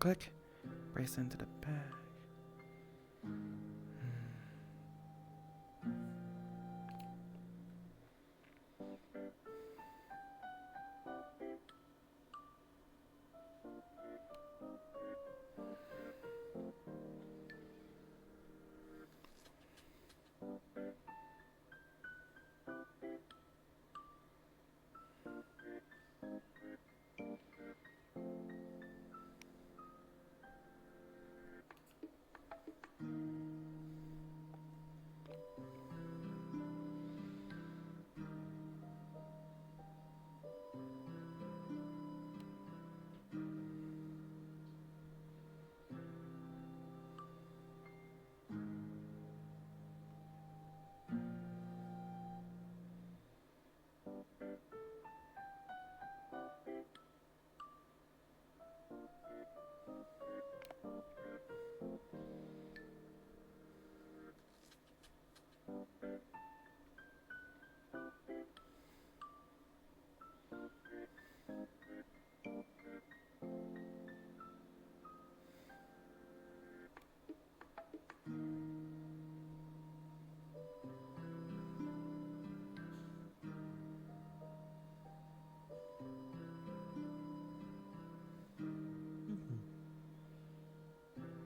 Click. Brace into the bag.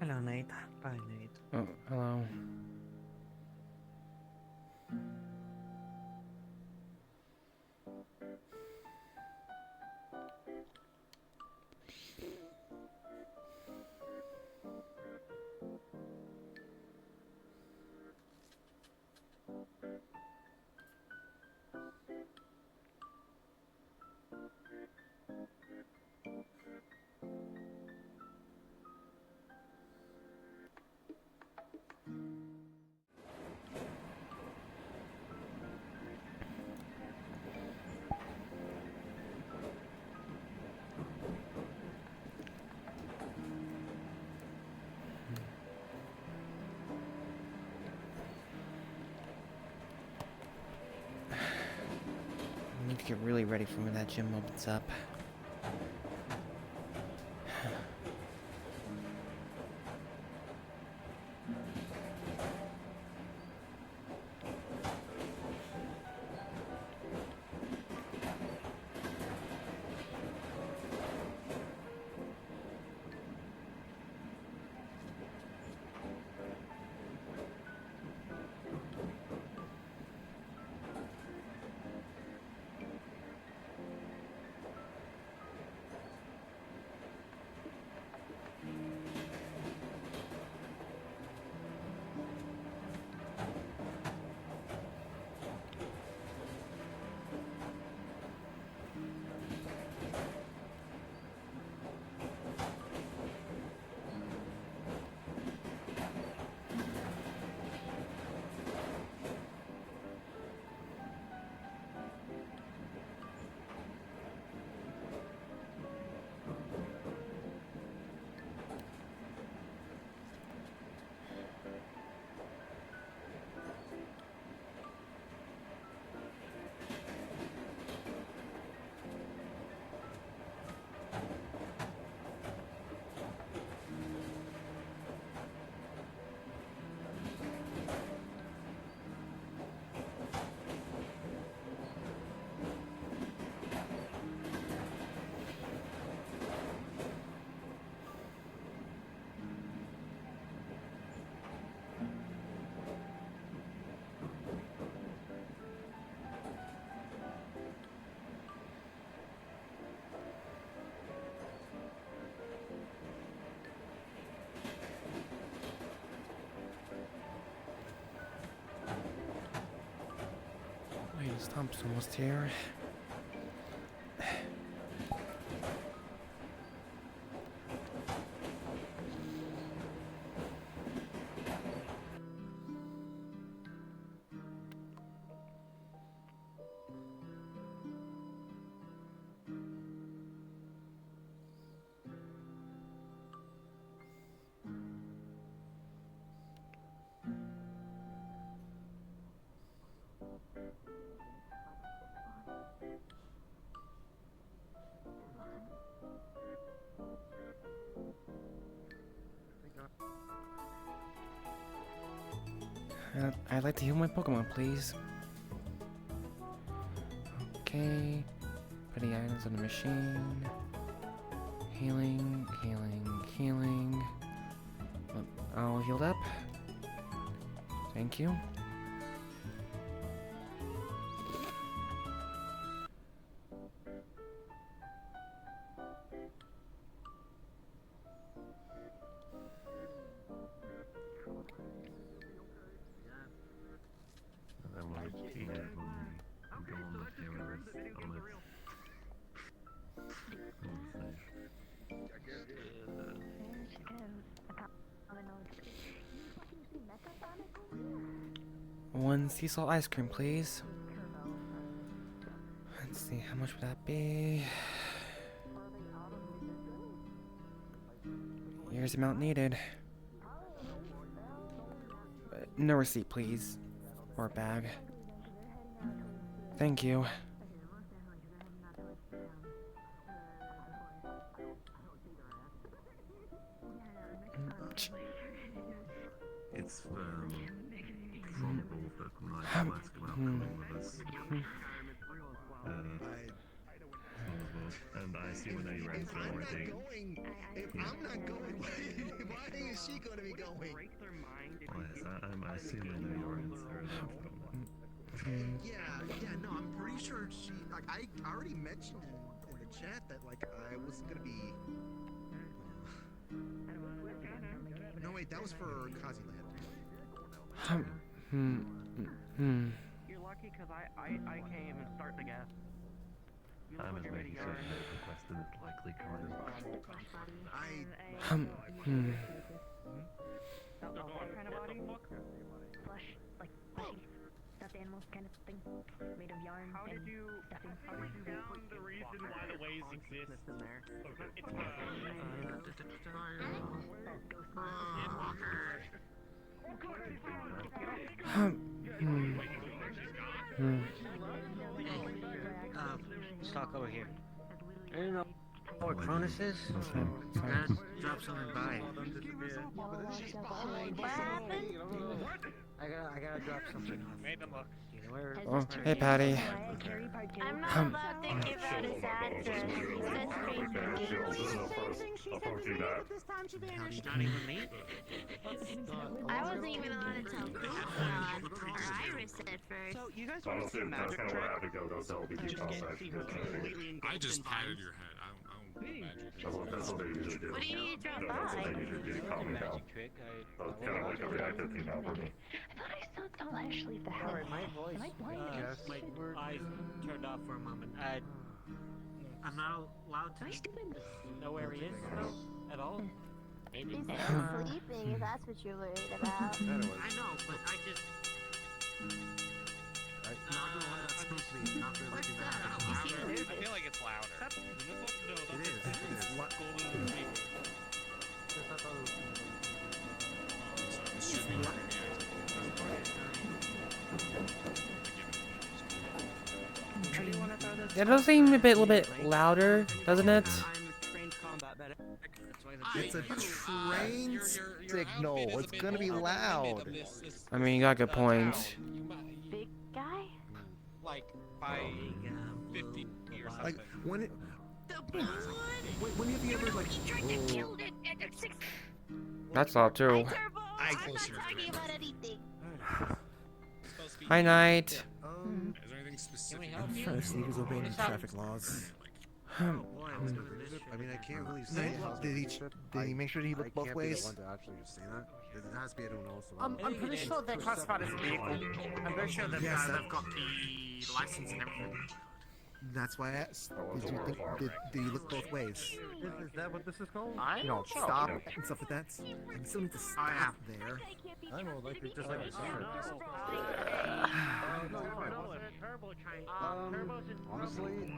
Hello, Nate. Bye, Nate. Oh, hello. I need to get really ready for when that gym opens up. Wait, Stomp's almost here. I'd like to heal my Pokemon, please. Okay. Put the items on the machine. Healing, healing, healing. All healed up. Thank you. One sea salt ice cream, please. Let's see, how much would that be? Here's the amount needed. No receipt, please. Or a bag. Thank you. It's probable that my flat's gonna come with us. And I assume that you ran through everything. If I'm not going, why is she going to be going? Well, yes, I assume I know your answer. Yeah, no, I'm pretty sure she, like, I already mentioned in the chat that, like, I wasn't going to be... No, wait, that was for Kaziland. You're lucky because I came and start the gas. I'm as making certain they requested it likely carded. What kind of body? Flesh, like fleshy, stuffed animals kind of thing, made of yarn How did and you stuffing. Down the reason why the ways exist. in there? It's Stock over here. I don't know what Cronus is. Gotta drop something by. I gotta drop something off. made them look. You know where? Oh, hey, Patty. I'm not allowed to give out his address. Not even me? I wasn't even allowed to tell or Iris at first. So you guys want to see a magic trick? I just patted your head. I don't magic. That's what they usually do. What do you need to drop That's what by? they usually do to calm me down. That's kind of like a reactive thing now for me. I thought I saw don't actually leave the house. Sorry, my voice. Am I blind? My eyes turned off for a moment. I'm not allowed Am I to stupid? know where he is at all. Maybe. He's sleeping, if that's what you're worried about. I know, but I just. What's that? You see I it? feel like it's louder. It is. Golden retriever. That does seem a little bit louder, doesn't it? I'm trained combat medic. That's why the It's a train signal. It's going to be loud. I mean, you got a good point. Big guy? Like by 50 or something. Like, when it... The blood! When have you ever, like... He tried to kill it at 6. That's all too. Turbo! I'm not talking about anything. Hi, Knight. Is there anything specific? I'm trying to see who's obeying traffic laws. boy, I was doing this shit. I mean, I can't really say. Did he make sure he looked both ways? I can't be the one to actually say that. It has to be anyone else. I'm pretty sure they're classified as a vehicle. I'm very sure that Yes, they've got the license and everything. That's why I asked. Did you think... Did you look both ways? Is that what this is called? I You know, don't know. stop and stuff like that. You still need to stop there. I know, like it's just like a secret. Honestly,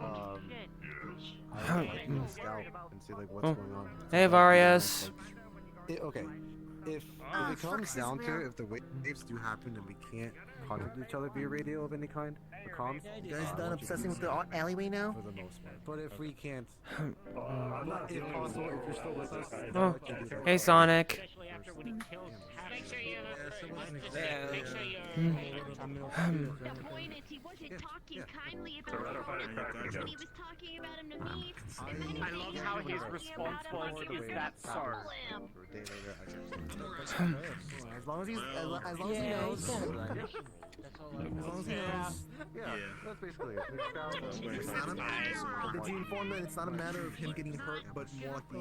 I would like to scout and see like what's Oh. going on. Hey, Varius. Okay, if it comes down to it, if the waves do happen and we can't contact each other via radio of any kind, or comms. You guys done obsessing with the alleyway now? For the most part. But if we can't, if possible, if you're still with us, Oh, hey Sonic. Especially after when he kills Make sure you Make sure you The point is, he wasn't talking kindly about him when he was talking about him to me. I love how his response was, "Is that so?" for a day later, I As long as he's, as long as he knows. That's all I As long as he knows. yeah, that's basically it. It's not a, did you inform that it's not a matter of him getting hurt, but more like the,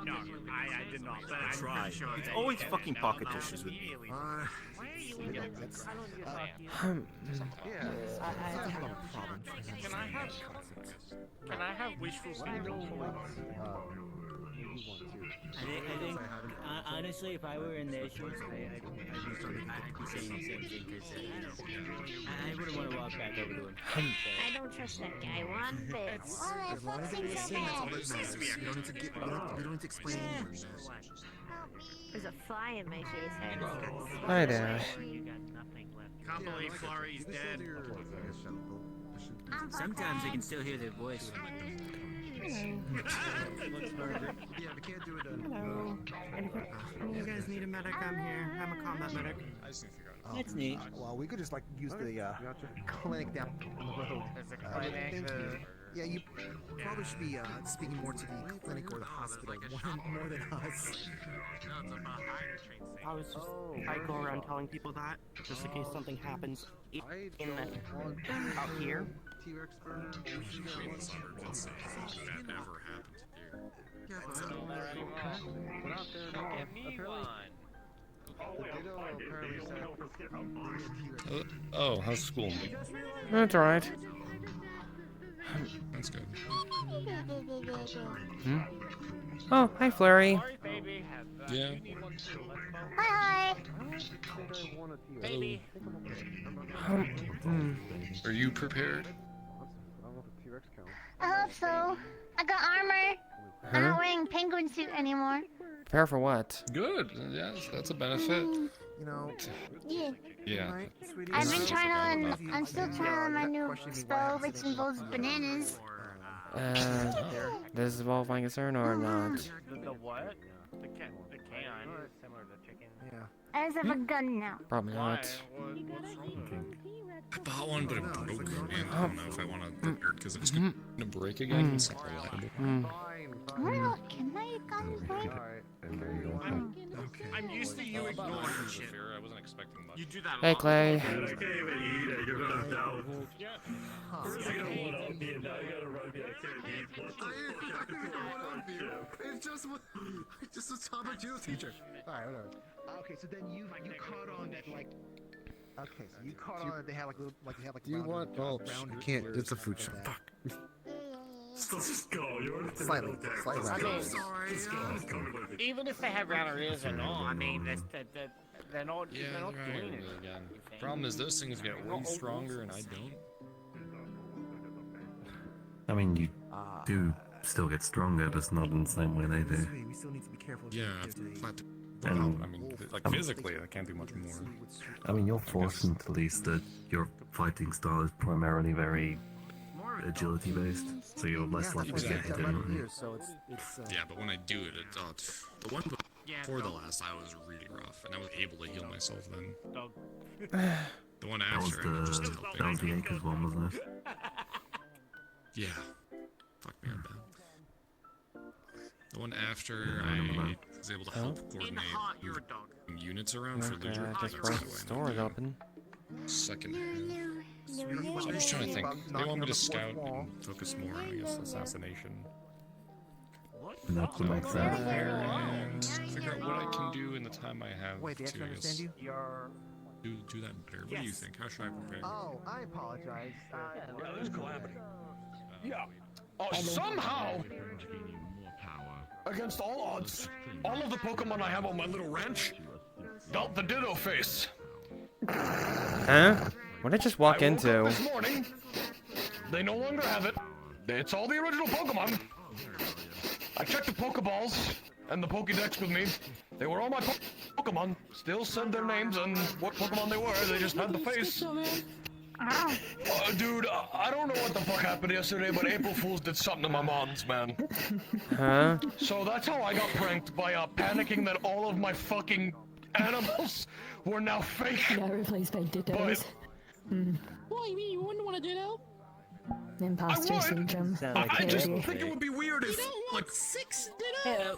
No, I did not. But I'm Try. pretty sure It's that always you can fucking now pocket know issues with me. immediately. Why are you leaving? that's, I don't understand. Yeah, I have a problem. Can I have wishful thinking? I think honestly, if I were in their shoes, I'd be saying the same thing because I wouldn't want to walk back over to him. I don't trust that guy one bit. As long as it is seen, that's all that matters. You don't need to get, you don't need to explain anymore. There's a fly in my face. Hi there. You got nothing left. Can't believe Flurry's dead. Sometimes I can still hear their voice. Yeah, we can't do it. Hello. You guys need a medic? I'm here. I'm a combat medic. That's neat. Well, we could just like use the clinic down the road. There's a clinic. Yeah, you probably should be speaking more to the clinic or the hospital more than us. I was just, I go around telling people that, just in case something happens in out here. T-Rex burn. That never happened here. But out there, no. Give me one. The Ditto apparently said. Oh, how's school? That's alright. That's good. Oh, hi Flurry. Sorry, baby. Yeah. Hi. Baby. Are you prepared? I don't know if the T-Rex counts. I hope so. I got armor. I'm not wearing penguin suit anymore. Prepare for what? Good. Yes, that's a benefit. You know, Yeah. Yeah. right, sweetie? I've been If trying you- on. I'm still if you, trying on my got new questioning why spell, I which accidentally, involves bananas. Does this involve my concern or not? The what? The canine. Similar to chicken. Yeah. I just have a gun now. Probably not. What's wrong? I bought one, but it No, broke. it's like, And I don't know if I want to because if it's going to break again, it's not reliable. Well, can my gun break? I'm used to you ignoring shit. I wasn't expecting much. You do that a Hey lot. Clay. It's just a top of your teacher. Alright, whatever. Okay, so then you caught on that like. Okay, so you caught on that they had like little like they had like. Do you want? Oh, I can't. It's a food shop. Fuck. Slightly. Even if they have router ears or not, I mean, they're not Yeah, they're not right. doing it. Again. Problem is, those things get way stronger, and I don't. I mean, you do still get stronger, just not in the same way they do. We still need to be careful. Yeah, with the- flat. And- I mean, like physically, I can't do much more. I mean, you're fortunate at least that your fighting style is primarily very agility based, so you're less likely to get hit Exactly. anyway. So it's Yeah, but when I do it, the one before the last, I was really rough, and I was able to heal myself then. The one That was after, I just the helped that was the Acres one, wasn't it? Yeah. Fuck me up bad. The one after, Yeah, I remember I was able to help In coordinate heart, you're a dog. units around for Okay, leisure. I just That's burst the the way store is I'm open. Second half. Sweetie, I'm just trying to think. about They knocking want me on to the fourth scout wall. and focus more on, I guess, assassination. And that's the next There half. and figure out what I can do in the time I have Wait, they to, actually I understand guess, you? You're. do that better. What do you think? How should I prepare? Oh, I apologize. There's calamity. Yeah. Somehow, against all odds, all of the Pokemon I have on my little ranch got the Ditto face. Huh? What did I just walk I woke up into? this morning. They no longer have it. It's all the original Pokemon. I checked the Pokeballs and the Pokédex with me. They were all my Pokemon still said their names and what Pokemon they were. They just had the face. Dude, I don't know what the fuck happened yesterday, but April Fools did something to my mons, man. Huh? So that's how I got pranked by panicking that all of my fucking animals were now fake. Got replaced by dittos. What, you mean you wouldn't want a ditto? Imposter syndrome. I just think it would be weird if, like, 6 ditto?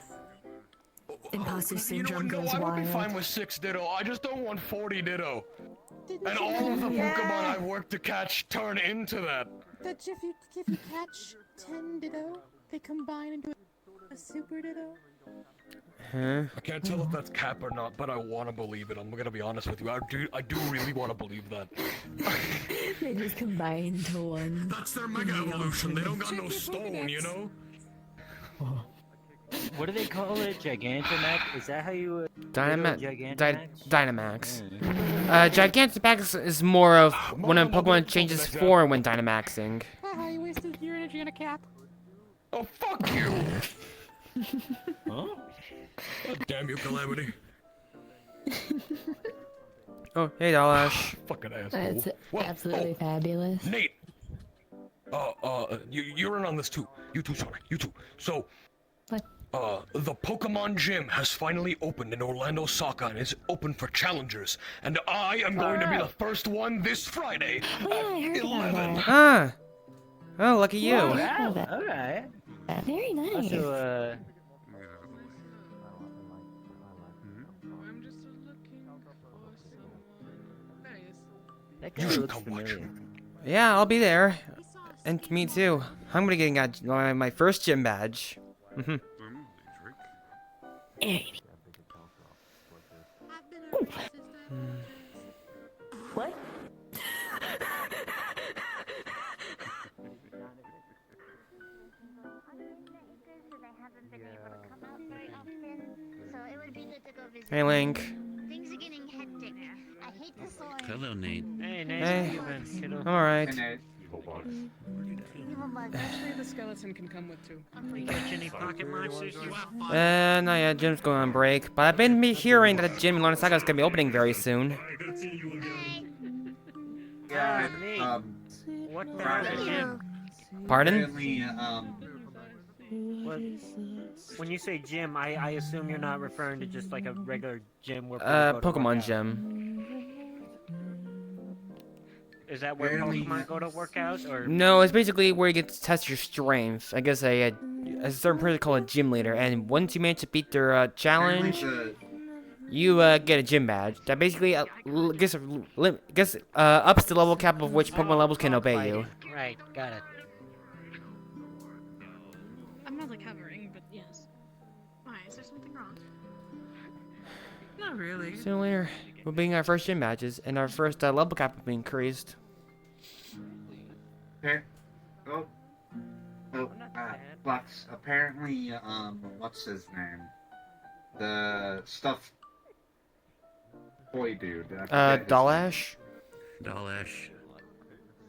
Imposter you know syndrome what, no, goes I would be wild. fine with 6 ditto. I just don't want 40 ditto. And all of the Pokemon I work to catch turn into that. That if you catch 10 ditto, they combine into a super ditto? Huh? I can't tell if that's cap or not, but I want to believe it. I'm gonna be honest with you. I do really want to believe that. They just combine into one. That's their mega evolution. They don't got no stone, you know? What do they call it? Gigantamax? Is that how you... Dynamax. Gigantamax? Gigantamax is more of when a Pokemon changes form when Dynamaxing. Haha, you wasted your energy on a cap. Oh, fuck you! Huh? Damn you, Calamity. Oh, hey, Dalash. Fucking asshole. That's absolutely fabulous. Nate! You're in on this too. You too, sorry. You too. So, What? The Pokemon Gym has finally opened in Orlandosaka and is open for challengers. And I am going to be the first one this Friday at 11. Ah. Oh, lucky you. Alright. Very nice. So, that guy You should looks come watch. familiar. Yeah, I'll be there. And me too. I'm gonna get my first gym badge. What? Hey, Link. Things are getting hectic. I hate this one. Hello, Nate. Hey, Nate. Hey. How you been, kiddo? I'm alright. Actually, the skeleton can come with 2. You catch any pocket monsters? You have fun. No, yeah, gym's going on break. But I've been hearing that the gym in Orlandosaka is gonna be opening very soon. Yeah, Nate. What the hell is gym? Pardon? Apparently, When you say gym, I assume you're not referring to just like a regular gym where people go to work Pokemon out. gym. Is that where Pokemon go to work out, or? No, it's basically where you get to test your strength. I guess a certain person called a gym leader, and once you manage to beat their challenge, you get a gym badge. That basically ups the level cap of which Pokemon levels can obey you. Right, got it. I'm not recovering, but yes. Why? Is there something wrong? Not really. Sooner or later, we'll be getting our first gym badges, and our first level cap will be increased. Flux, apparently, what's his name? The stuffed boy dude. I forget his Dalash? Dalash. name.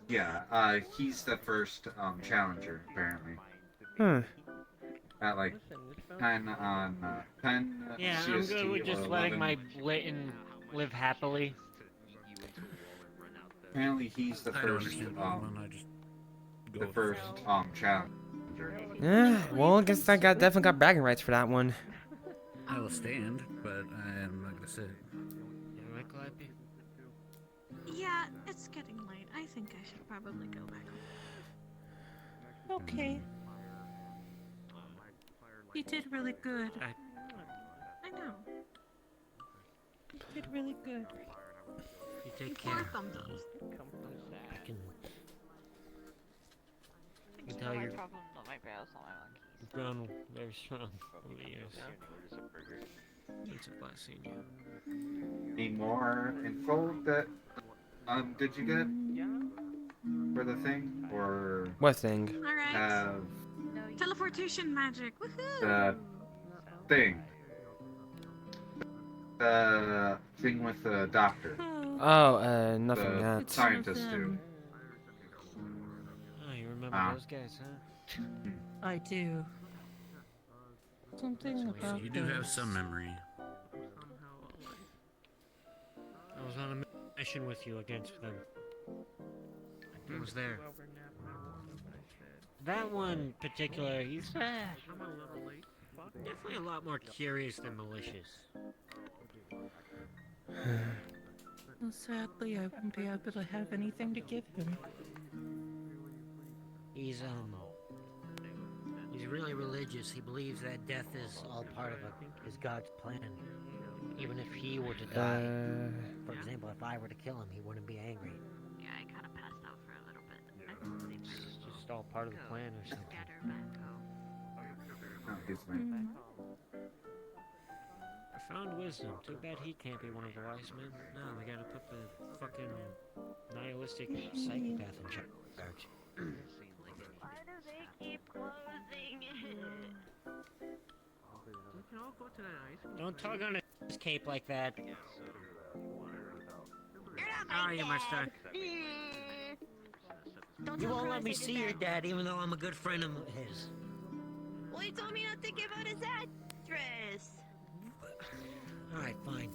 Yeah, he's the first, challenger, apparently. At, like, 10 on, 10 Yeah, CST I'm good with just or letting 11. my Layton live happily. Apparently he's the I don't first, understand Pokemon, I just go the with first, challenger. Yeah, well, I guess I definitely got bragging rights for that one. I will stand, but I am not gonna sit. You right, Clappy? Yeah, it's getting late. I think I should probably go back home. Okay. You did really good. I know. You did really good. You take 4 care. thumbs up. You can tell you're grown very strong over the years. It's a class seeing you. Any more info that, did you get? For the thing? Or What thing? Alright. have Teleportation magic. Woohoo! the thing? The thing with the doctor. Oh, nothing The yet. scientist do. Oh, you remember those guys, huh? I do. Something So about you do have some memory. was on a mission with you against them. I was there. That one particular, he's definitely a lot more curious than malicious. Well, sadly, I won't be able to have anything to give him. He's really religious. He believes that death is all part of his God's plan. Even if he were to die, for example, if I were to kill him, he wouldn't be angry. Yeah, I kind of passed out for a little bit. It's just all part of the plan or something. Profound wisdom. Too bad he can't be one of the wise men. No, we gotta put the fucking nihilistic psychopath in charge. Why do they keep closing it? We can all go to that ice. Don't tug on his cape like that. How are you, my star? You won't let me see your dad, even though I'm a good friend of his. Well, he told me not to give out his address. Alright, fine.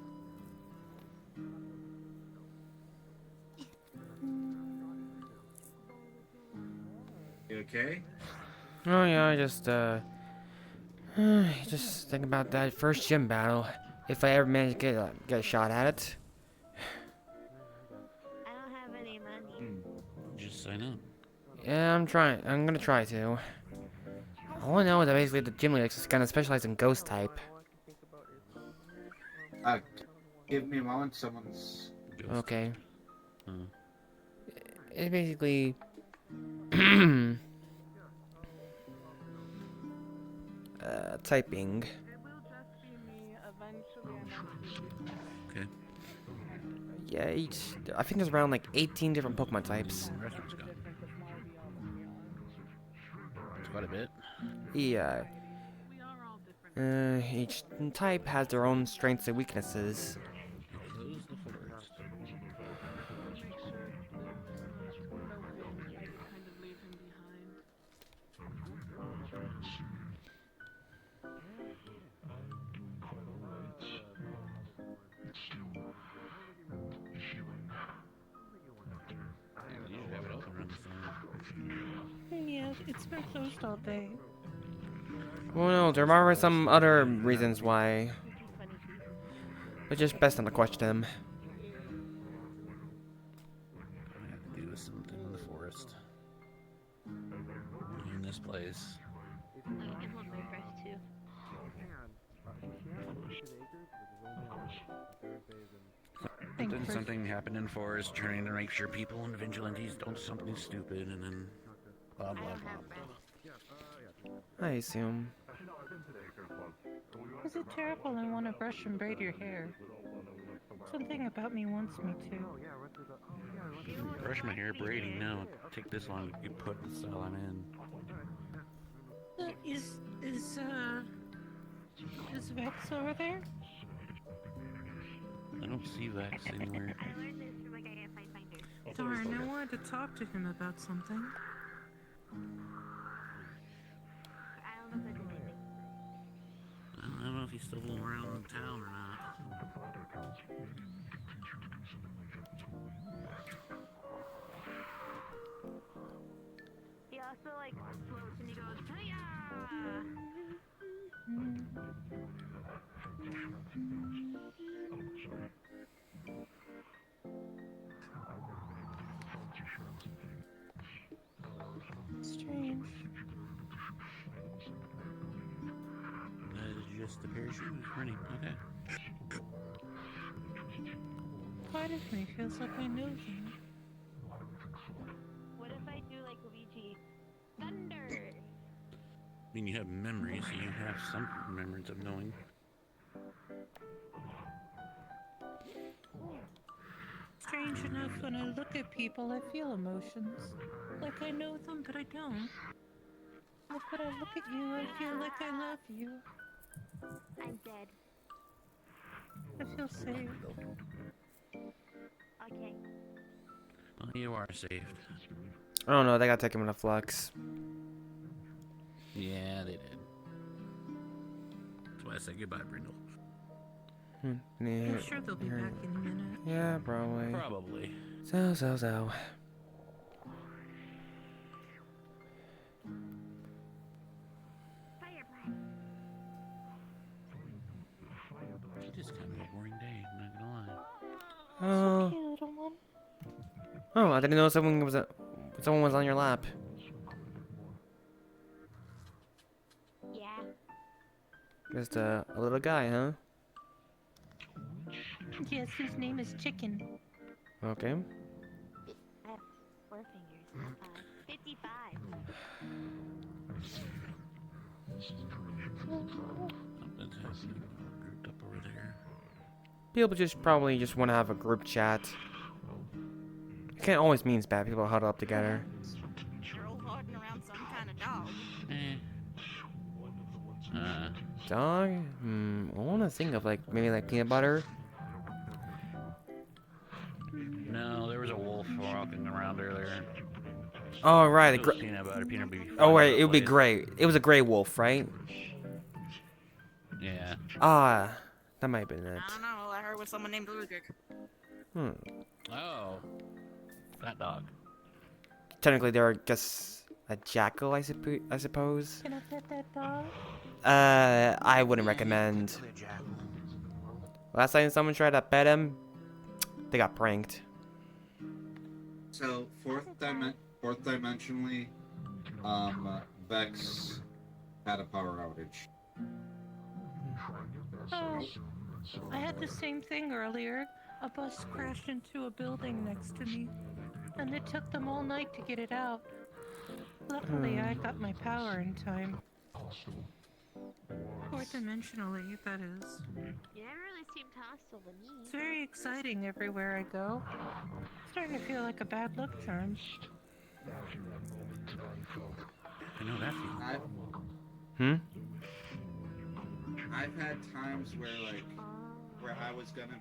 You okay? Oh yeah, I just think about that first gym battle. If I ever manage to get a shot at it. I don't have any money. Just sign up. Yeah, I'm gonna try to. All I know is that basically the gym leader is gonna specialize in ghost type. Give me a moment, someone's... Okay. Hmm. It's basically... typing. Okay. Yeah, I think there's around like 18 different Pokemon types. Restaurant's gone. It's quite a bit. Yeah. Each type has their own strengths and weaknesses. Close the forest. You should have it open around the phone. Yeah, it's been closed all day. Well, no, there are some other reasons why. But just best not to question them. I have to do something in the forest. In this place. I can hold my breath too. Then something happened in the forest, trying to make sure people and vigilantes don't do something stupid, and then blah blah blah. I assume. Is it terrible I want to brush and braid your hair? Something about me wants me to. Brush my hair, braiding. No, take this long to get put in the style I'm in. Is Vex over there? I don't see Vex anywhere. I learned this from a guy at Finder. Darn, I wanted to talk to him about something. I don't know if I did anything. I don't know if he's still around town or not. He also like floats and he goes, "Hiya!" Strange. That is just a pair of shoes running. Okay. Part of me feels like I know them. What if I do like Luigi? Thunder! I mean, you have memories, so you have some remembrance of knowing. Strange enough, when I look at people, I feel emotions. Like I know them, but I don't. Like when I look at you, I feel like I love you. I'm dead. I feel safe. Okay. Well, you are saved. I don't know, they gotta take him in a flux. Yeah, they did. That's why I said goodbye, Brindle. I'm sure they'll be back in a minute. Yeah, probably. Probably. So. Just kind of a boring day, I'm not gonna lie. Oh. Okay, little one. Oh, I didn't know someone was on your lap. Yeah. Just a little guy, huh? Yes, his name is Chicken. Okay. I have 4 fingers. 55. Something's happening. Grouped up over there. People probably just want to have a group chat. It can't always mean bad. People huddle up together. Girl hoarding around some kind of dog. Dog? I want to think of maybe peanut butter. No, there was a wolf walking around earlier. Oh right, It was peanut butter. Peanut butter. oh wait, it would be gray. It was a gray wolf, right? Yeah. Ah, that might have been it. I don't know. I heard with someone named Ludwig. Oh. That dog. Technically, they're just a jackal, I suppose. Can I pet that dog? I wouldn't recommend. Last time someone tried to pet him, they got pranked. So fourth dimensionally, Vex had a power outage. Oh, I had the same thing earlier. A bus crashed into a building next to me, and it took them all night to get it out. Luckily, I got my power in time. Fourth dimensionally, that is. You never really seemed hostile to me. It's very exciting everywhere I go. Starting to feel like a bad luck charm. I know that feeling. I've had times where I was gonna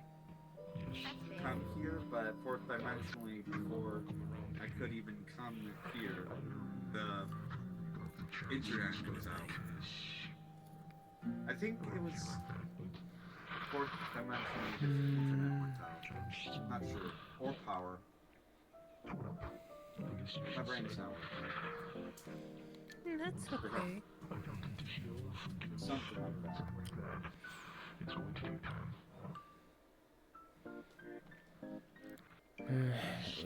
come here, but fourth dimensionally, before I could even come here, the internet goes out. I think it was fourth dimensionally, the internet went out. Not sure. Or power. My brain is not working. That's okay. Something like that.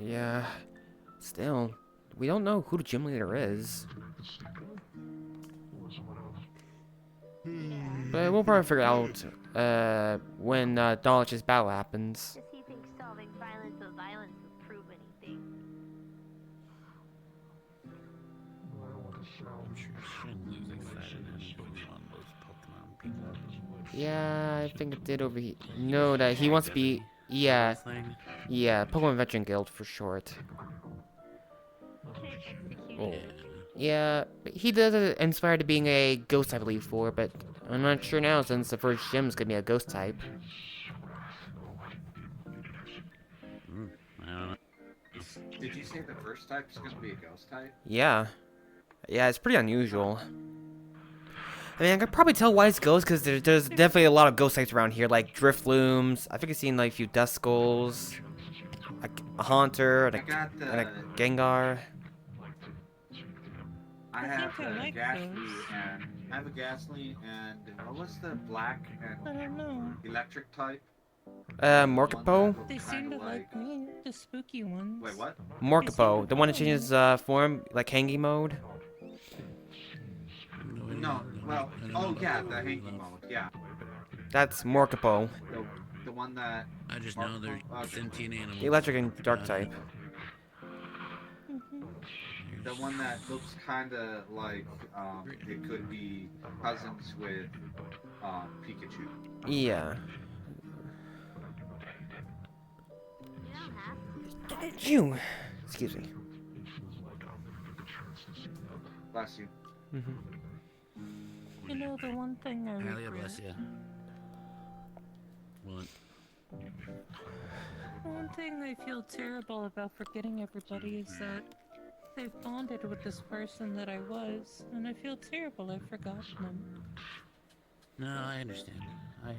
Yeah. Still, we don't know who the gym leader is. But we'll probably figure out when Dodge's battle happens. Does he think solving violence with violence will prove anything? I'm sure Shin was excited and was on those Pokemon people. Yeah, I think it did over here. No, that he wants to be. Yeah. Yeah, Pokemon Veteran Guild for short. Oh. Yeah, he does inspire to being a ghost type Elite Four, but I'm not sure now since the first gym's gonna be a ghost type. I don't know. Did you say the first type is gonna be a ghost type? Yeah. Yeah, it's pretty unusual. I mean, I could probably tell why it's ghost, because there's definitely a lot of ghost types around here, like Driftlooms. I think I've seen like a few Duskulls, a Haunter, and a Gengar. I have I a like Ghastly those. and I have a Ghastly and what was the black and I don't know. electric type? Morkapo? They seem to like me, the spooky ones. Wait, what? Morkapo, the one that changes form, like hanging mode. No, well, oh yeah, the hanging mode, yeah. That's Morkapo. The one that... I just know they're sentient animals. The electric and dark type. The one that looks kinda like, it could be cousins with, Pikachu. Yeah. Phew. Excuse me. Bless you. You know, the one thing I Alia, regret. bless you. What? The one thing I feel terrible about forgetting everybody is that they've bonded with this person that I was, and I feel terrible I've forgotten them. No, I understand. I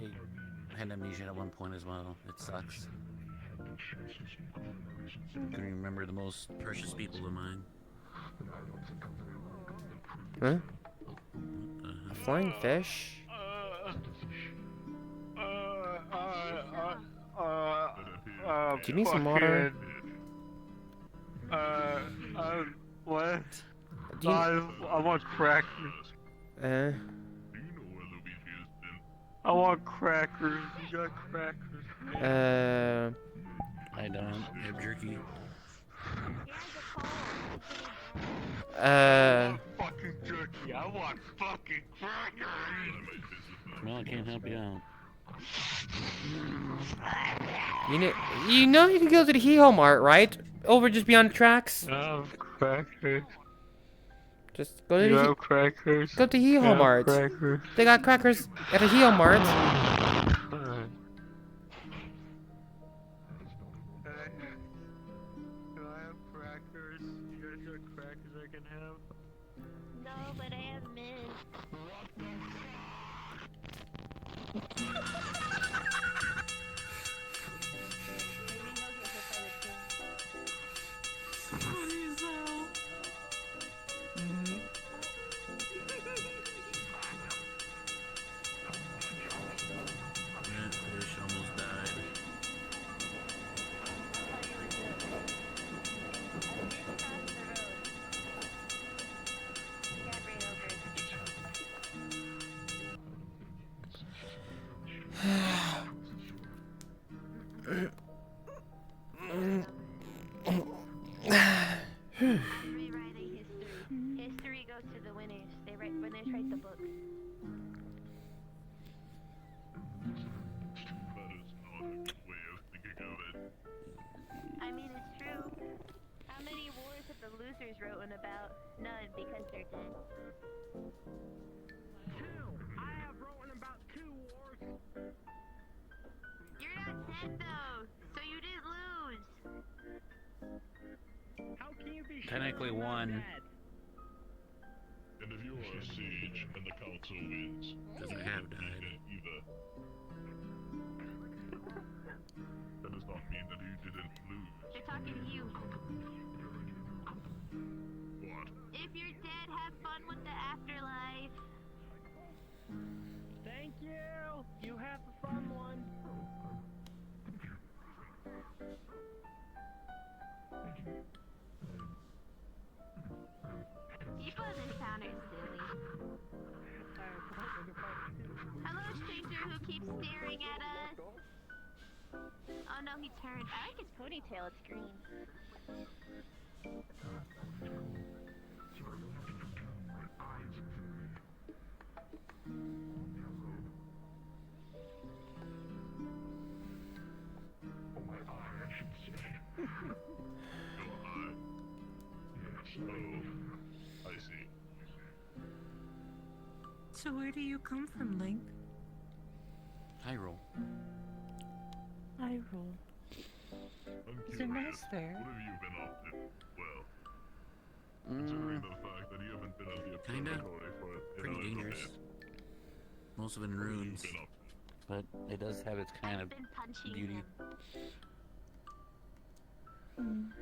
had amnesia at one point as well. It sucks. Can remember the most precious people of mine. Huh? A flying fish? Do you need some water? What? Do you... I want crackers. I want crackers. You got crackers? I don't have jerky. Fucking jerky. I want fucking crackers. Well, I can't help you out. You know you can go to the Hee-Ho Mart, right? Over just beyond the tracks. Crackers. Just go to You the have crackers? Go to Hee-Ho Yeah, Mart. crackers. They got crackers at the Hee-Ho Mart. Alright. Can I have crackers? You guys got crackers I can have? No, but I have mint. That fish almost died. Rewriting history. History goes to the winners. They write winners write the books. I mean, it's true. How many wars have the losers written about? None, because they're dead. 2. I have written about 2 wars. You're not dead though, so you didn't lose. How can you be sure Technically I'm not one. dead? And if you are a siege and the council wins, Doesn't have died. either. That does not mean that you didn't lose. They're talking to you. What? If you're dead, have fun with the afterlife. Thank you. You have a fun one. People in this town are silly. Hello, stranger who keeps staring at us. Oh no, he turned. I like his ponytail, it's green. Oh, I see. So where do you come from, Link? Hyrule. Hyrule. I'm Is it curious, nice there? What have you been up to? Well, considering the fact that you haven't been at the Kinda. observatory for Pretty a little dangerous. bit. Most of it in ruins. But it does have its kind of Been punching beauty. him.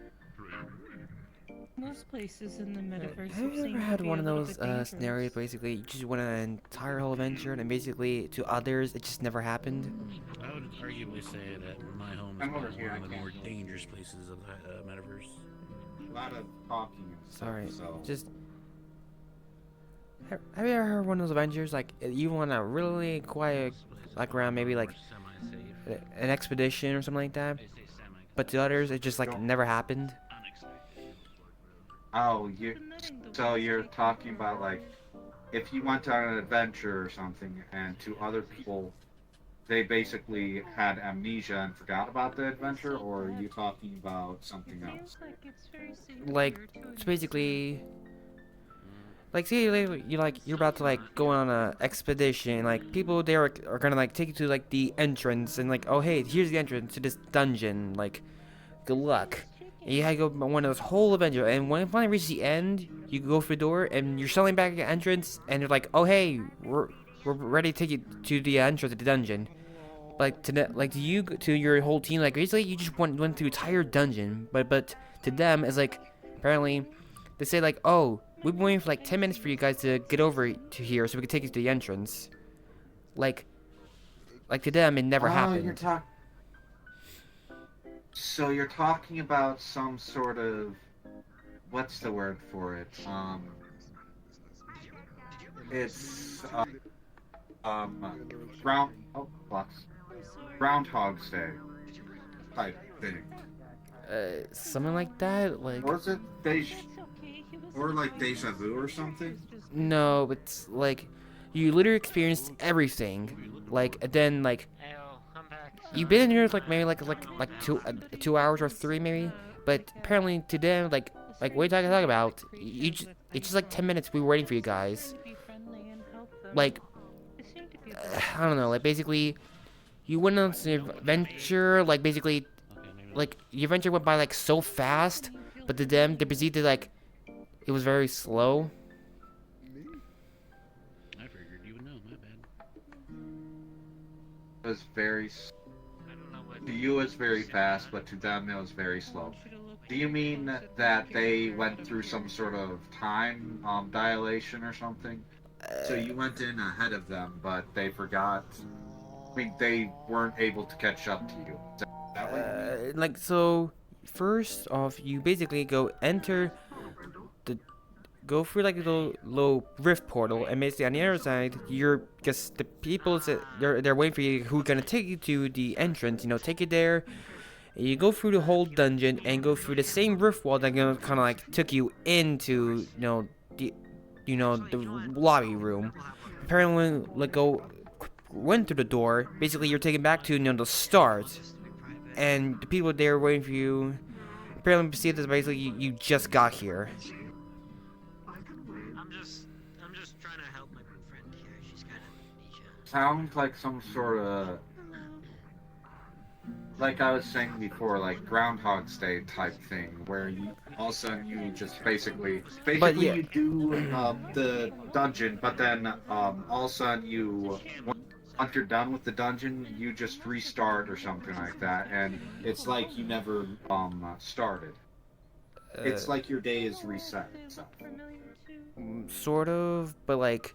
Most places in the metaverse Have you seem ever to had be one a of little those bit dangerous. scenarios basically you just went on an entire whole adventure and basically to others it just never happened? I would arguably say that my home is I'm over probably here, one of the I more can't. dangerous places of the metaverse. A lot of talking and stuff, Sorry, so. just... Have you ever heard one of those adventures, like, you want a really quiet, like, around maybe, like, an expedition or something like that, but to others, it just, like, never happened? Oh, so you're talking about, like, if you went on an adventure or something, and to other people, they basically had amnesia and forgot about the adventure, or are you talking about something else? Like, it's basically... Like, say you're about to, like, go on a expedition, like, people there are gonna, like, take you to, like, the entrance, and, like, oh, hey, here's the entrance to this dungeon, like, good luck. And you had to go on one of those whole adventure, and when it finally reaches the end, you go through the door, and you're suddenly back at the entrance, and they're like, oh, hey, we're ready to take you to the entrance of the dungeon. Like to you, to your whole team, like basically you just went through the entire dungeon, but to them it's like apparently they say like, oh, we've been waiting for like 10 minutes for you guys to get over to here so we can take you to the entrance. Like to them it never happened. So you're talking about some sort of, what's the word for it? It's Groundhog's Day type thing. Something like that, like. Was it or like deja vu or something? No, it's like you literally experienced everything. Like and then like you've been in here like maybe like 2 hours or 3 maybe, but apparently to them like what are you talking about? It's just like 10 minutes we were waiting for you guys. Like I don't know, like basically you went on an adventure, like basically like your adventure went by like so fast, but to them they perceived it like it was very slow. I figured you would know, my bad. It was very. To you it was very fast, but to them it was very slow. Do you mean that they went through some sort of time dilation or something? So you went in ahead of them, but they forgot. I mean, they weren't able to catch up to you. Is that what you mean? Like so, first off, you basically go through like a little rift portal, and basically on the other side, you're just the people that they're waiting for you, who are gonna take you to the entrance. You know, take you there. And you go through the whole dungeon and go through the same rift wall that kind of like took you into the lobby room. Apparently, like went through the door. Basically, you're taken back to the start, and the people there waiting for you apparently perceive that basically you just got here. I'm just trying to help my friend here. She's kind of amnesia. Sounds like some sort of, like I was saying before, like Groundhog's Day type thing, where you all of a sudden you just basically yeah. you do the dungeon, but then all of a sudden once you're done with the dungeon, you just restart or something like that, and it's like you never started. It's like your day is reset itself. Sort of, but like,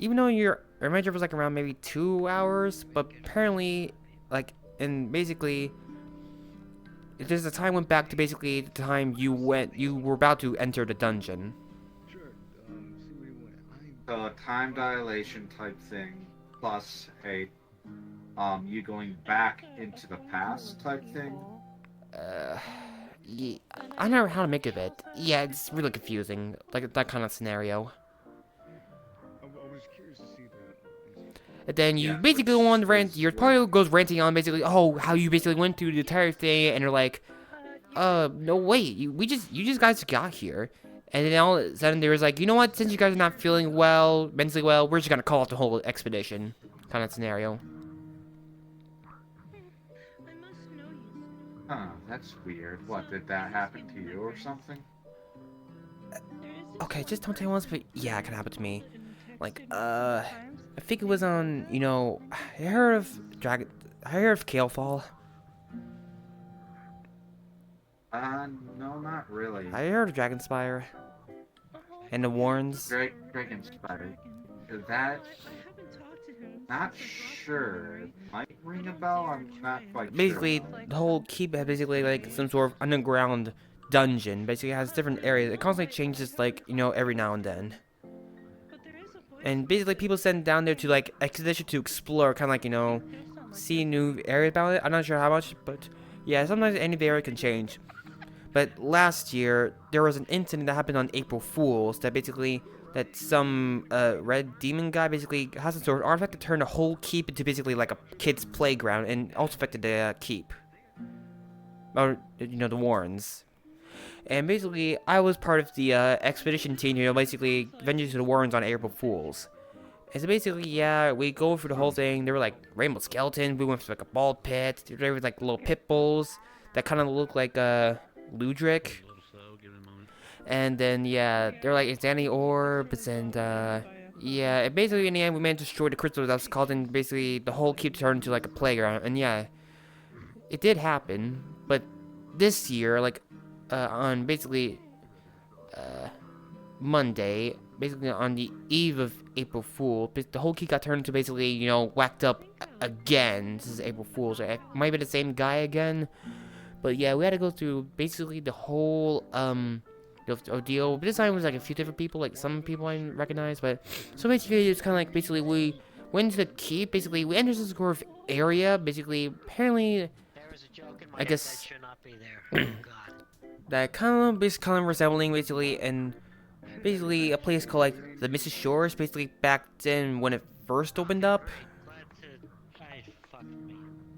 even though your adventure was like around maybe 2 hours, but apparently, like, and basically, there's a time went back to basically the time you were about to enter the dungeon. Time dilation type thing, plus a you going back into the past type thing. Yeah, I don't know how to make of it. Yeah, it's really confusing, like that kind of scenario. And then you basically go on rant. Your party goes ranting on basically, oh, how you basically went through the entire thing, and you're like, no wait, you just guys got here, and then all of a sudden there was like, you know what? Since you guys are not feeling well, mentally well, we're just gonna call off the whole expedition, kind of scenario. Huh, that's weird. What, did that happen to you or something? Okay, just don't tell once, but yeah, it can happen to me. Like, I think it was on, I heard of Kalefall. No, not really. I heard of Dragonspire. And the Warrens. Dragonspire. That... Not sure. It might ring a bell, I'm not quite basically, sure. the whole keep had basically like some sort of underground dungeon. Basically, it has different areas. It constantly changes, like, every now and then. And basically, people send down there to, like, expedition to explore, kind of like, see new areas about it. I'm not sure how much, but yeah, sometimes any area can change. But last year, there was an incident that happened on April Fool's that some red demon guy basically has some sort of artifact to turn the whole keep into basically like a kid's playground, and also affected the keep. Or, the Warrens. And basically, I was part of the expedition team, basically ventured to the Warrens on April Fool's. And so basically, yeah, we go through the whole thing. There were like rainbow skeletons, we went through like a ball pit, there was like little pit bulls that kind of look like Ludric. And then, yeah, they're like examining orbs, and Yeah, basically in the end we managed to destroy the crystal that was causing basically the whole keep turned into like a playground. And yeah, it did happen, but this year, like on basically Monday, basically on the eve of April Fool, the whole key got turned into basically, you know, whacked up again. This is April Fool's. It might be the same guy again, but yeah, we had to go through basically the whole ordeal. But this time it was like a few different people, like some people I recognize. But so basically, it's kind of like basically we went to the keep. Basically, we entered this sort of area. Basically, apparently, I guess that kind of resembling basically and. Basically, a place called like the Mrs. Shores. Basically, back then when it first opened up,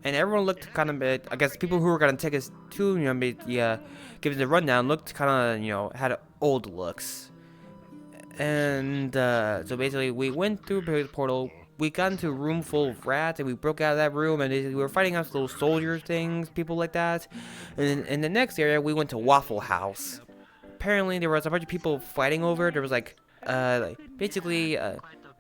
and everyone looked kind of bit. I guess people who were gonna take us to, you know, give us a rundown looked kind of, you know, had old looks. And so basically, we went through the portal. We got into a room full of rats, and we broke out of that room, and we were fighting off little soldier things, people like that. And then in the next area, we went to Waffle House. Apparently there was a bunch of people fighting over it. There was like basically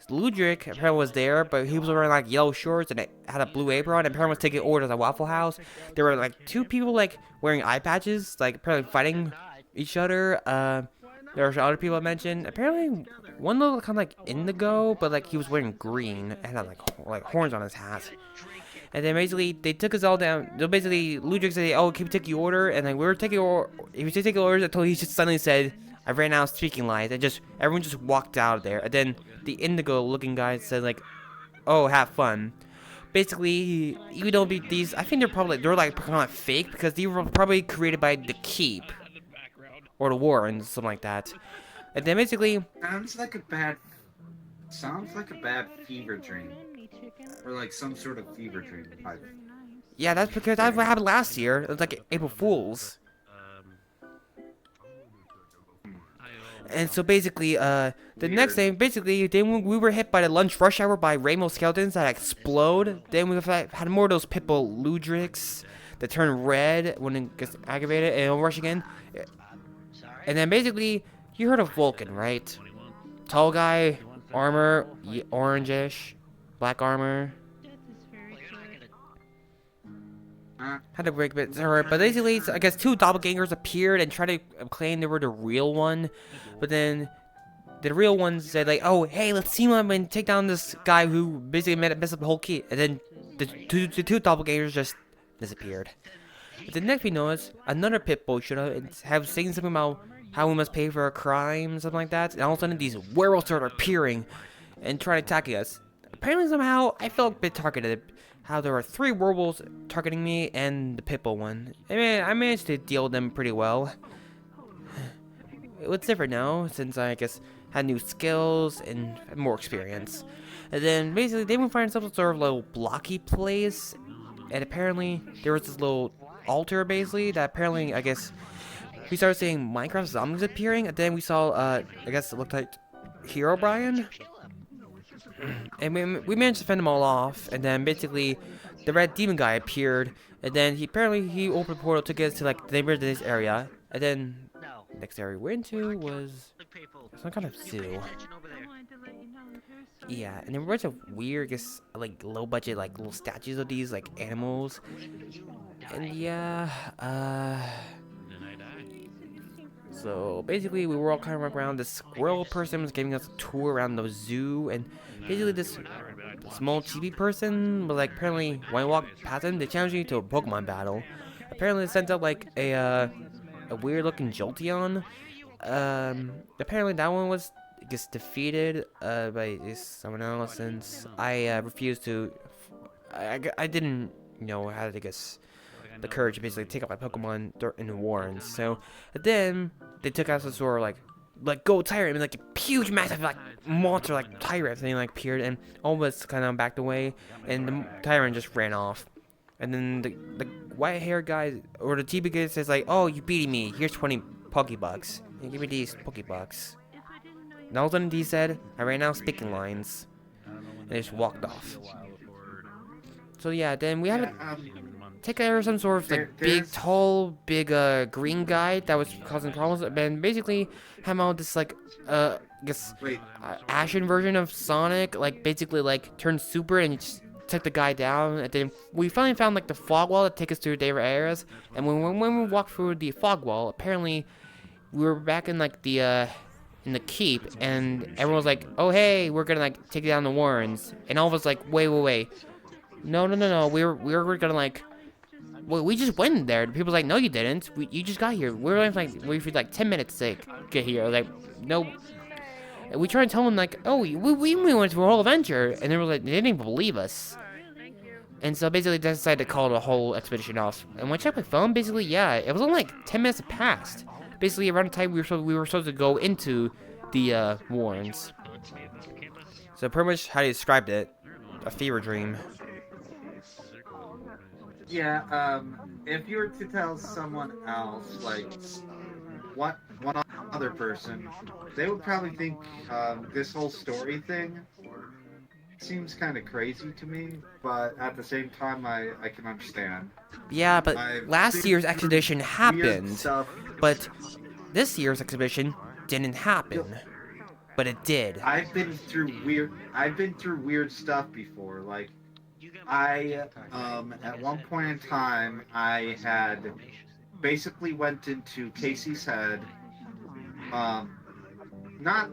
Ludwig apparently was there, but he was wearing like yellow shorts and had a blue apron, and apparently was taking orders at Waffle House. There were like two people like wearing eye patches, like apparently fighting each other. There were other people I mentioned. Apparently one looked kind of like indigo, but like he was wearing green and had like horns on his hat. And then basically they took us all down. So basically Ludwig said, "Oh, can we take your order?" And then we were taking he was taking orders until he just suddenly said, "I ran out of speaking lines," and just everyone just walked out of there. And then the indigo-looking guy said like, "Oh, have fun." Basically, even though these, I think they're like kind of fake because they were probably created by the Keep or the Warrens, something like that. And then basically, sounds like a bad fever dream. Or like some sort of fever dream type. Yeah, that's because that's what happened last year. It was like April Fool's. And so basically, the next day, basically, then we were hit by the lunch rush hour by rainbow skeletons that explode. Then we had more of those pitbull Ludrics that turn red when it gets aggravated and it'll rush again. And then basically, you heard of Vulcan, right? Tall guy, armor, orangish. Black armor. Had to break a bit, but basically, I guess two doppelgangers appeared and tried to claim they were the real one, but then the real one said like, "Oh, hey, let's team up and take down this guy who basically messed up the whole key." And then the two doppelgangers just disappeared. But the next we noticed, another pitbull showed up and have saying something about how we must pay for our crimes, something like that. And all of a sudden, these werewolves started appearing and trying to attack us. Apparently somehow I felt a bit targeted. How there were 3 werewolves targeting me and the pitbull one. I mean, I managed to deal with them pretty well. It's different now since I guess had new skills and more experience. And then basically they would find some sort of little blocky place, and apparently there was this little altar basically that apparently I guess we started seeing Minecraft zombies appearing, and then we saw I guess it looked like Hero Brian. And we managed to fend them all off, and then basically the red demon guy appeared, and then he opened a portal to get us to like the neighborhood of this area, and then the next area we went to was some kind of zoo. Yeah, and there were a bunch of weird, I guess, like low budget like little statues of these like animals, and yeah, so basically we were all kind of around. This squirrel person was giving us a tour around the zoo, and basically this small chibi person was like, apparently when I walked past him, they challenged me to a Pokemon battle. Apparently they sent out like a weird looking Jolteon. Apparently that one was gets defeated by someone else, since I refused to. I didn't know how to guess the courage to basically take out my Pokemon in the Warrens. So then they took out some sort of like gold tyrant, I mean, like a huge massive like monster like tyrant thing like appeared and almost kind of backed away, and the tyrant just ran off. And then the white haired guy or the TB guy says like, "Oh, you beating me, here's 20 Pokebucks, and give me these Pokebucks." And all of a sudden he said, "I ran out of speaking lines," and they just walked off. So yeah, then we have take care of some sort of like big green guy that was causing problems, and basically have out this like guess, Wait. Ashen version of Sonic, like basically like turned super and just took the guy down. And then we finally found like the fog wall to take us to different areas. And when we walked through the fog wall, apparently we were back in like the in the keep, and everyone was like, "Oh hey, we're gonna like take down the Warrens," and all of us like, "Wait, no, we were gonna like." Well, we just went in there. And people was like, "No, you didn't. You just got here. We were waiting for like 10 minutes to get here." Like, no. And we tried to tell them like, "Oh, we went through a whole adventure," and they were like, they didn't even believe us. And so basically, they decided to call the whole expedition off. And when I checked my phone, basically, yeah, it was only like 10 minutes had passed. Basically, around the time we were supposed to go into the Warrens. So pretty much how you described it, a fever dream. Yeah, if you were to tell someone else, like, one other person, they would probably think, this whole story thing seems kind of crazy to me, but at the same time, I can understand. Yeah, but last year's expedition happened, but this year's exhibition didn't happen. But it did. I've been through weird stuff before, like, at one point in time, I had basically went into Casey's head, not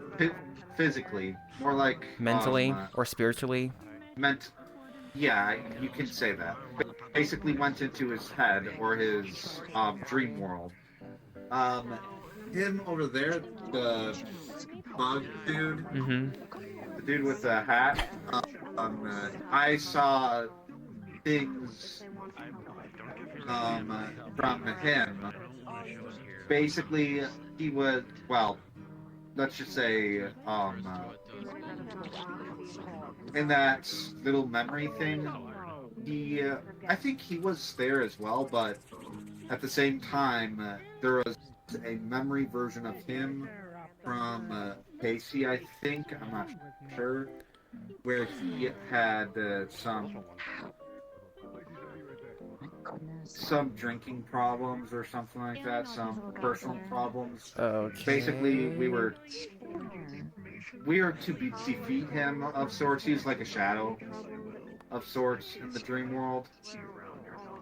physically, more like... mentally or spiritually? Yeah, you can say that. Basically went into his head, or his, dream world. Him over there, the bug dude, the dude with the hat, I saw things from him. Basically, he was, well, let's just say, in that little memory thing, I think he was there as well, but at the same time, there was a memory version of him from Casey, I think, I'm not sure, where he had some drinking problems or something like that, some personal problems. Okay. Basically, we were to defeat him of sorts. He's like a shadow of sorts in the dream world.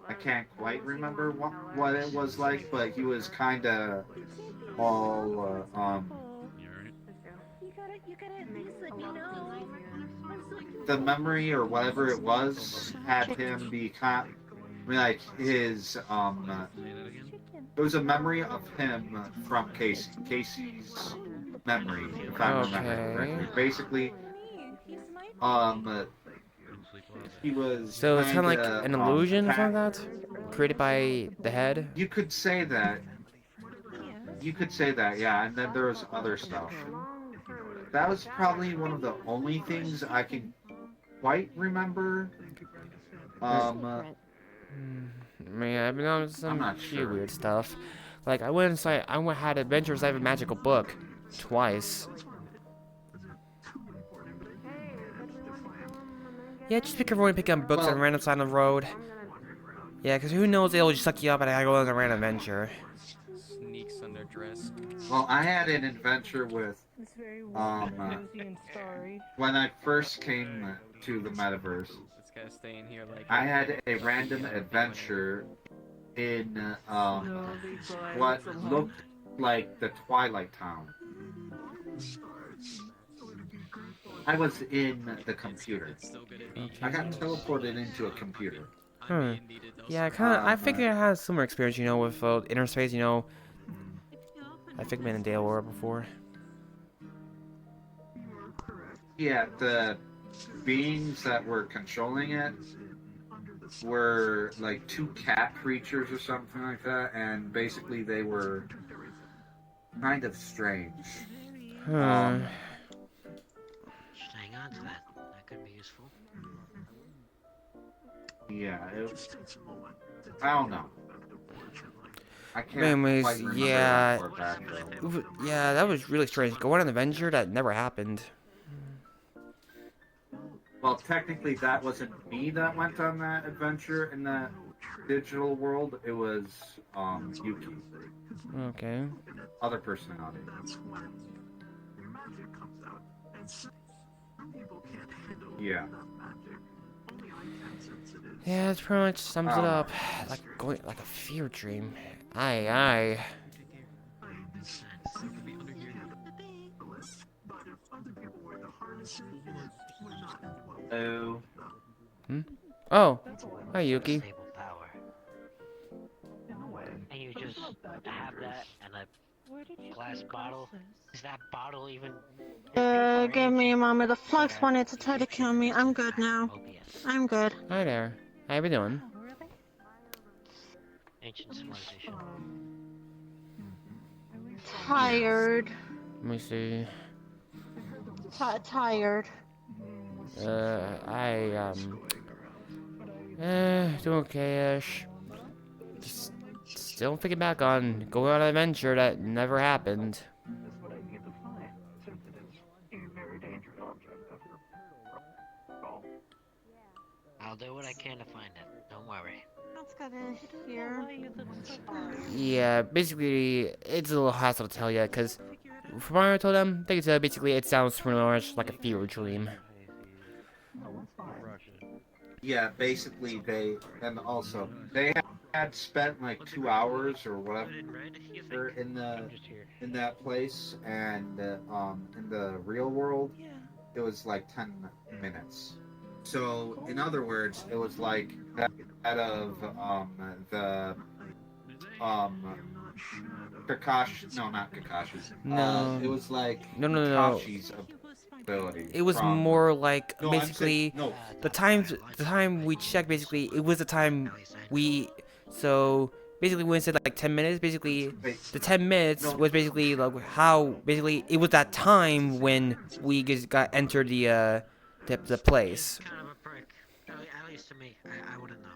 I can't quite remember what it was like, but he was kind of all the memory or whatever it was had him be like his it was a memory of him from Casey's memory, if I remember correctly. Basically, he was. So it's kind of like an illusion or something like that, created by the head. You could say that. Yeah. And then there was other stuff. That was probably one of the only things I can quite remember. Yeah, I've been on some weird stuff. Like I went inside. Had adventures. I have a magical book, twice. Yeah, just pick everyone pick up books on random side of the road. Yeah, because who knows, they'll just suck you up and I go on a random adventure. Sneaks under dress. Well, I had an adventure with, when I first came to the metaverse, I had a random adventure in, what looked like the Twilight Town. I was in the computer. I got teleported into a computer. Yeah, I figured I had a similar experience, you know, with inner space, you know. I think I've been in Dale World before. Yeah, the beings that were controlling it were like two cat creatures or something like that, and basically they were kind of strange. Hang on to that. That could be useful. Yeah, I don't know. I can't Anyways, quite remember yeah. that far back, though. Yeah, that was really strange. Go on an adventure that never happened. Well, technically, that wasn't me that went on that adventure in that digital world. It was, Yuki. Okay. Other personality. Yeah. Yeah, that's pretty much sums it up. Like going like a fever dream. Aye. Oh. Oh. Hi, Yuki. Stable power. And you just have that and a glass bottle. Is that bottle even? Give me a moment. The Flux wanted to try to kill me. I'm good now. I'm good. Hi there. How you been doing? Ancient civilization. Tired. Let me see. Tired. Doing okay-ish. Just still thinking back on going on an adventure that never happened. I'll do what I can to find it. Don't worry. That's good to hear. Yeah, basically, it's a little hassle to tell you, because from what I told them, they said basically it sounds pretty much like a fever dream. Yeah, basically they had spent like 2 hours or whatever in that place, and in the real world it was like 10 minutes. So in other words, it was like that of the Kakashi. No, not Kakashi. No. It was like No. Kakashi's ability. It was from, more like no, basically no. the time we checked. Basically, it was the time we. So basically, when it said like 10 minutes, basically the 10 minutes was basically like how basically it was that time when we just got entered the place. Kind of a prick. At least to me. I wouldn't know.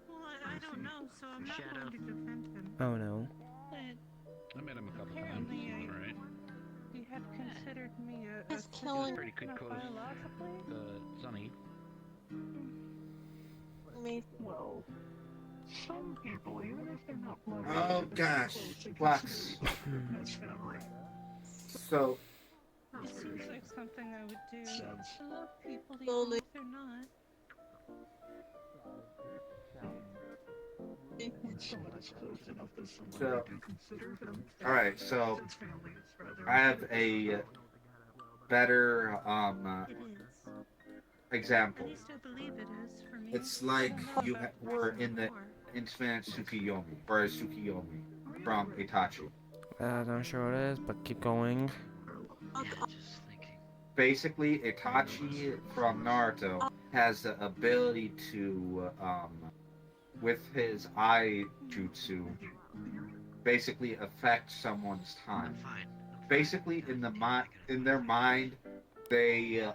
Well, I don't know, so I'm not going to defend him. Oh no. I met him a couple times. Apparently, Alright. he had considered me a He's killing Pretty good close. Sunny. me. Well, some people, even if they're not blood Oh gosh, Flux. So It seems like something I would do. I love people Slowly. even if they're not. So, all right. So, I have a better example. At least I believe it is for me. It's like you were in the infinite Tsukiyomi, or Tsukiyomi from Itachi. Not sure what it is, but keep going. Basically, Itachi from Naruto has the ability to, with his eye jutsu, basically affect someone's time. Basically, in their mind, they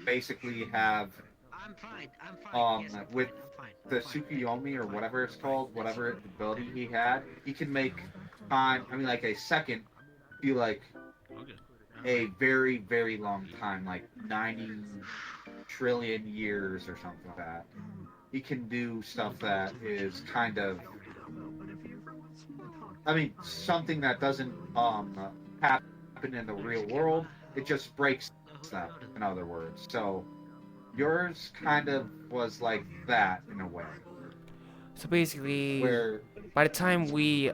basically have, with the Tsukiyomi or whatever it's called, whatever ability he had, he can make time. I mean, like a second feel like a very, very long time, like 90 trillion years or something like that. He can do stuff that is kind of, I mean, something that doesn't happen in the real world. It just breaks that, in other words. So yours kind of was like that in a way. So basically, Where by the time we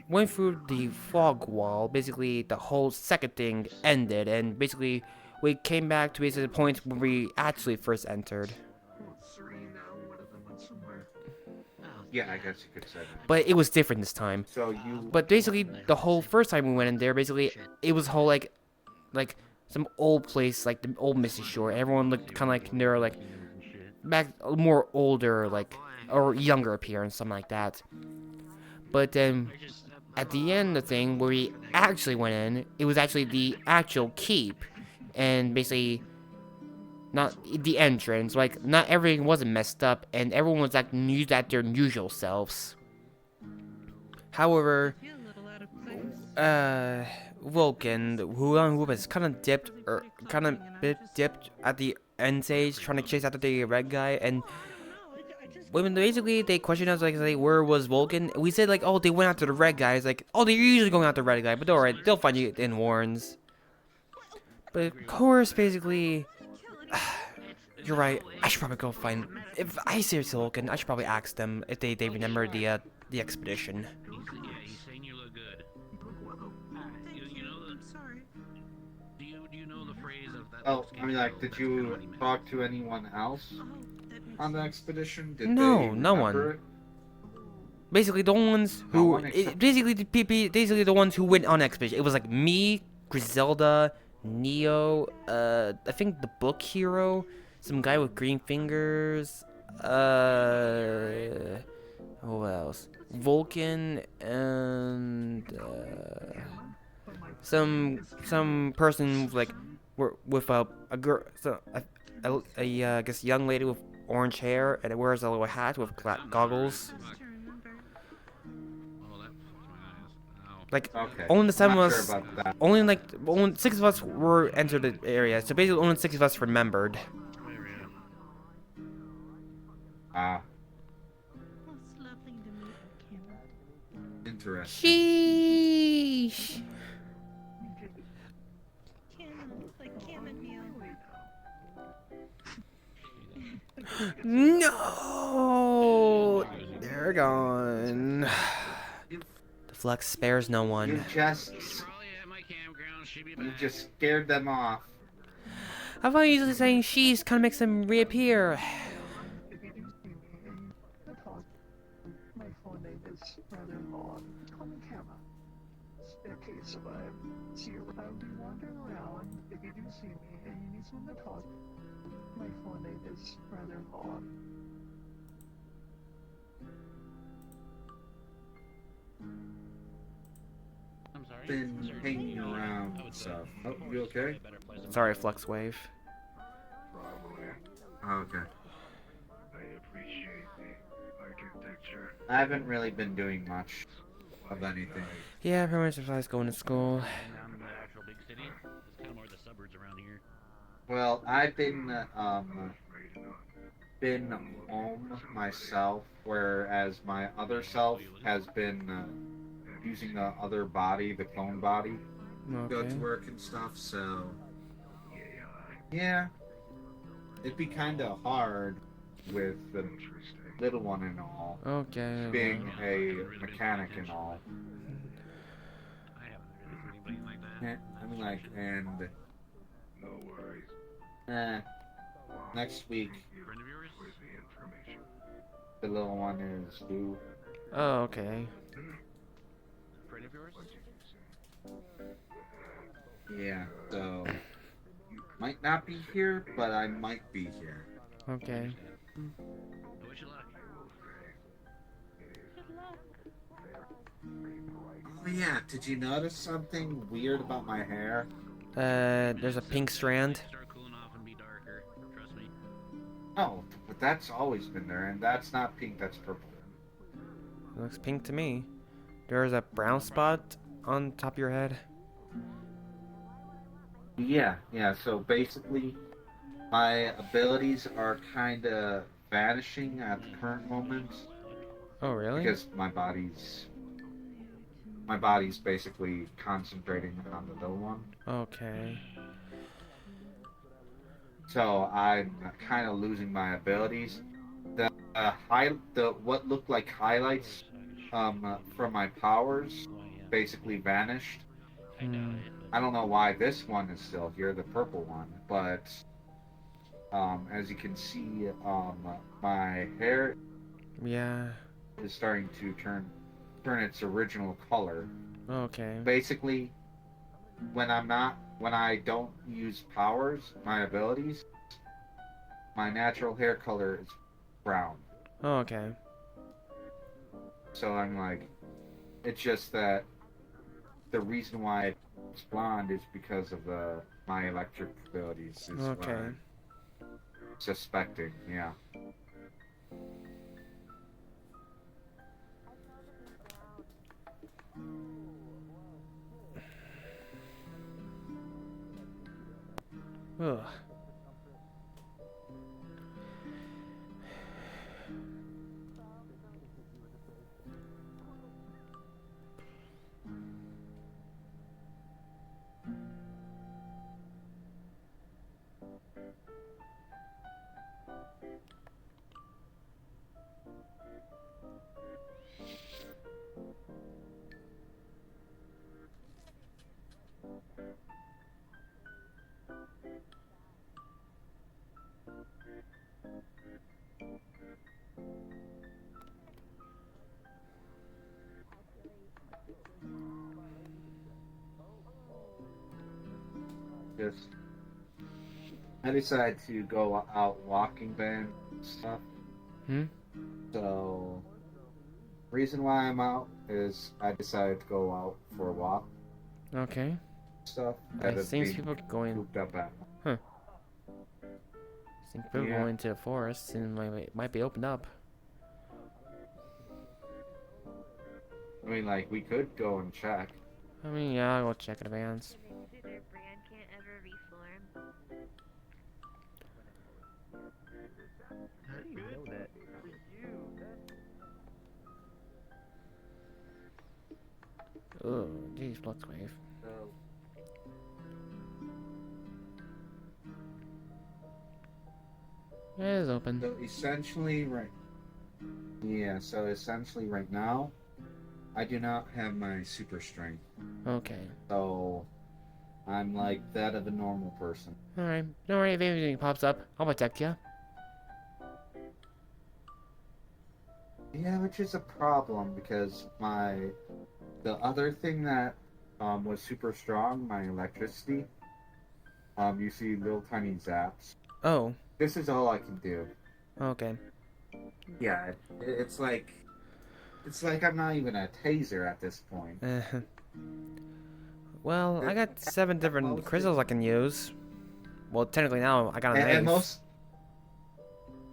went through the fog wall, basically the whole second thing ended, and basically we came back to basically the point where we actually first entered. Yeah, I guess you could say that. But it was different this time. So you. But basically, the whole first time we went in there, basically, it was whole like some old place, like the old Misty Shore. Everyone looked kind of like they're like back more older, like or younger appearance, something like that. But then at the end of the thing, where we actually went in, it was actually the actual keep, and basically. Not the entrance, like, not everything wasn't messed up, and everyone was, like, used at their usual selves. However, Vulcan, who was kind of dipped at the end stage, trying to chase after the red guy, and when basically they questioned us like where was Vulcan, we said like, oh, they went after the red guys. Like, oh, they're usually going after the red guy, but don't worry, they'll find you in Warrens. But of course, basically, you're right. I should probably go find. If I see Vulcan, I should probably ask them if they remember the expedition. Yeah, he's saying you look good. You know the. I'm sorry. Do you know the phrase of that? Oh, I mean, like, did you talk to anyone else on the expedition? Did No, they no one. remember it? Basically, the ones No who one except- basically the ones who went on expedition. It was like me, Griselda, Neo, I think the book hero, some guy with green fingers, who else? Vulcan and some person with like with a girl, so a I guess young lady with orange hair and it wears a little hat with goggles. Like Okay, only the I'm 7 not of sure us, about that. only 6 of us were entered the area. So basically, only 6 of us remembered. Ah, It's lovely to meet you, Kim. interesting. Sheesh. Kim, like Kim and Meow. No, they're gone. The flex spares no one. You just scared them off. How about usually saying she's kind of makes them reappear? My phone name is rather long. Call me Kama. Okay, so I see you around, you wander around. If you do see me and you need someone to talk, my phone name is rather long. I'm sorry. Been hanging around and stuff. Oh, you okay? Sorry, Flux Wave. Oh, okay. I appreciate the architecture. I haven't really been doing much of anything. Yeah, pretty much besides going to school. Down in the actual big city. It's kind of more the suburbs around here. Well, I've been home myself, whereas my other self has been using the other body, the clone body, to go Okay. to work and stuff. So, yeah, it'd be kind of hard with the little one and all. Okay. Being a mechanic and all. I haven't heard anything like that. I'm like, and No worries. next week Friend of yours? Where's the information? the little one is due. Oh, okay. Friend of yours? Yeah, so might not be here, but I might be here. Okay. I wish you luck. Oh yeah, did you notice something weird about my hair? There's a pink strand. Start cooling off and be darker. Trust me. Oh, but that's always been there, and that's not pink, that's purple. It looks pink to me. There's a brown spot on top of your head. Yeah, so basically, my abilities are kinda vanishing at the current moment. Oh, really? Because my body's basically concentrating on the little one. Okay. So I'm kind of losing my abilities. The what looked like highlights from my powers basically vanished. I don't know why this one is still here, the purple one, but as you can see, my hair Yeah. is starting to turn its original color. Okay. Basically, when I don't use powers, my abilities, my natural hair color is brown. Oh, okay. So I'm like, it's just that the reason why it's blonde is because of my electric abilities. Is what Okay. I'm suspecting, yeah. Ugh. just I decided to go out walking band stuff. So reason why I'm out is I decided to go out for a walk. Okay. Stuff. It seems people going. Cooped up at. Huh. Seems people Yeah. going to the forest and might be opened up. I mean, like, we could go and check. I mean, yeah, I'll go check in advance. Their brand can't ever reform. How do you know that? Oh, geez, flux wave. It is open. So essentially, right. Yeah, so essentially right now, I do not have my super strength. Okay. So I'm like that of a normal person. Alright. Don't worry if anything pops up. I'll protect you. Yeah, which is a problem because the other thing that was super strong, my electricity, you see little tiny zaps. Oh. This is all I can do. Okay. Yeah, it's like I'm not even a taser at this point. Well, I got 7 different crystals I can use. Well, technically now I got an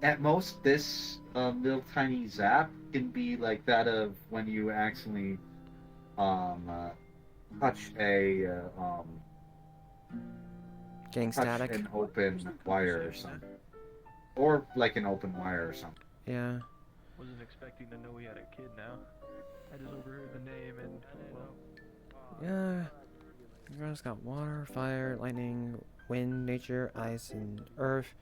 At most, this little tiny zap can be like that of when you actually touch a getting static. an open wire or something, or like an open wire or something. Yeah. Wasn't expecting to know he had a kid now. I just overheard the name and, well... Yeah. You guys got water, fire, lightning, wind, nature, ice, and earth.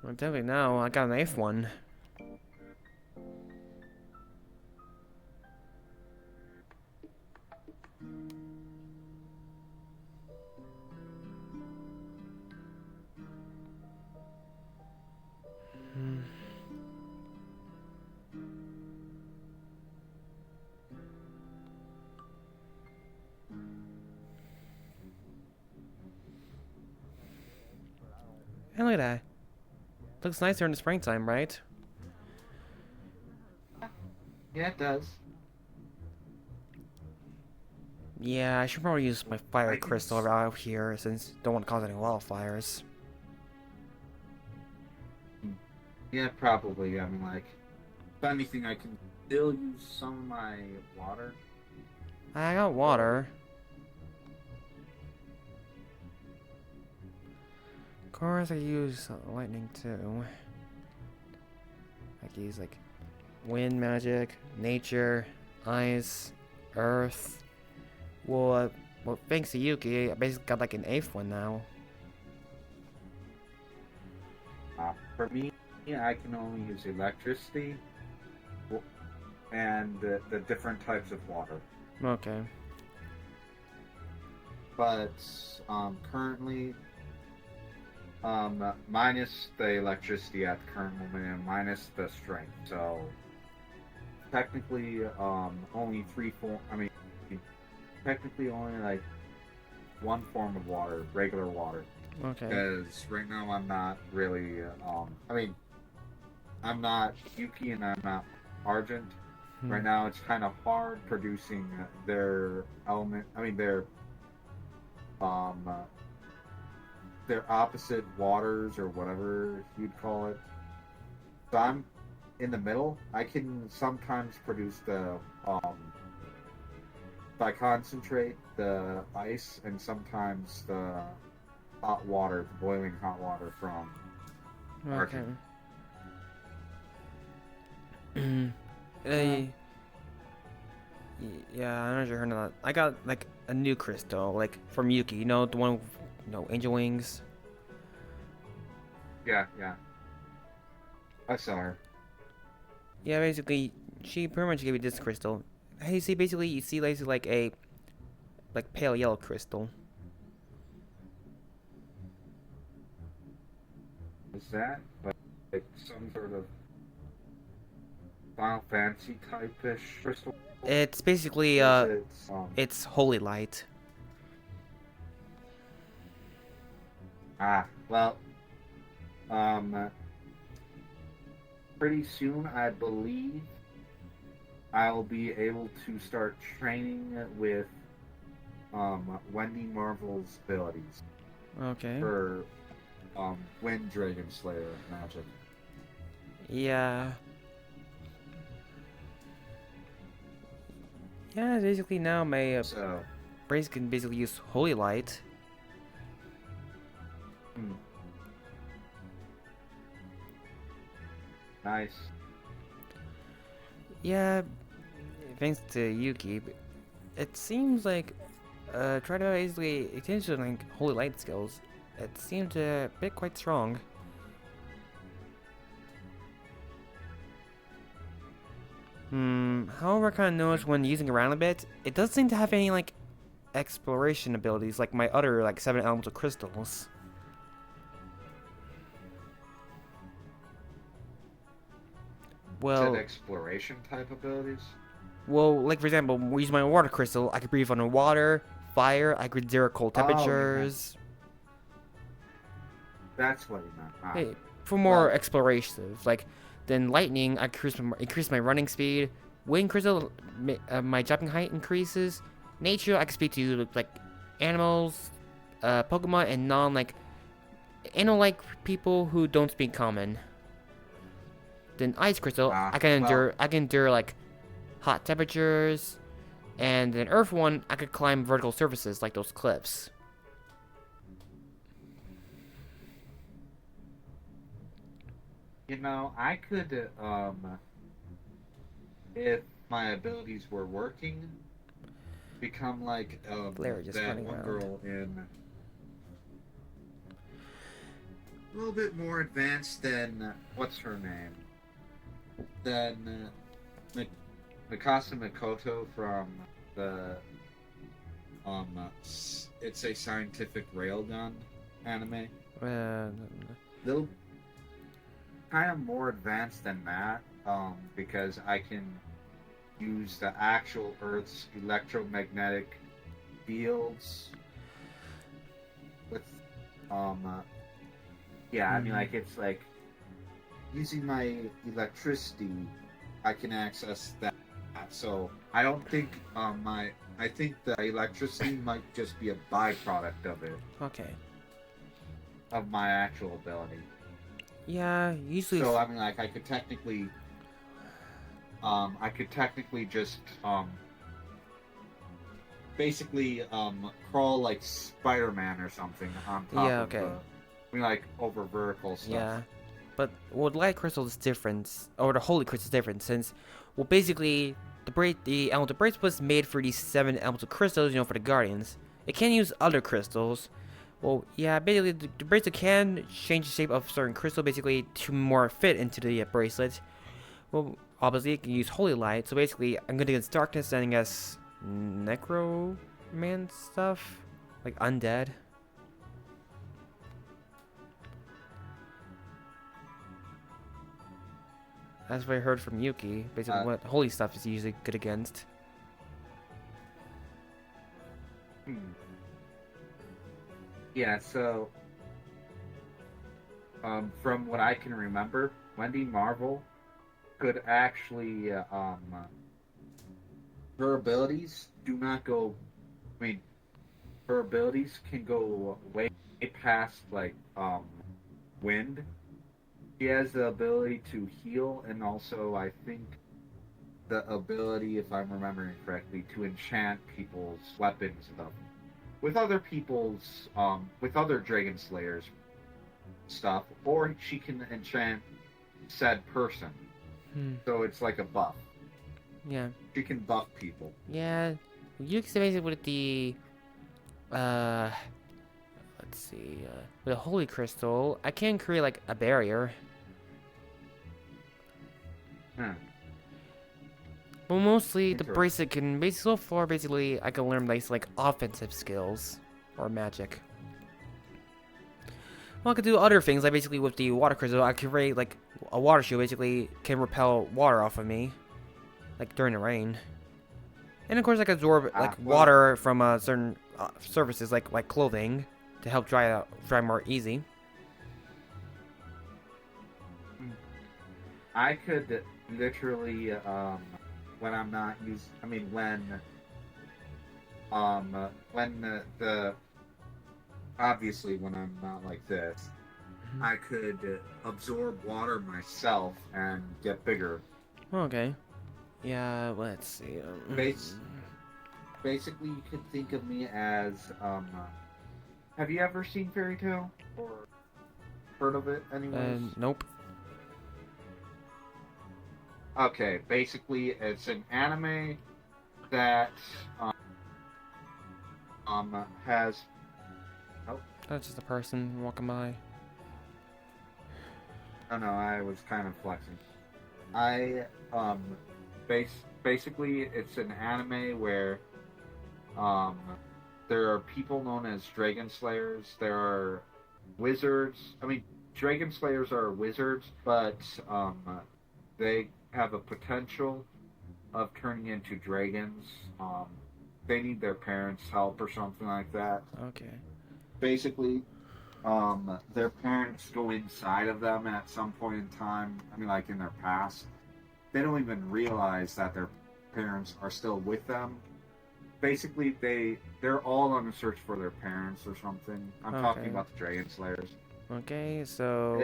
Well, technically now I got an 8th one. Hey, look at that. Looks nicer in the springtime, right? Yeah, it does. Yeah, I should probably use my fire crystal out here since don't want to cause any wildfires. Yeah, probably. I mean, like, if anything, I can still use some of my water. I got water. Of course, I use lightning too. I can use like wind magic, nature, ice, earth. Well, thanks to Yuki, I basically got like an 8th one now. For me, I can only use electricity and the different types of water. Okay. But currently, minus the electricity at the current moment and minus the strength. So technically, only technically only like one form of water, regular water. Okay. Because right now I'm not really, I'm not Yuki and I'm not Argent. Right now it's kind of hard producing their their opposite waters or whatever you'd call it. So I'm in the middle. I can sometimes produce the by concentrate the ice and sometimes the hot water, the boiling hot water from Argent. Yeah, I don't know if you heard of that. I got like a new crystal, like from Yuki. You know, the one with, angel wings. Yeah. I saw her. Yeah, basically, she pretty much gave me this crystal. Hey, see, basically, you see like a pale yellow crystal. Is that like some sort of Final Fantasy type-ish crystal? It's basically it's holy light. Well, pretty soon, I believe, I'll be able to start training with, Wendy Marvel's abilities. Okay. For, Wind Dragon Slayer magic. Yeah. Yeah, basically now my brace can basically use Holy Light. Nice. Yeah, thanks to Yuki. It seems like, try to basically attention like Holy Light skills. It seemed a bit quite strong. However, I kind of noticed when using around a bit, it doesn't seem to have any like exploration abilities like my other like 7 elemental crystals. Well, Is it exploration type abilities? Well, like for example, when we use my water crystal, I could breathe underwater, fire, I could zero cold temperatures. That's what you meant. Hey, for more explorative, like then lightning, I increase my running speed. Wind crystal, my jumping height increases. Nature, I can speak to like animals, Pokemon, and animal-like people who don't speak common. Then ice crystal, I can endure like hot temperatures, and then earth one, I could climb vertical surfaces like those cliffs. You know, I could, if my abilities were working, become like that one girl in a little bit more advanced than what's her name? Than Mikasa Mikoto from the it's a scientific railgun anime. Little kind of more advanced than that, because I can use the actual Earth's electromagnetic fields with yeah, I mean, like, it's like using my electricity, I can access that. So I don't think I think the electricity might just be a byproduct of it. Okay. Of my actual ability. Yeah, usually. So I mean, like, I could technically just basically crawl like Spider-Man or something on top of the, I mean, like, over vertical stuff. Yeah. But well, the light crystal is different, or the holy crystal is different, since, well, basically, the elemental bracelet was made for these 7 elemental crystals, you know, for the guardians. It can use other crystals. Well, yeah, basically, the bracelet can change the shape of certain crystal, basically, to more fit into the bracelet. Well, obviously, it can use holy light, so basically, I'm good against darkness and, I guess, necroman stuff, like undead. That's what I heard from Yuki. Basically, what holy stuff is usually good against. Yeah, so from what I can remember, Wendy Marvel could actually her abilities do not go. I mean, her abilities can go way past like wind. She has the ability to heal, and also, I think, the ability, if I'm remembering correctly, to enchant people's weapons stuff. With other people's, with other Dragon Slayers stuff, or she can enchant said person. So it's like a buff. Yeah. She can buff people. Yeah. You can basically with the, let's see, with a holy crystal, I can create like a barrier. But mostly the bracelet can basically, so far, basically I can learn like offensive skills or magic. Well, I could do other things, like basically with the water crystal, I can create like a water shield, basically can repel water off of me, like during the rain. And of course I can absorb like water from certain surfaces, like clothing, to help dry more easy. I could literally, when I'm not obviously when I'm not like this, I could absorb water myself and get bigger. Okay. Yeah, let's see. Basically, you could think of me as, have you ever seen Fairy Tale? Or heard of it, anyways? Nope. Okay, basically, it's an anime that, has... Oh. That's just a person walking by. Oh no, I was kind of flexing. Basically, it's an anime where, there are people known as Dragon Slayers. There are wizards. Dragon Slayers are wizards, but, they have a potential of turning into dragons. They need their parents' help or something like that. Okay. Basically, their parents go inside of them at some point in time. Like in their past. They don't even realize that their parents are still with them. Basically, they're all on a search for their parents or something. I'm talking about the Dragon Slayers. Okay, so...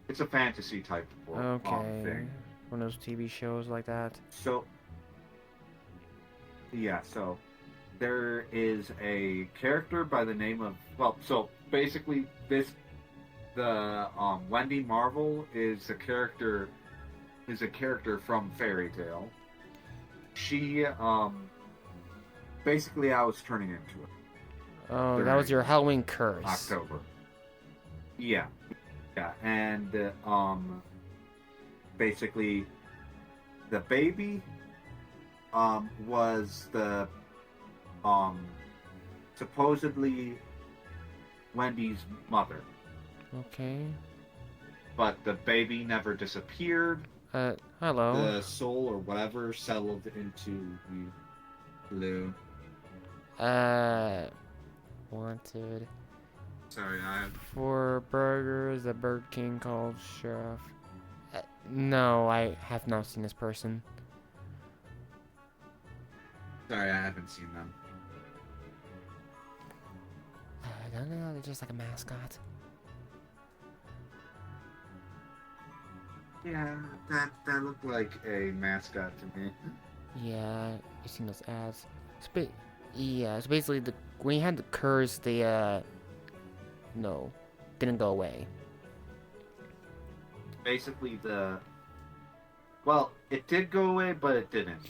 It's a fantasy type of thing. One of those TV shows like that. So there is a character by the name of basically Wendy Marvel is a character from Fairy Tale. She basically I was turning into it. Oh, that was your Halloween curse. October. Yeah, and basically the baby was the supposedly Wendy's mother. Okay. But the baby never disappeared. Hello. The soul or whatever settled into the balloon. Wanted. Sorry, 4 burgers, a Burger King called Chef. No, I have not seen this person. Sorry, I haven't seen them. I don't know, they're just like a mascot. Yeah, that looked like a mascot to me. Yeah, you've seen those ads. So basically, when you had the curse, they, didn't go away. Basically, it did go away, but it didn't.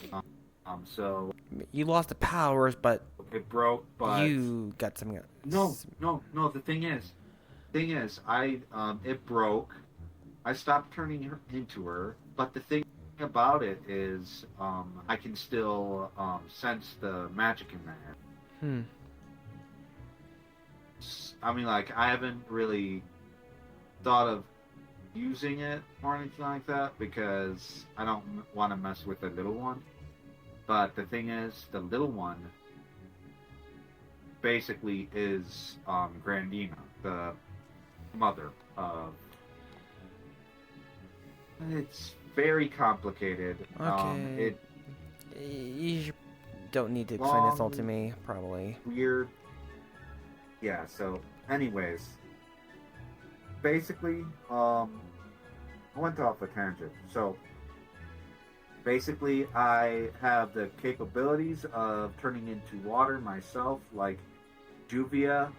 So... You lost the powers, but... It broke, but... You got something else. No, the thing is, it broke. I stopped turning her into her, but the thing about it is, I can still, sense the magic in that. I haven't really thought of using it or anything like that, because I don't want to mess with the little one. But the thing is, the little one basically is, Grandina, the mother of... It's very complicated. Okay. You don't need to explain this all to me, probably. Weird. Yeah, so, anyways. Basically, I went off a tangent. So, basically, I have the capabilities of turning into water myself, like Juvia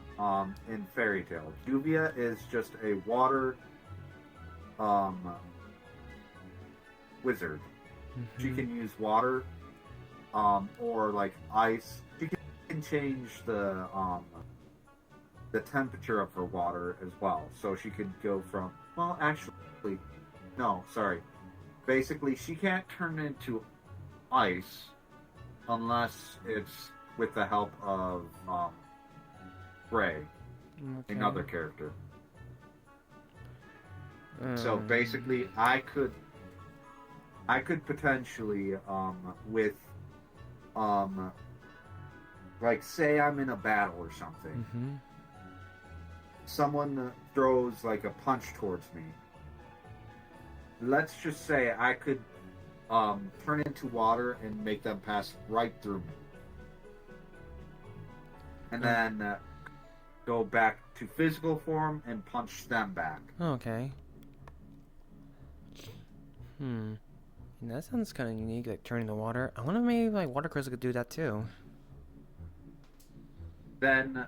in Fairy Tale. Juvia is just a water wizard. She can use water or like ice. She can change the temperature of her water as well. So she could go from, well, actually, no, sorry. Basically, she can't turn into ice unless it's with the help of Ray, another character. So basically, I could potentially with like say I'm in a battle or something, someone throws like a punch towards me, let's just say I could turn into water and make them pass right through me. And then go back to physical form and punch them back. Okay. That sounds kind of unique, like turning the water. I wonder if maybe like water crystal could do that too. Then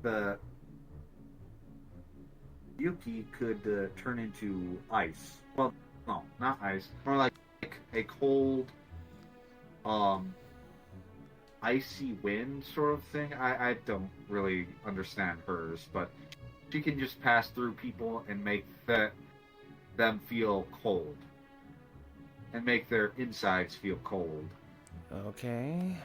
the Yuki could turn into ice. Well, no, not ice. More like a cold, icy wind sort of thing. I don't really understand hers, but she can just pass through people and make them feel cold. And make their insides feel cold. Okay.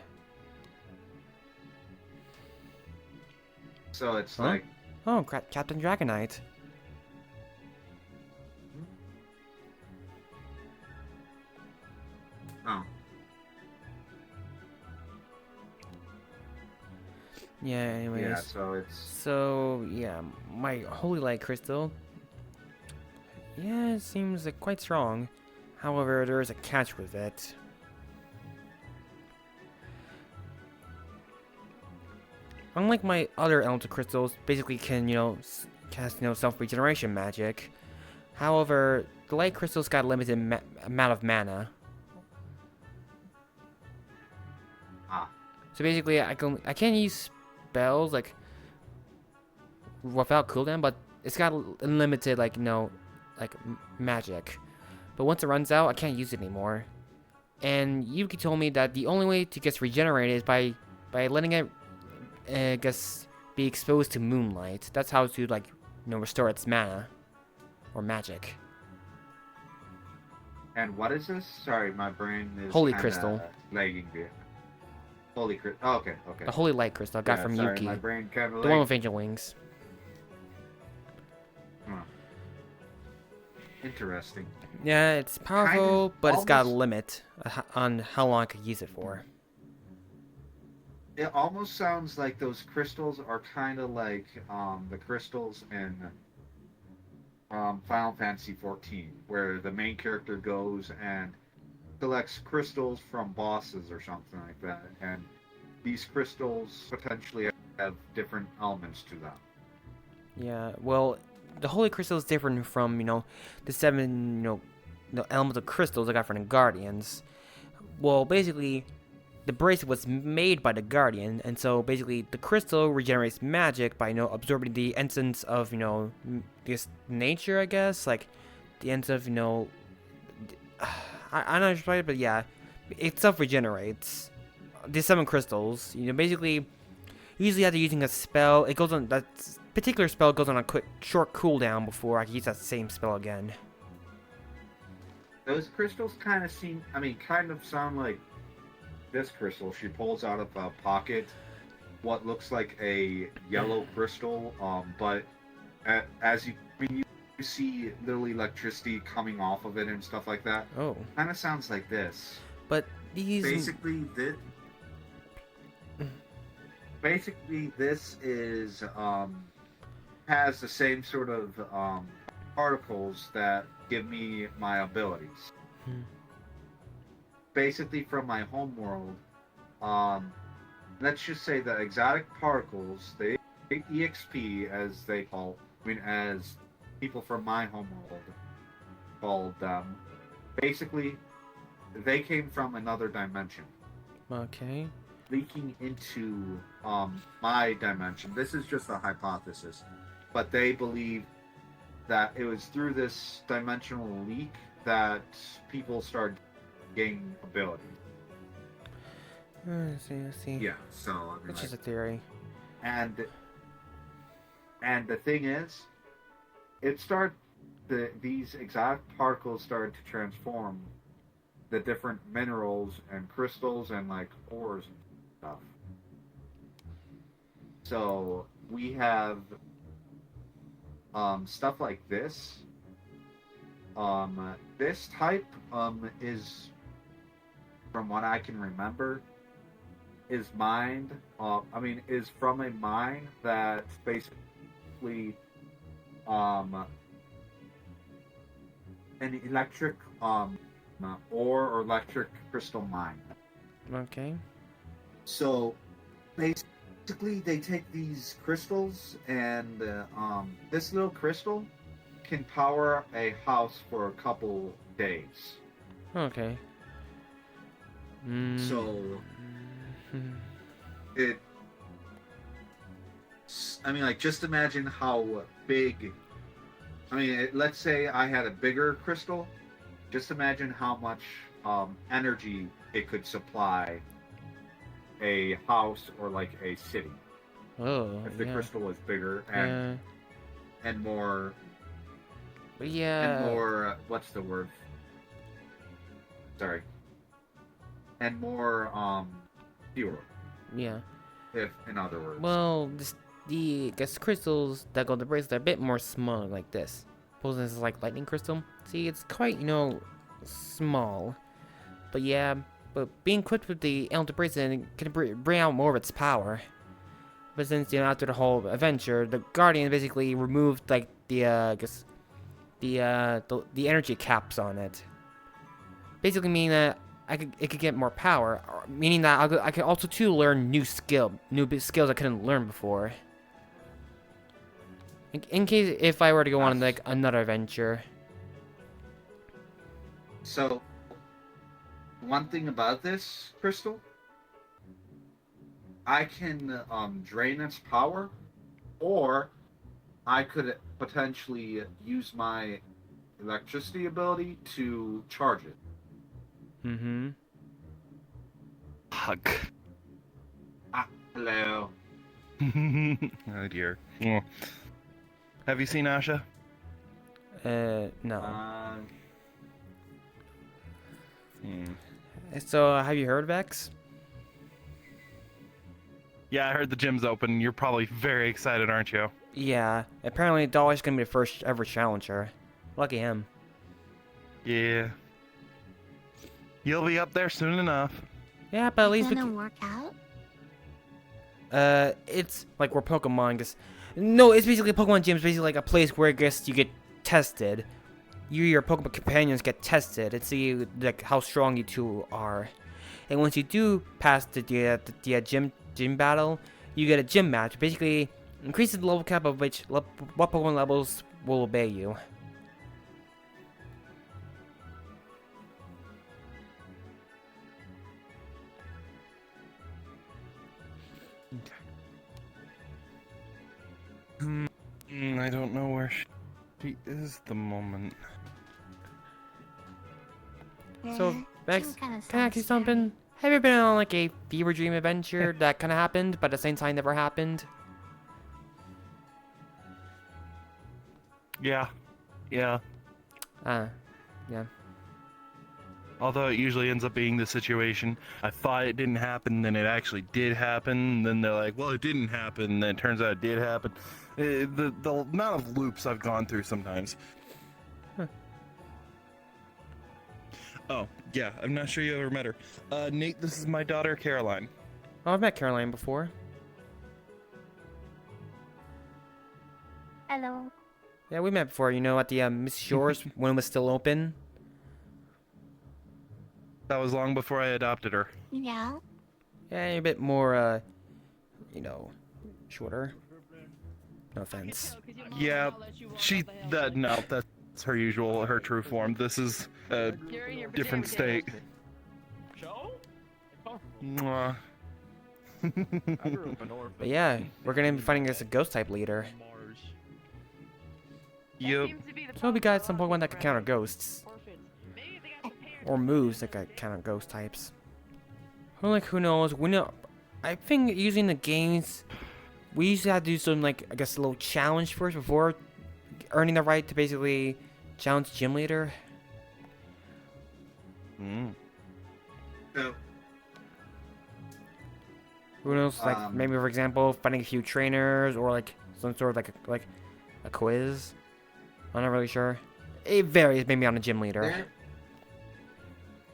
So it's like... Oh, Captain Dragonite. Oh. Yeah, anyways. Yeah, so it's... So, yeah, my Holy Light Crystal. Yeah, it seems like quite strong. However, there is a catch with it. Unlike my other elemental crystals, basically can, cast, self-regeneration magic. However, the light crystals got a limited amount of mana. So basically, I can't use spells, like, without cooldown, but it's got unlimited, like, magic. But once it runs out, I can't use it anymore. And Yuki told me that the only way to get regenerated is by letting it, I guess, be exposed to moonlight. That's how to, like, restore its mana. Or magic. And what is this? Sorry, my brain is Holy Crystal. Lagging a bit. Holy Crystal. Oh, okay. The Holy Light Crystal I got from sorry, Yuki. My brain kind of the one with angel wings. Interesting. Yeah, it's powerful, but it's got a limit on how long I could use it for. It almost sounds like those crystals are kind of like the crystals in Final Fantasy XIV, where the main character goes and collects crystals from bosses or something like that, and these crystals potentially have different elements to them. Yeah, well, the Holy Crystal is different from, the 7, the elemental crystals I got from the Guardians. Well, basically, the bracelet was made by the Guardian, and so basically the crystal regenerates magic by, absorbing the essence of, this nature, I guess, like, the essence of, I'm not sure, but yeah, it self-regenerates. The 7 crystals, basically, usually after using a spell, it goes on, that particular spell goes on a short cooldown before I can use that same spell again. Those crystals kind of sound like this crystal. She pulls out of a pocket what looks like a yellow crystal, but as you see little electricity coming off of it and stuff like that. Oh. Kind of sounds like this. But these... Basically, this is, has the same sort of, particles that give me my abilities. Basically, from my home world, let's just say the exotic particles, the EXP, as they call, as people from my home world called them, basically, they came from another dimension. Okay. Leaking into my dimension. This is just a hypothesis, but they believe that it was through this dimensional leak that people started gaining ability. I see. Yeah, so it's just a theory. And the thing is, these exotic particles started to transform the different minerals and crystals and like ores and stuff. So we have stuff like this. This type is, from what I can remember, is mined. Is from a mine that basically an electric ore or electric crystal mine. Okay. So basically, they take these crystals, and this little crystal can power a house for a couple days. Okay. So I mean, like, just imagine how big. I mean, let's say I had a bigger crystal. Just imagine how much energy it could supply a house or like a city. Oh, if the yeah. crystal was bigger Yeah. and more. But yeah. And more. What's the word? Sorry. And more pure. Yeah. If, in other words. Well, I guess crystals that go to the bracelet are a bit more small like this. Suppose this is like lightning crystal. See, it's quite, small. But yeah, but being equipped with the element bracelet can bring out more of its power. But since, after the whole adventure, the Guardian basically removed, like, the energy caps on it. Basically meaning that it could get more power, meaning that I could also too learn new skills I couldn't learn before. In case if I were to go on like another adventure. So, one thing about this crystal, I can drain its power, or I could potentially use my electricity ability to charge it. Mm-hmm. Hug. Hello. Oh dear. Well, have you seen Asha? No. Hmm. So, have you heard, Vex? Yeah, I heard the gym's open. You're probably very excited, aren't you? Yeah. Apparently, Dolly's gonna be the first ever challenger. Lucky him. Yeah. You'll be up there soon enough. Yeah, but at least we gonna work out? It's like where Pokemon gets. No, it's basically Pokemon Gym is basically like a place where I guess you get tested. Your Pokemon companions get tested and see like how strong you two are. And once you do pass the gym battle, you get a gym match. Basically, increases the level cap of which what Pokemon levels will obey you. I don't know where she is at the moment. So, Vex, can I ask you something? Have you been on like a fever dream adventure that kind of happened, but at the same time never happened? Yeah. Yeah. Yeah. Although it usually ends up being the situation. I thought it didn't happen, then it actually did happen. And then they're like, well, it didn't happen. And then it turns out it did happen. The amount of loops I've gone through sometimes. Huh. Oh, yeah, I'm not sure you ever met her. Nate, this is my daughter, Caroline. Oh, I've met Caroline before. Hello. Yeah, we met before, at the Miss Shores when it was still open. That was long before I adopted her. Yeah. Yeah, you're a bit more, shorter. No offense. Yeah, no, that's her her true form. This is a different state. Mwah. But yeah, we're gonna be fighting against a ghost type leader. Yep. So we got some Pokemon that can counter ghosts. Or moves that can counter ghost types. Well, like, who knows? I think using the games, we used to have to do some, like, I guess a little challenge first before earning the right to basically challenge Gym Leader. So, who knows? Like, maybe, for example, finding a few trainers or, like, some sort of, like a quiz. I'm not really sure. It varies maybe on a Gym Leader.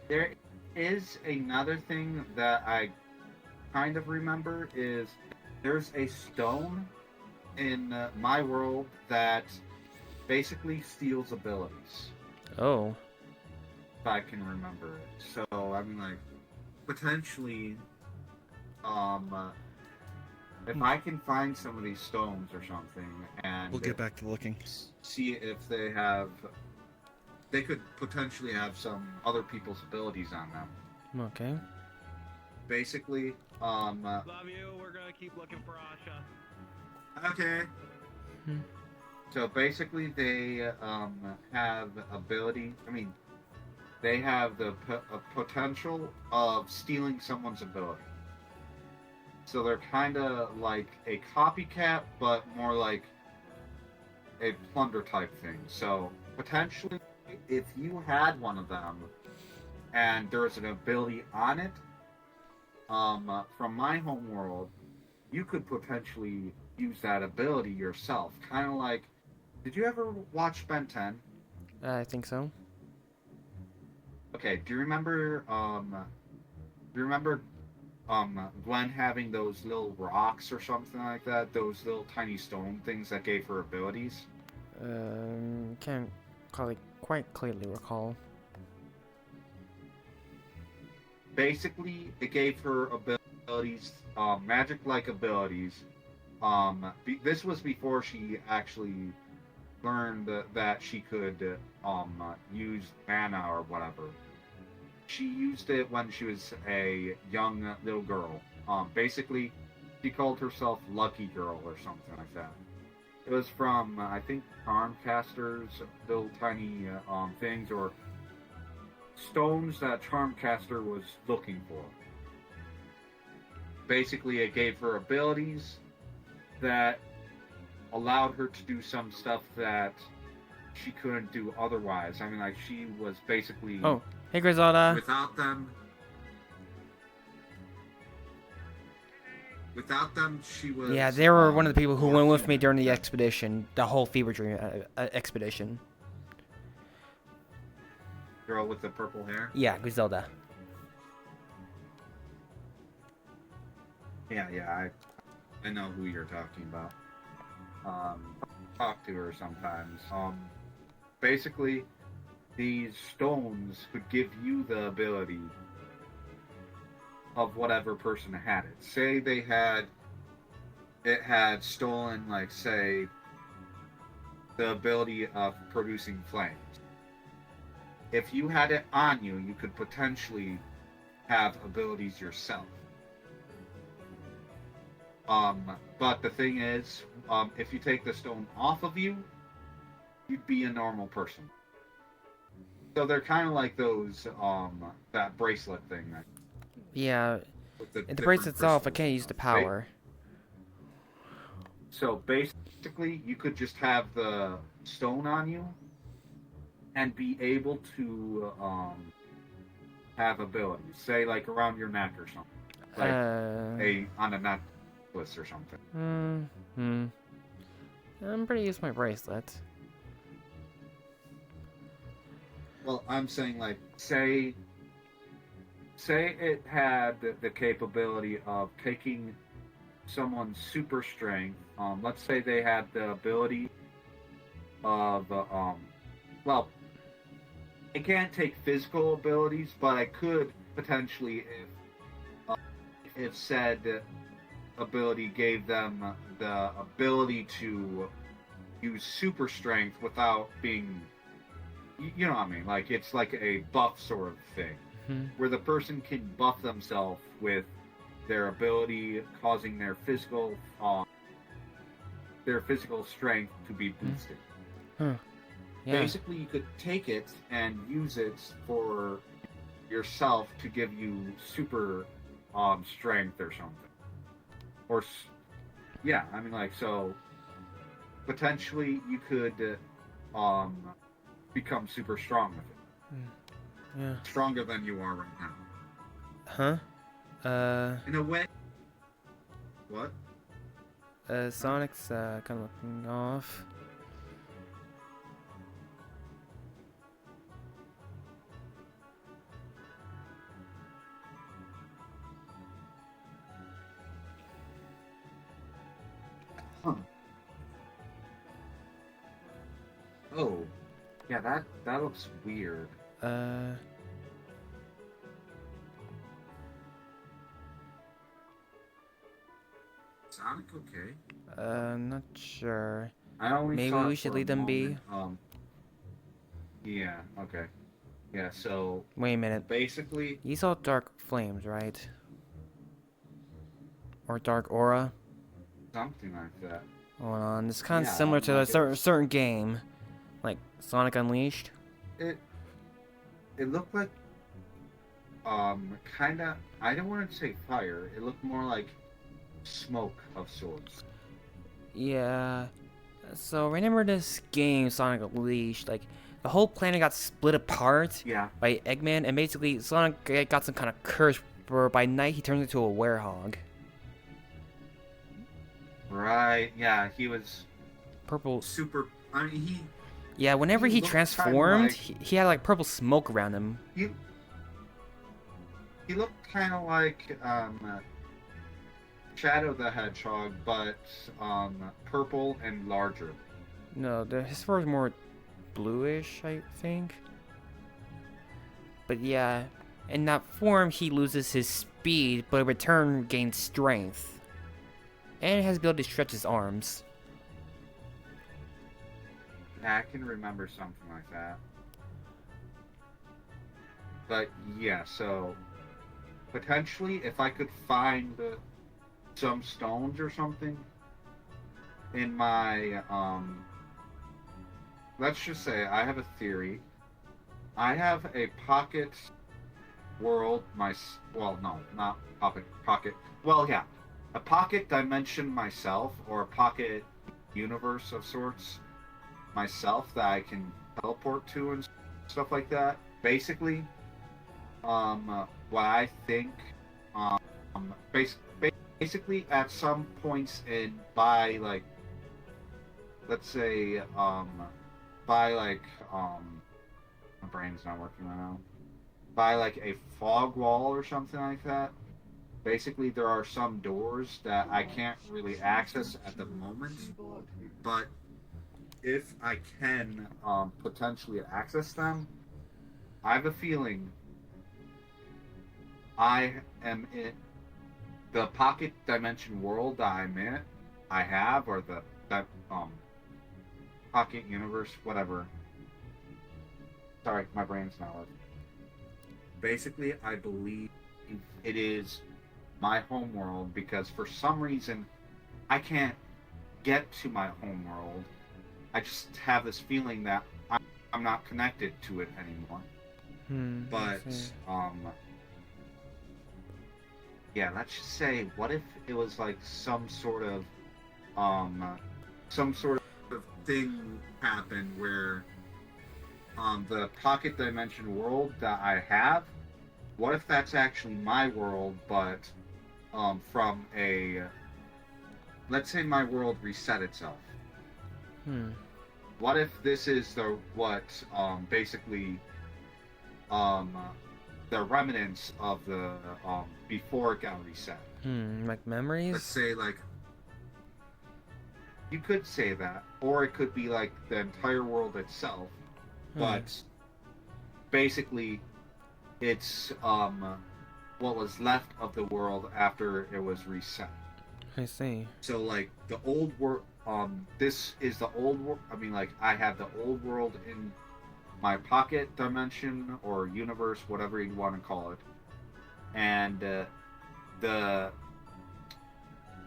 There is another thing that I kind of remember is there's a stone in my world that basically steals abilities. Oh. If I can remember it. So I mean, like, potentially, if I can find some of these stones or something, and We'll get back to looking. See if they could potentially have some other people's abilities on them. Okay. Basically, Love you. We're gonna keep looking for Asha. Okay. So basically, they have ability. I mean, they have the potential of stealing someone's ability. So they're kind of like a copycat, but more like a plunder type thing. So potentially, if you had one of them, and there was an ability on it, from my home world, you could potentially use that ability yourself. Kind of like, did you ever watch Ben 10? I think so. Okay, do you remember Gwen having those little rocks or something like that? Those little tiny stone things that gave her abilities? Can't quite clearly recall. Basically, it gave her abilities, magic-like abilities. This was before she actually learned that she could use mana or whatever. She used it when she was a young little girl. Basically, she called herself Lucky Girl or something like that. It was from, I think, Charmcaster's little tiny things, or stones that Charmcaster was looking for. Basically, it gave her abilities that allowed her to do some stuff that she couldn't do otherwise. I mean, like, she was basically... Oh, hey Griselda. Without them, she was... Yeah, they were one of the people who went with me during the expedition, the whole Fever Dream expedition. Girl with the purple hair? Yeah, Griselda. Yeah, I know who you're talking about. Talk to her sometimes. Basically, these stones could give you the ability of whatever person had it. Say it had stolen, like, say, the ability of producing flames. If you had it on you, you could potentially have abilities yourself. But the thing is, if you take the stone off of you, you'd be a normal person. So they're kind of like those, that bracelet thing. Yeah, the bracelet itself, I can't use the power. So basically, you could just have the stone on you and be able to have abilities. Say, like, around your neck or something. Like on a necklace or something. I'm pretty used to my bracelet. Well, I'm saying, like, say it had the capability of taking someone's super strength. Let's say they had the ability of, well, it can't take physical abilities, but I could potentially, if said ability gave them the ability to use super strength without being, you know what I mean? Like, it's like a buff sort of thing, where the person can buff themselves with their ability, causing their physical strength to be boosted. Yeah. Basically, you could take it and use it for yourself to give you super strength or something. Or, yeah, I mean, like, so potentially you could become super strong with it. Yeah. Stronger than you are right now. Huh? In a way. What? Sonic's kind of looking off. Oh, yeah, that looks weird. Sonic okay? Not sure. I only Maybe saw we it should for a leave them be. moment. Yeah, okay. Yeah, so Wait a minute. basically, You saw dark flames, right? Or dark aura? something like that. Hold on, it's kind of Yeah, similar to a like certain game, like Sonic Unleashed. It looked like kind of. I don't want to say fire. It looked more like smoke of sorts. Yeah. So remember this game, Sonic Unleashed? Like the whole planet got split apart. Yeah. By Eggman, and basically Sonic got some kind of curse where by night he turns into a werehog. Right. Yeah, he was purple. Super. I mean, he. Yeah, whenever he looked transformed, kinda he had like purple smoke around him. He looked kind of like Shadow the Hedgehog, but purple and larger. No, his fur is more bluish, I think. But yeah, in that form, he loses his speed, but in return gains strength. And has the ability to stretch his arms. Yeah, I can remember something like that. But yeah, so potentially if I could find some stones or something in my let's just say I have a theory. I have a pocket world, well, no, not pocket. Well, yeah, a pocket dimension myself, or a pocket universe of sorts myself that I can teleport to and stuff like that. Basically, what I think, basically at some points by like, let's say, by like, my brain's not working right now. By like a fog wall or something like that. Basically, there are some doors that I can't really access at the moment, but if I can potentially access them, I have a feeling I am in the pocket dimension world that I'm in. I have, or that pocket universe, whatever. Sorry, my brain's not working. Basically, I believe it is my home world because for some reason I can't get to my home world. I just have this feeling that I'm not connected to it anymore. But yeah, let's just say, what if it was like some sort of thing happened where the pocket dimension world that I have, what if that's actually my world, but from a, let's say my world reset itself. What if this is basically the remnants of the before it got reset? Like memories? Let's say, like, you could say that, or it could be like the entire world itself, but basically it's what was left of the world after it was reset. I see. So like the old world, this is the old world. I mean, like, I have the old world in my pocket dimension or universe, whatever you want to call it, and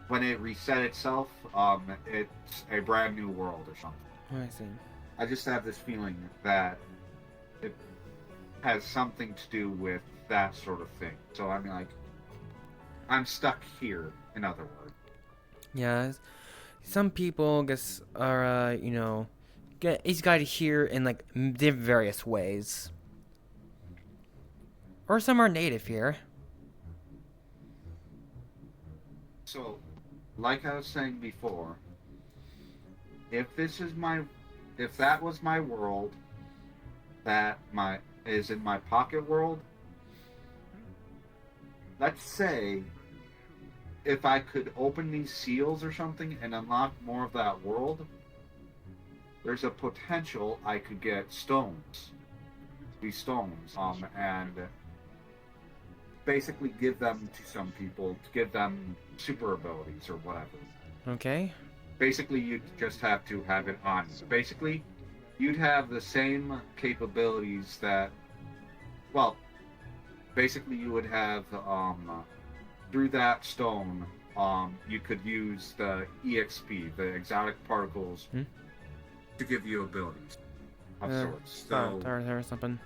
when it reset itself, it's a brand new world or something. I see. I just have this feeling that it has something to do with that sort of thing. So I mean, like, I'm stuck here, in other words. Yeah, some people, I guess, are, get each guy to hear in, like, various ways. Or some are native here. So, like I was saying before, if that was my world, that is in my pocket world, let's say if I could open these seals or something and unlock more of that world, there's a potential I could get stones. These stones, and basically give them to some people to give them super abilities or whatever. Okay. Basically, you just have to have it on you. Basically, you'd have the same capabilities that, well, basically you would have, through that stone, you could use the EXP, the exotic particles, to give you abilities of sorts. So, Or something.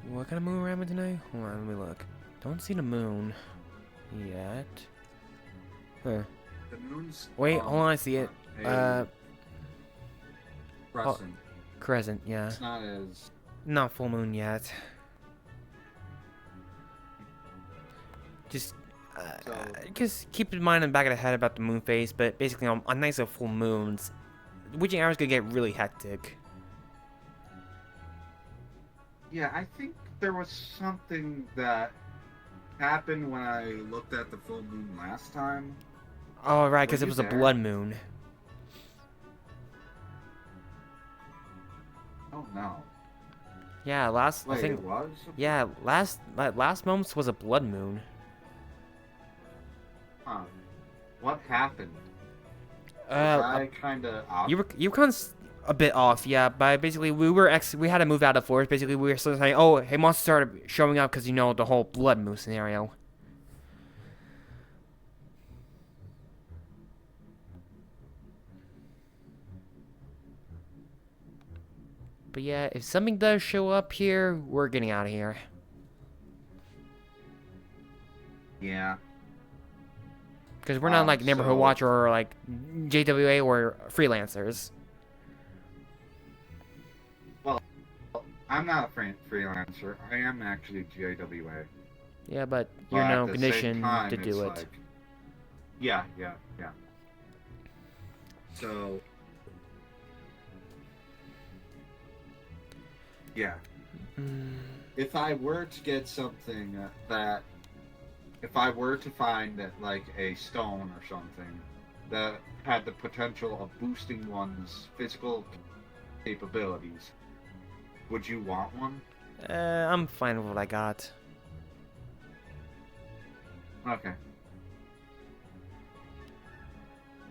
What kind of moon we're having tonight? Hold on, let me look. Don't see the moon yet. Huh. the moon's... Wait, hold on, I see it. Crescent. Crescent, yeah. It's not as... Not full moon yet. Just keep in mind in the back of the head about the moon phase, but basically on nights of full moons, witching hours could get really hectic. Yeah, I think there was something that happened when I looked at the full moon last time. Oh, right, because Were it you was a there? blood moon. Oh no. Yeah, I Wait, think. it was? Yeah, last month's was a blood moon. Huh. What happened? Was I kinda off? You were kind of a bit off, yeah. But basically, we had to move out of forest. Basically, we were still saying, oh, hey, monsters started showing up because you know the whole blood moon scenario. But yeah, if something does show up here, we're getting out of here. Yeah. Because we're not like Neighborhood Watch or like JWA or freelancers. Well, I'm not a freelancer. I am actually JWA. Yeah, but you're in no condition to do it. Like, yeah. So, yeah. If I were to get something if I were to find like a stone or something that had the potential of boosting one's physical capabilities, would you want one? I'm fine with what I got. Okay.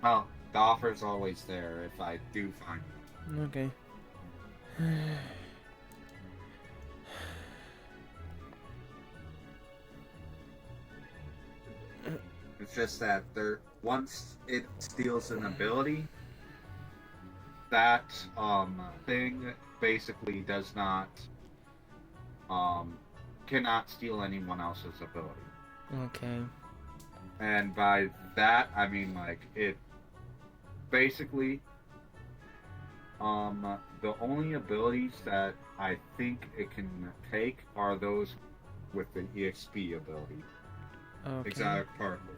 Well, the offer's always there if I do find it. Okay. It's just that once it steals an ability, that thing basically does not cannot steal anyone else's ability. Okay. And by that I mean like it basically the only abilities that I think it can take are those with the EXP ability. Okay. Exotic particle.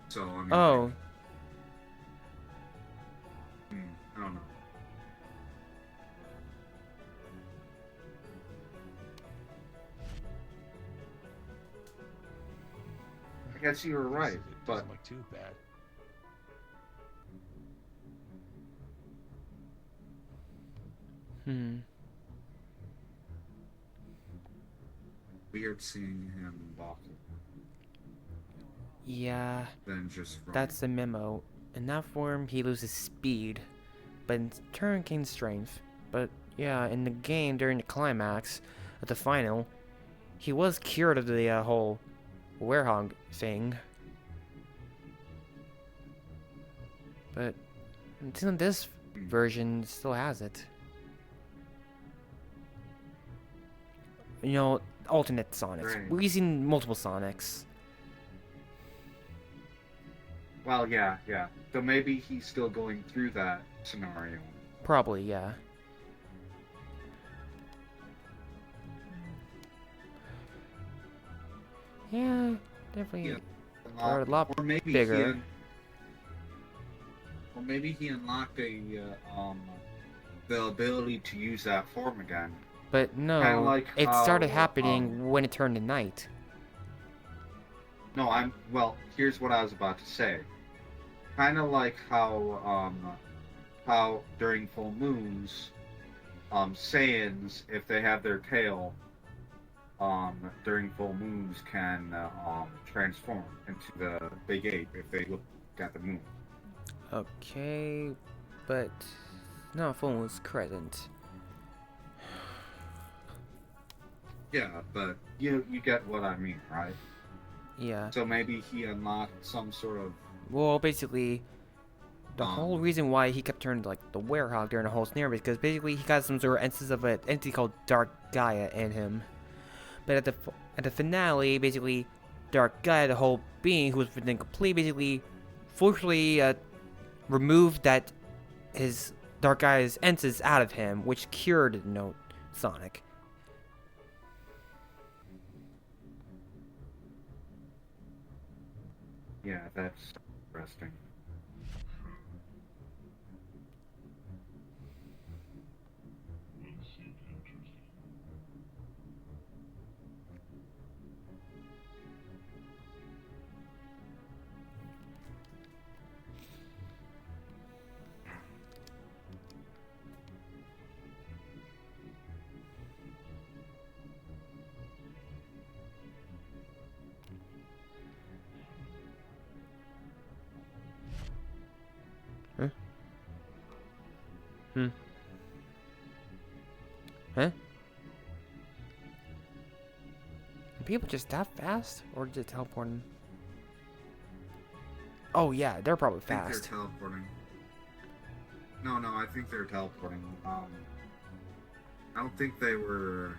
So I mean, oh. Like, I don't know. I guess you were right, but doesn't look too bad. Weird seeing him walking. Yeah. Then just running. That's the memo. In that form, he loses speed, but in turn gains strength. But yeah, in the game during the climax, at the final, he was cured of the whole werehog thing. But until this version, it still has it. You know, alternate Sonics. Right. We've seen multiple Sonics. Well, yeah. So maybe he's still going through that scenario. Probably, yeah. Yeah, definitely. Yeah, Or a lot or maybe bigger. Or maybe he unlocked the ability to use that form again. But no, Kinda like it started how, happening when it turned to night. No, well, here's what I was about to say. Kind of like how how during full moons, Saiyans, if they have their tail, during full moons can transform into the big ape if they look at the moon. Okay, but no phone was present. Yeah, but you get what I mean, right? Yeah. So maybe he unlocked some sort of... Well, basically, the whole reason why he kept turning like the werehog during the whole snare was because basically he got some sort of instance of an entity called Dark Gaia in him. But at the finale, basically, Dark Gaia, the whole being who was within complete, basically, forcefully removed that his Dark Gaia's essence out of him, which cured Sonic. Yeah, that's interesting. Huh? Huh? Are people just that fast? Or just teleporting? Oh yeah, they're probably I think fast. they're teleporting. No, I think they're teleporting. I don't think they were...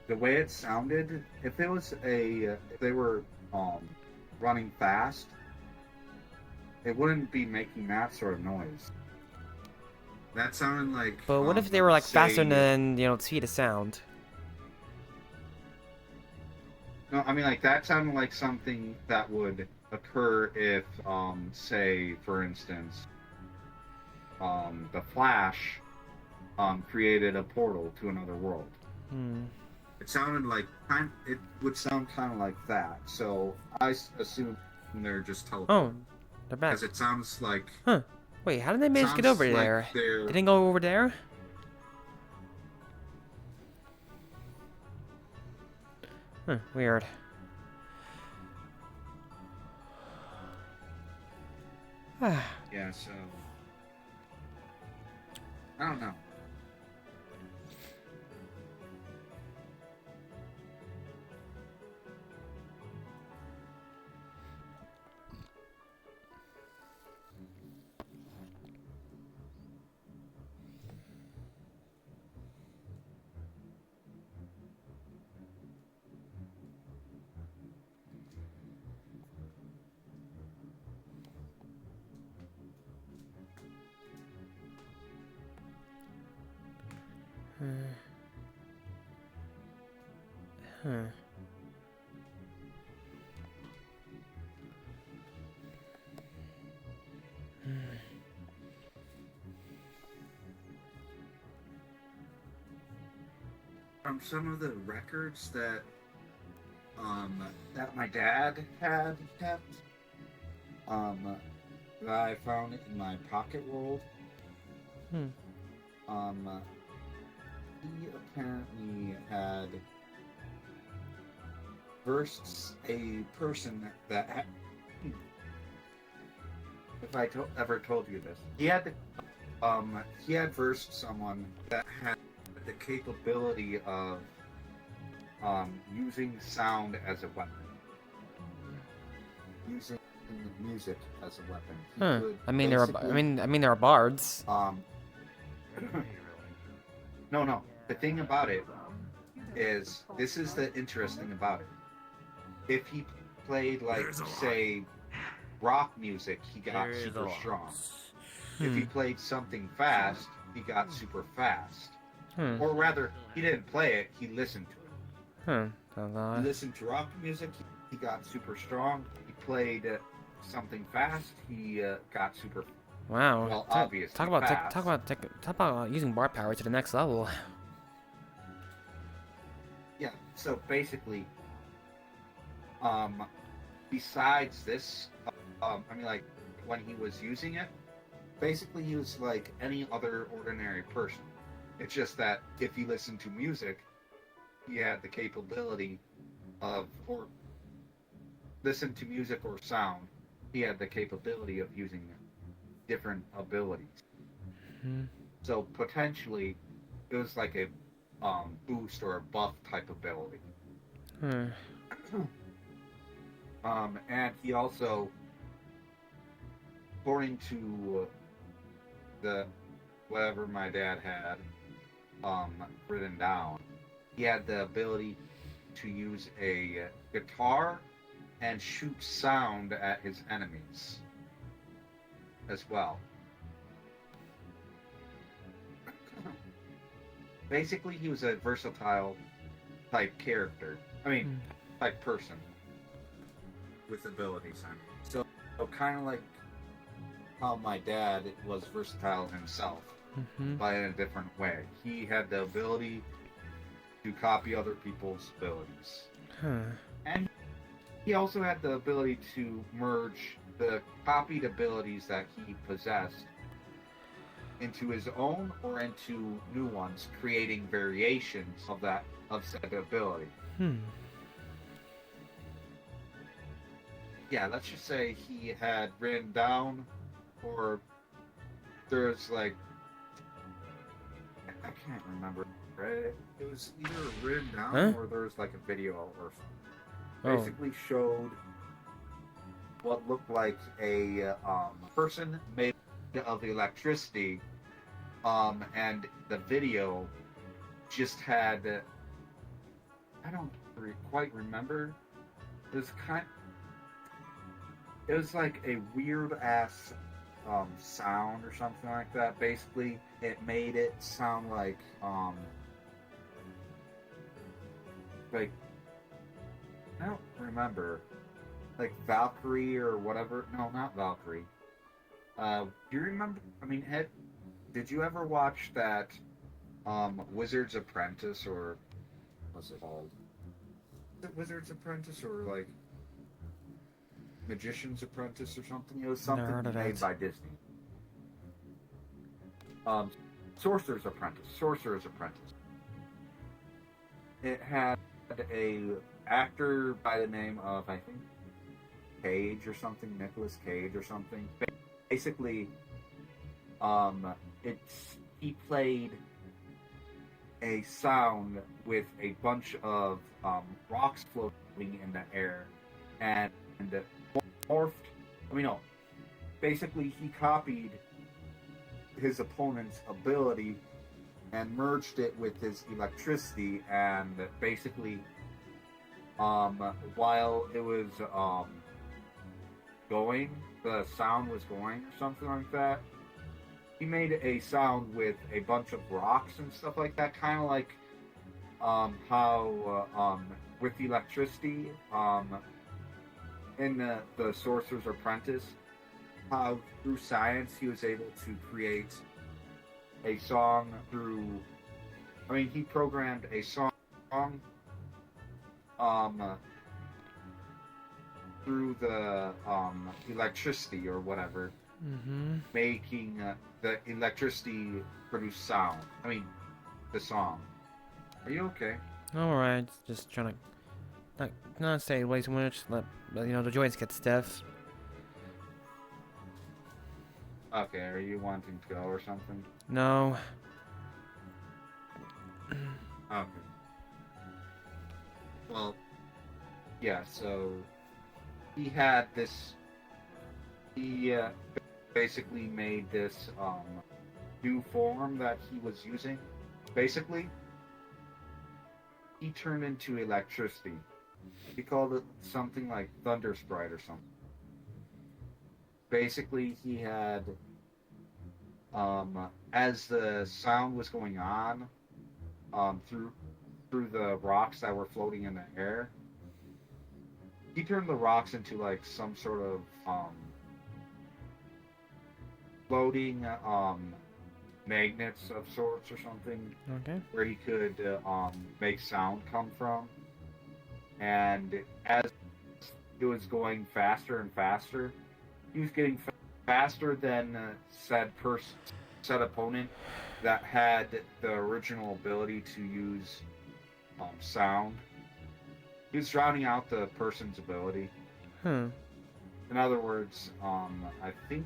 the way it sounded, if they were running fast, it wouldn't be making that sort of noise. That sounded like... But what if they were like faster than, speed of sound? No, I mean, like, that sounded like something that would occur if, say, for instance, the Flash, created a portal to another world. It sounded like, it would sound kind of like that, so I assume they're just teleporting. Oh, they're back. Because it sounds like... Huh. Wait, how did they manage to get over sounds like there? they're- They didn't go over there? Huh, weird. Yeah, so... I don't know. Huh. From some of the records that that my dad had kept, that I found in my pocket world, he apparently had versed a person that had, if I ever told you this, he had versed someone that had the capability of using sound as a weapon, using music as a weapon. He Huh. could I mean, there are bards. No. The thing about it is, this is the interesting about it. If he played, like, say, rock music, he got super strong. If he played something fast, he got super fast. Or rather, he didn't play it, he listened to it. He listened to rock music, he got super strong. He played something fast, he got super... Wow. Well, obviously Talk about fast. using bar power to the next level. Yeah, so basically, besides this, I mean, like, when he was using it, basically he was like any other ordinary person. It's just that if he listened to music, he had the capability of, or listened to music or sound, he had the capability of using different abilities. So potentially, it was like a boost or a buff type ability. And he also, according to the whatever my dad had written down, he had the ability to use a guitar and shoot sound at his enemies as well. Basically, he was a versatile type character. I mean, type person with abilities. So kind of like how my dad was versatile himself, but in a different way. He had the ability to copy other people's abilities. And he also had the ability to merge the copied abilities that he possessed into his own or into new ones, creating variations of said ability. Yeah, let's just say he had written down, or there's like, I can't remember. Right? It was either written down or there was like a video or basically showed what looked like a person made of electricity, and the video just had, I don't quite remember. It was like a weird ass sound or something like that. Basically, it made it sound like I don't remember, like Valkyrie or whatever. No, not Valkyrie. Do you remember? I mean, did you ever watch that Wizard's Apprentice, or what's it called? Is it Wizard's Apprentice or like Magician's Apprentice or something? It was something made by Disney. Sorcerer's Apprentice. It had a actor by the name of, I think, Cage or something, Nicolas Cage or something. Basically, he played a sound with a bunch of rocks floating in the air, and morphed. Basically, he copied his opponent's ability and merged it with his electricity, and basically, while it was going, the sound was going, or something like that. He made a sound with a bunch of rocks and stuff like that, kind of like how with electricity in the Sorcerer's Apprentice, how through science he was able to create a song he programmed a song through the electricity or whatever, making the electricity produce sound. The song. Are you okay? Alright, just trying to not say way too much, let the joints get stiff. Okay, are you wanting to go or something? No. Okay. Well, yeah, so he had this, he basically made this new form that he was using. Basically, he turned into electricity. He called it something like Thunder Sprite or something. Basically, he had, as the sound was going on, through the rocks that were floating in the air, he turned the rocks into like some sort of floating magnets of sorts or something. Okay. Where he could make sound come from. And as it was going faster and faster, he was getting faster than said opponent that had the original ability to use sound. He was drowning out the person's ability. Hmm. In other words, I think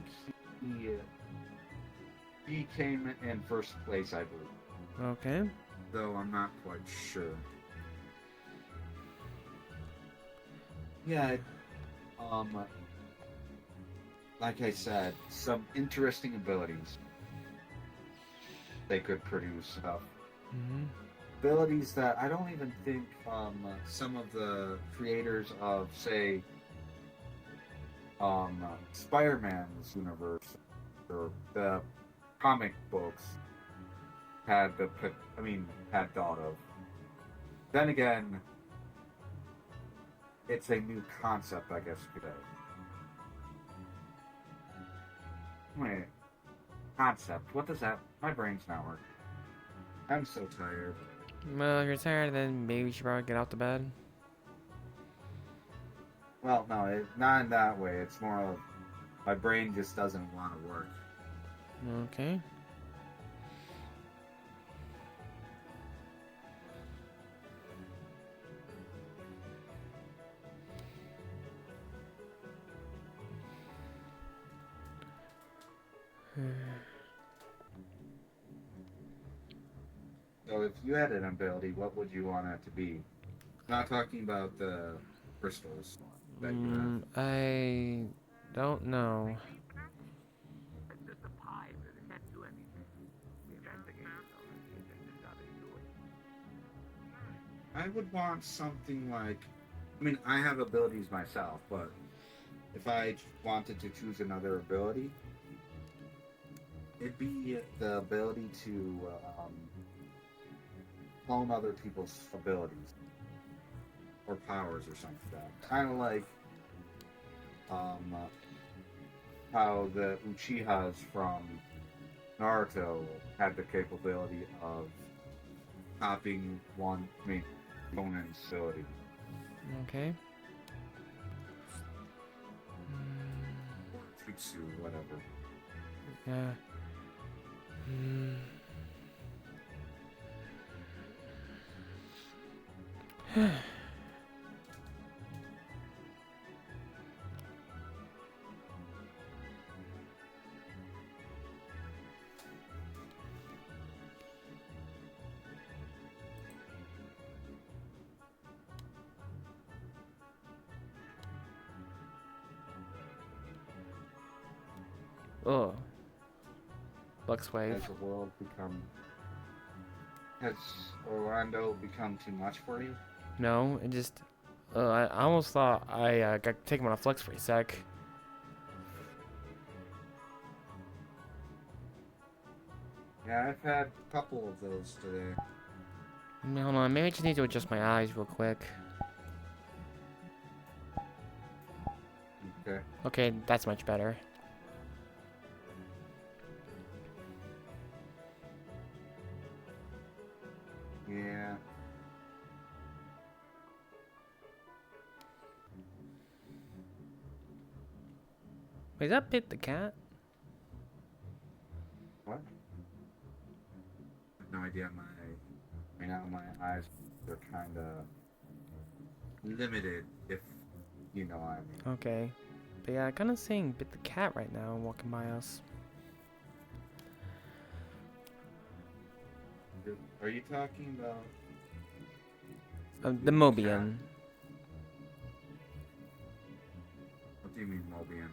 he came in first place, I believe. Okay. Though I'm not quite sure. Yeah, like I said, some interesting abilities they could produce stuff. Mm-hmm. Abilities that I don't even think some of the creators of, say, Spider-Man's universe or the comic books had thought of. Then again, it's a new concept, I guess, today. Wait, concept? What does that? My brain's not working. I'm so tired. Well, if you're tired, then maybe you should probably get out the bed. Well, no, not in that way. It's more of my brain just doesn't want to work. Okay. So if you had an ability, what would you want it to be? Not talking about the crystals that you have. I don't know. I would want something like, I mean, I have abilities myself, but if I wanted to choose another ability, it'd be the ability to clone other people's abilities or powers or something like that. Kind of like how the Uchihas from Naruto had the capability of copying opponent's ability. Okay. Jutsu, whatever. Yeah. Oh. Lux wave. Has the world become... Has Orlando become too much for you? No, it just... I almost thought I got taken on a flex for a sec. Yeah, I've had a couple of those today. Hold on, maybe I just need to adjust my eyes real quick. Okay. Okay, that's much better. Yeah. Wait, is that Bit the cat? What? I have no idea. My eyes are kind of limited, if you know what I mean. Okay. But yeah, I'm kind of seeing Bit the cat right now walking by us. Are you talking about... The Mobian. What do you mean, Mobian?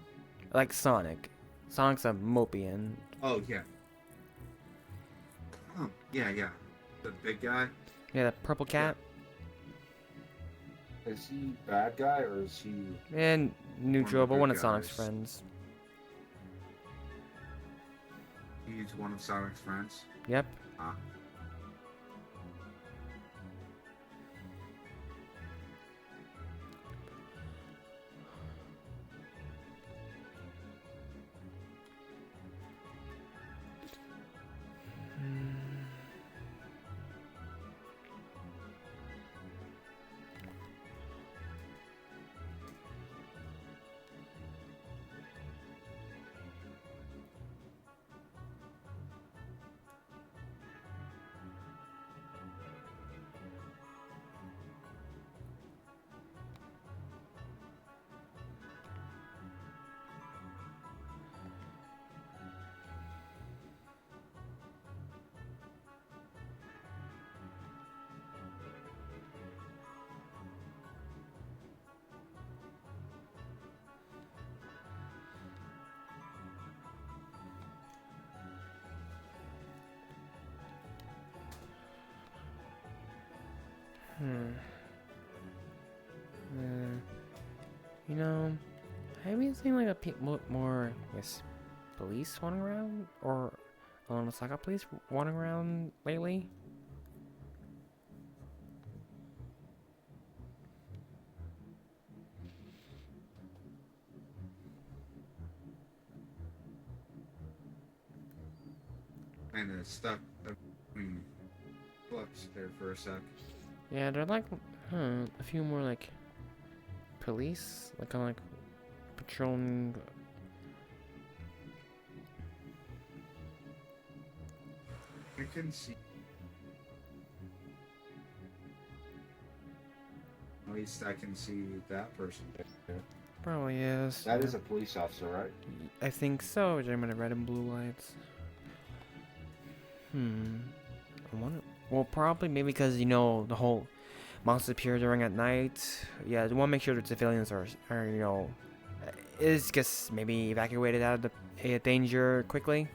Like Sonic. Sonic's a Mobian. Oh, yeah. Oh, yeah. The big guy? Yeah, the purple cat. Is he bad guy, or is he... And neutral, but one of good Sonic's guys? friends. He's one of Sonic's friends? Yep. Ah. You know, have you seen like more, I guess, police wandering around, or Orlandosaka police wandering around lately? Kind of stuck between flux there for a sec. Yeah, they're like, a few more like police, like kind of like patrolling. I can see. At least I can see that person there. Probably is. That is a police officer, right? I think so. Judging by the red and blue lights. I wonder. Well, probably maybe because the whole monsters appear during at night. Yeah, they want to make sure that civilians are is just maybe evacuated out of the danger quickly.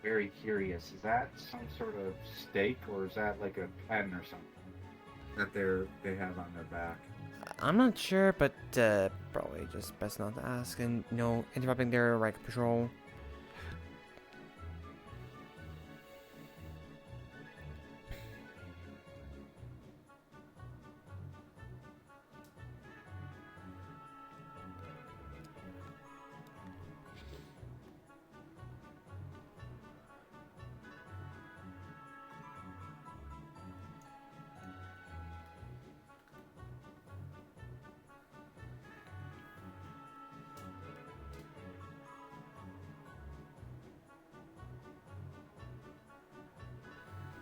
Very curious. Is that some sort of stake, or is that like a pen or something that they have on their back? I'm not sure, but probably just best not to ask and interrupting their like patrol.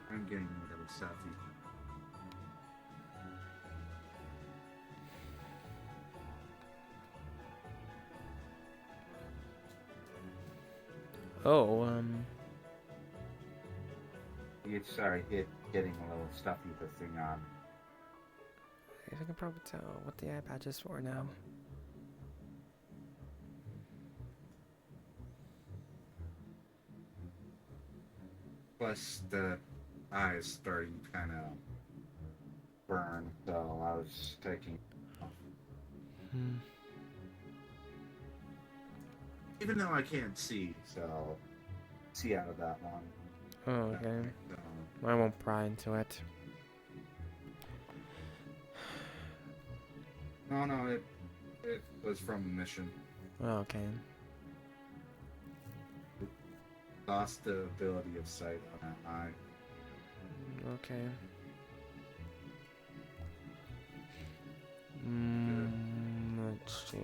I'm getting a little sappy. Oh, Sorry, getting a little stuffy with the thing on. I can probably tell what the eye patch is for now. Plus the eyes starting to kind of burn, so I was taking. Even though I can't see, so see out of that one. Oh, okay. I won't pry into it. No, it was from a mission. Oh, okay. Lost the ability of sight on that eye. Okay. Let's see.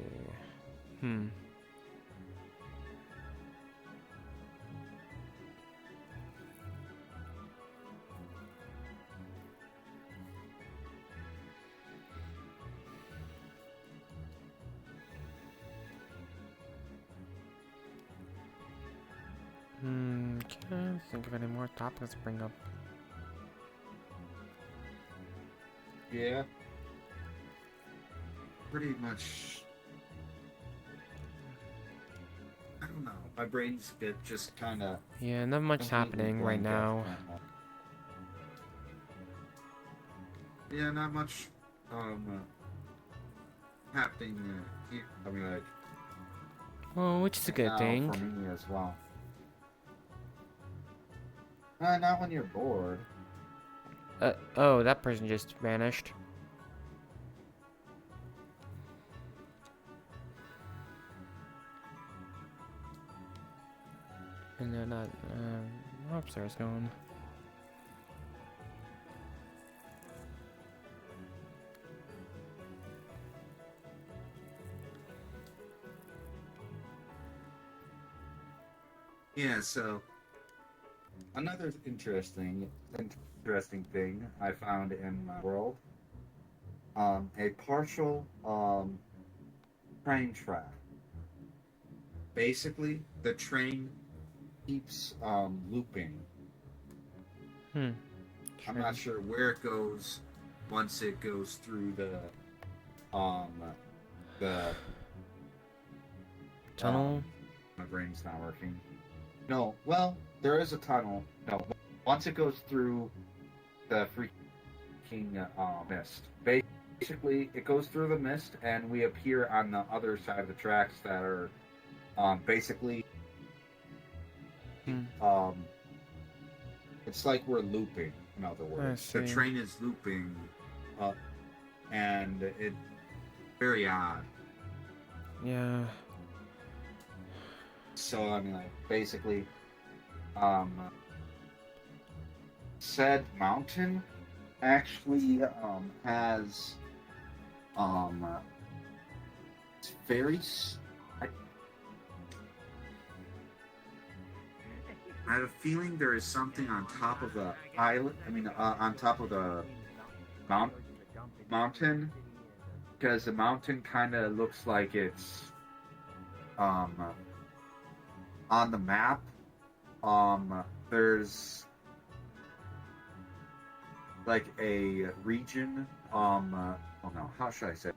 Can't think of any more topics to bring up. Yeah. Pretty much. I don't know. My brain's just kind of. Yeah, not much happening right now. Yeah, not much. Happening. I mean, like. Well, which is a good thing. For me as well. Not when you're bored. Oh, that person just vanished. And they're not, upstairs going. Yeah, so. Another interesting thing I found in my world, a partial train track. Basically, the train keeps looping. I'm not sure where it goes once it goes through the tunnel. My brain's not working. No, well, there is a tunnel. No, once it goes through the freaking mist. Basically, it goes through the mist, and we appear on the other side of the tracks that are basically it's like we're looping. In other words, the train is looping, and it's very odd. Yeah. So I mean, like, basically, said mountain actually has it's very. I have a feeling there is something on top of the island. I mean, on top of the mountain, because the mountain kind of looks like it's on the map. There's like a region. Oh no, how should I say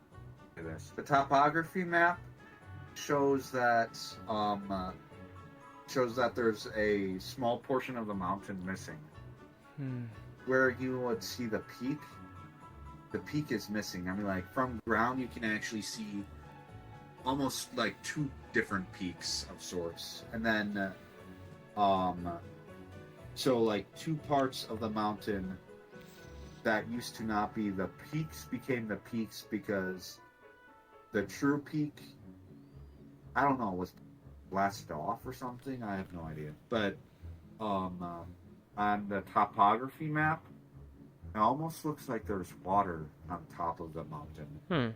this? The topography map shows that there's a small portion of the mountain missing. Where you would see the peak is missing. I mean, like, from ground you can actually see almost like two different peaks of sorts. And then so like two parts of the mountain that used to not be the peaks became the peaks because the true peak, I don't know, was blasted off or something. I have no idea. But on the topography map, it almost looks like there's water on top of the mountain.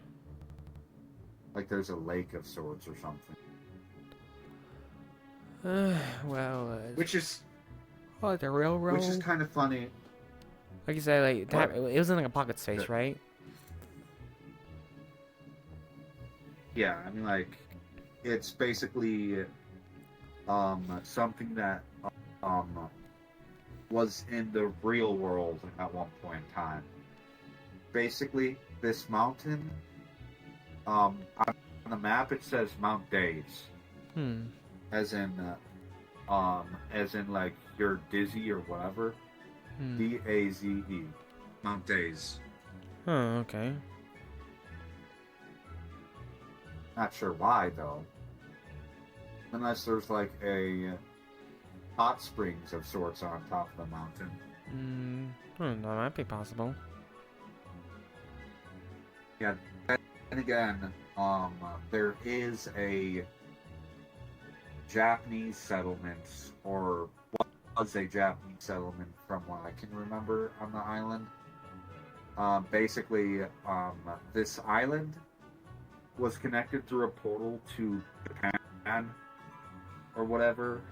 Like there's a lake of sorts or something. Well, which is the railroad. Which is kind of funny. Like you said, like that, it was in like a pocket space, right? Yeah, I mean, like, it's basically something that was in the real world at one point in time. Basically, this mountain, on the map it says Mount Daze. As in like you're dizzy or whatever. D-A-Z-E. Mount Daze. Oh, okay. Not sure why though. Unless there's like a hot springs of sorts on top of the mountain. That might be possible. Yeah. And again, there is a Japanese settlement, or was a Japanese settlement from what I can remember on the island. Basically, this island was connected through a portal to Japan or whatever.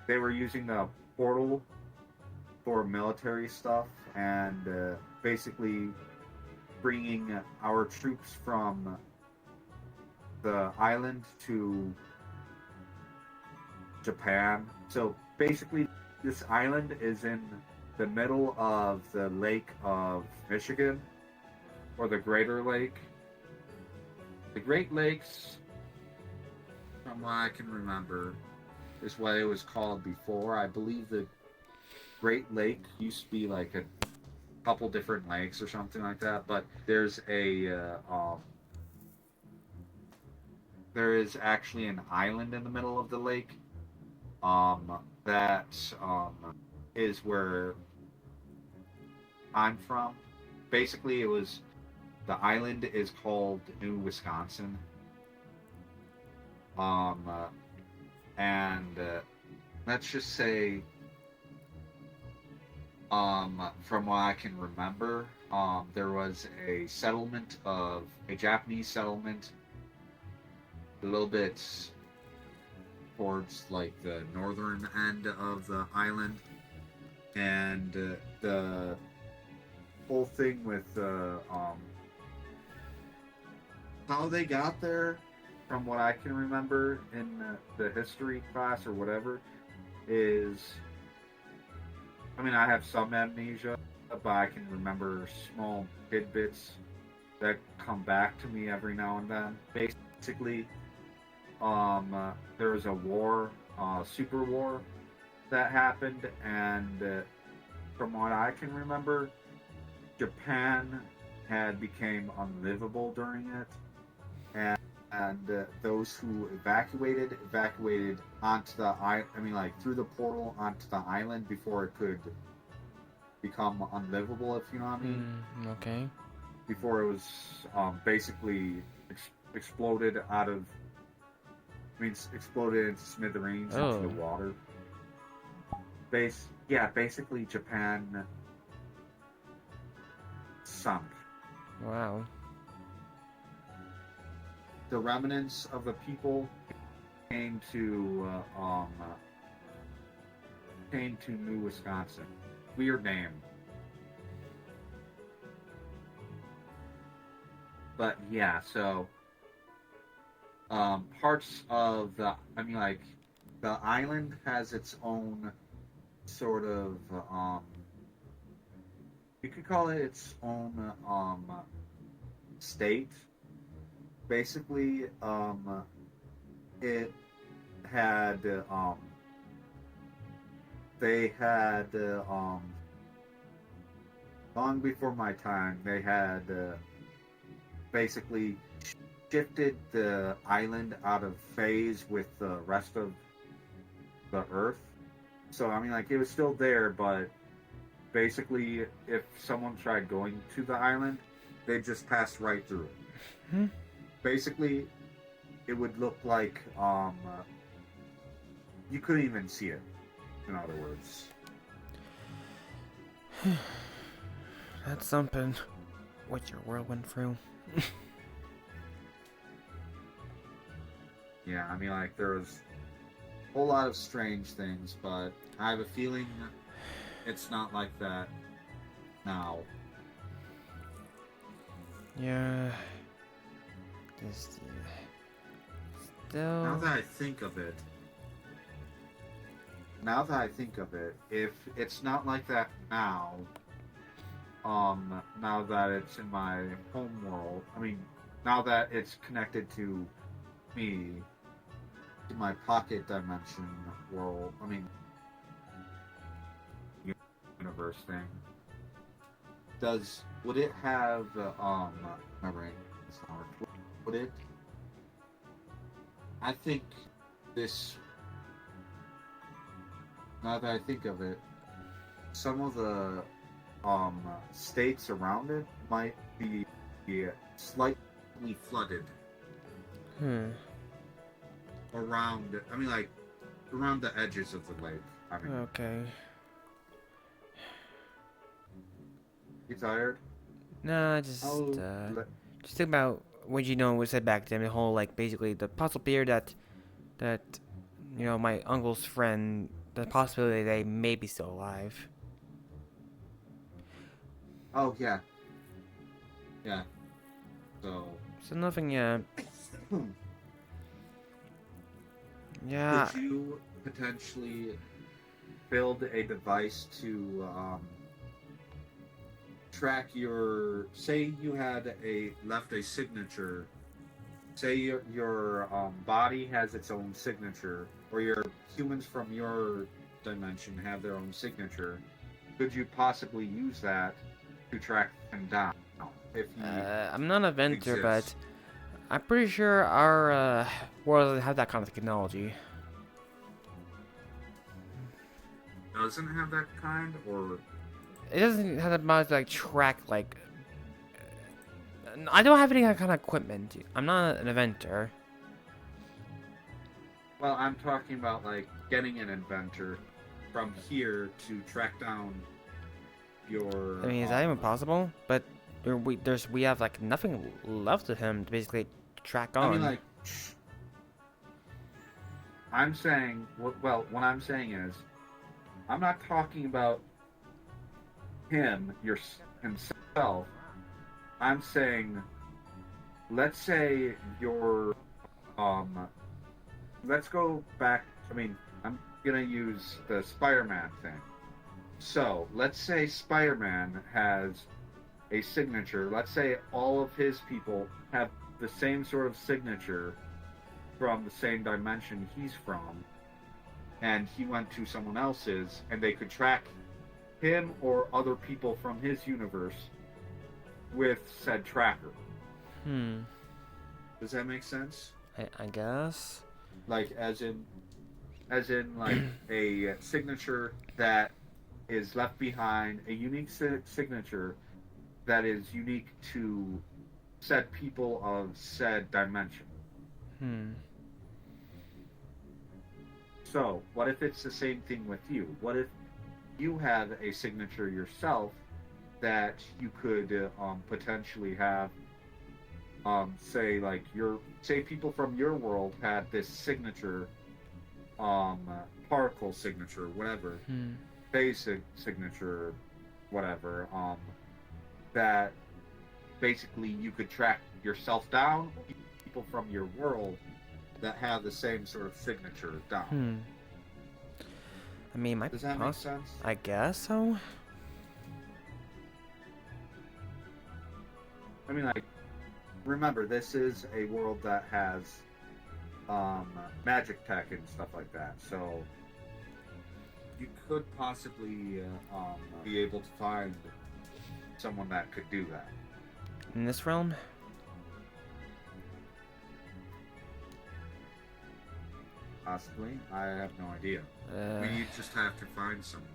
They were using the portal for military stuff and basically bringing our troops from the island to Japan. So basically, this island is in the middle of the Lake of Michigan, or the Greater Lake. The Great Lakes, from what I can remember, is what it was called before. I believe the Great Lake used to be like a couple different lakes or something like that, but there's a there is actually an island in the middle of the lake that is where I'm from. Basically, the island is called New Wisconsin. And let's just say, from what I can remember, there was a Japanese settlement a little bit towards like the northern end of the island, and the whole thing with how they got there, from what I can remember in the history class or whatever, is, I mean, I have some amnesia, but I can remember small tidbits that come back to me every now and then. Basically, there was a war, super war, that happened, and from what I can remember, Japan had became unlivable during it, and those who evacuated onto the through the portal onto the island before it could become unlivable, if you know what I mean. Okay. Before it was basically exploded exploded into smithereens into the water. Basically Japan sunk. Wow. The remnants of the people came to New Wisconsin. Weird name. But yeah, so parts of the the island has its own sort of you could call it its own state. Basically, it had they had long before my time, they had basically shifted the island out of phase with the rest of the Earth. So it was still there, but basically, if someone tried going to the island, they just passed right through it. Basically, it would look like you couldn't even see it. In other words, that's something. What your world went through. Yeah, there was a whole lot of strange things, but I have a feeling it's not like that now. Yeah. Still. Now that I think of it, if it's not like that now, now that it's in my home world, now that it's connected to me, to my pocket dimension world, universe thing, would it have, my brain is not working. Would it? I think this, now that I think of it, some of the states around it might be slightly flooded. Around, around the edges of the lake. Okay. You tired? Nah, just think about what was said back then. The whole basically the possible fear that my uncle's friend, the possibility they may be still alive. Oh yeah. Yeah. So nothing. Yeah. Yeah. Could you potentially build a device to track your? Say you had left a signature. Say your body has its own signature, or your humans from your dimension have their own signature. Could you possibly use that to track them down? If you I'm not a vendor, but I'm pretty sure our world doesn't have that kind of technology. Doesn't have that kind, or it doesn't have that much track I don't have any kind of equipment. I'm not an inventor. Well, I'm talking about getting an inventor from here to track down your. Is that even possible? But we have nothing left of him to basically track on. I'm saying, what I'm saying is, I'm not talking about himself. I'm saying, let's say you're, let's go back. I'm gonna use the Spider-Man thing. So let's say Spider-Man has a signature. Let's say all of his people have the same sort of signature from the same dimension he's from, and he went to someone else's, and they could track him or other people from his universe with said tracker. Does that make sense? I guess. Like, as in like a signature that is left behind, a unique signature that is unique to said people of said dimension. So, what if it's the same thing with you? What if you have a signature yourself that you could potentially have, say, like, say people from your world had this signature, particle signature, whatever, basic signature, whatever, that basically you could track yourself down, people from your world that have the same sort of signature down. I mean, does that make sense? I guess so. I mean, like, remember, this is a world that has magic tech and stuff like that, so you could possibly be able to find someone that could do that. In this realm? Possibly. I have no idea. You just have to find someone.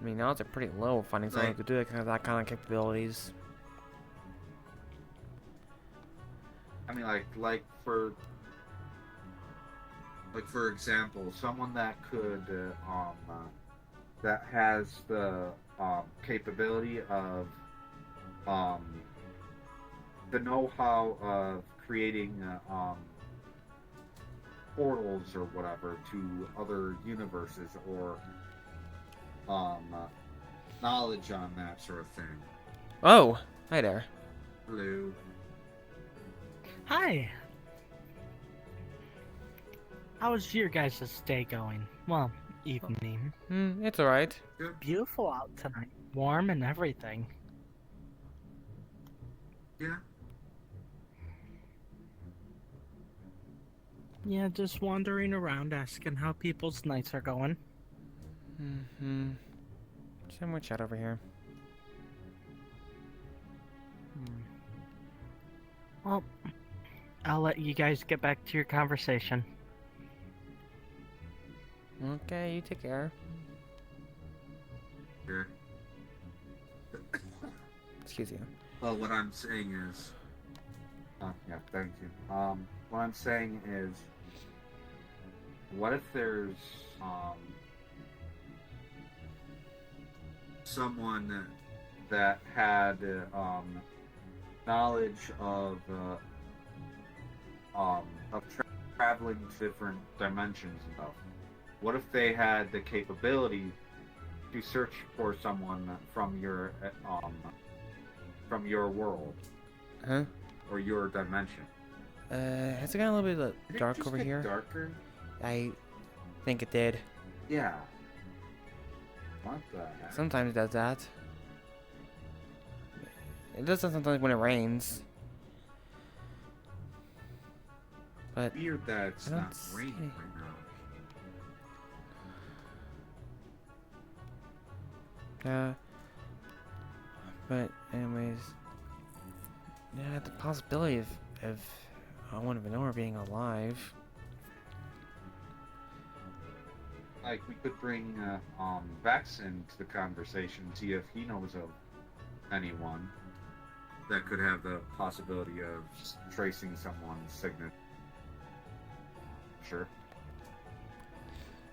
I mean, odds are pretty low finding someone who could do that kind of capabilities. I mean, like for example, someone that could that has the capability of the know-how of creating portals or whatever to other universes, or knowledge on that sort of thing. Oh, hi there. Hello. Hi. How was your guys' day going? Well, evening. It's alright. Beautiful out tonight. Warm and everything. Yeah. Yeah, just wandering around asking how people's nights are going. So much chat over here. Well, I'll let you guys get back to your conversation. Okay, you take care. Yeah. Excuse you. Well, what I'm saying is... yeah, thank you. What I'm saying is... What if there's, someone that had, knowledge of traveling to different dimensions and stuff? What if they had the capability to search for someone from your world? Huh? Or your dimension? Has it gotten a little bit dark over here? Darker? I think it did. Yeah. What the heck? Sometimes it does that. It does that sometimes when it rains. But weird that it's not raining right now. But anyways, yeah, the possibility of I wouldn't even know her being alive. Like, we could bring Vex into the conversation, see if he knows of anyone that could have the possibility of tracing someone's signature. Sure.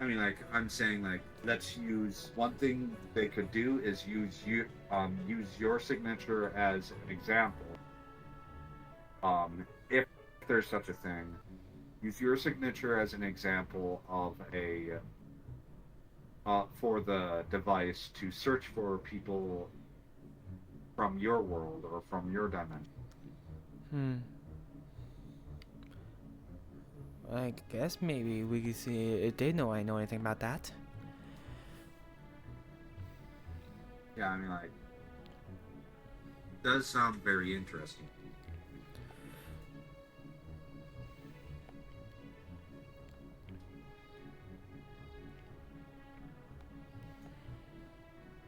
I mean, like, I'm saying, like, let's use one thing they could do is use your signature as an example. If there's such a thing, use your signature as an example of a for the device to search for people from your world or from your dimension. I guess maybe we could see if they know I know anything about that. Yeah, I mean, like, does sound very interesting.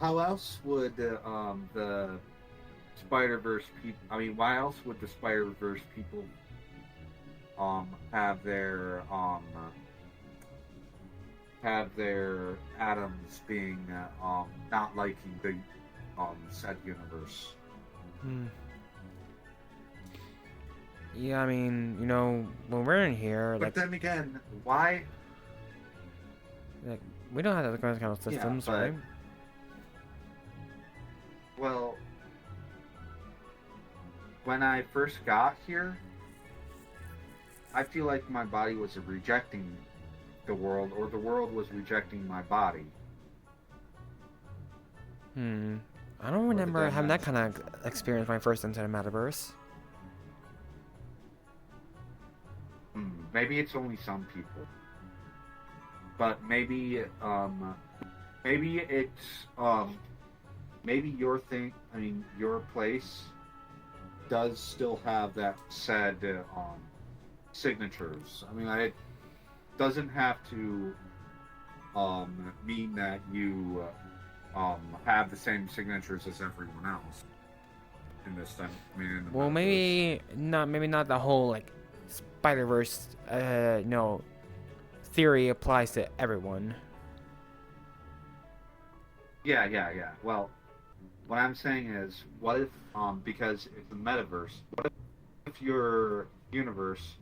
how else would the Spider-Verse people? I mean, why else would the Spider-Verse people have their atoms being not liking the said universe? Yeah, I mean, you know, when we're in here, But like, then again, why? like we don't have those kind of systems, but- right? Well, when I first got here, I feel like my body was rejecting the world, or the world was rejecting my body. I don't remember having that kind of experience when I first entered the metaverse. Maybe it's only some people, but maybe it's maybe your thing. I mean, your place does still have that said signatures. I mean, it doesn't have to mean that you have the same signatures as everyone else in this time. I mean, in the Well, metaverse. maybe not the whole like Spider-Verse, no, theory applies to everyone. Yeah. Well, what I'm saying is, what if, because it's a metaverse, what if your universe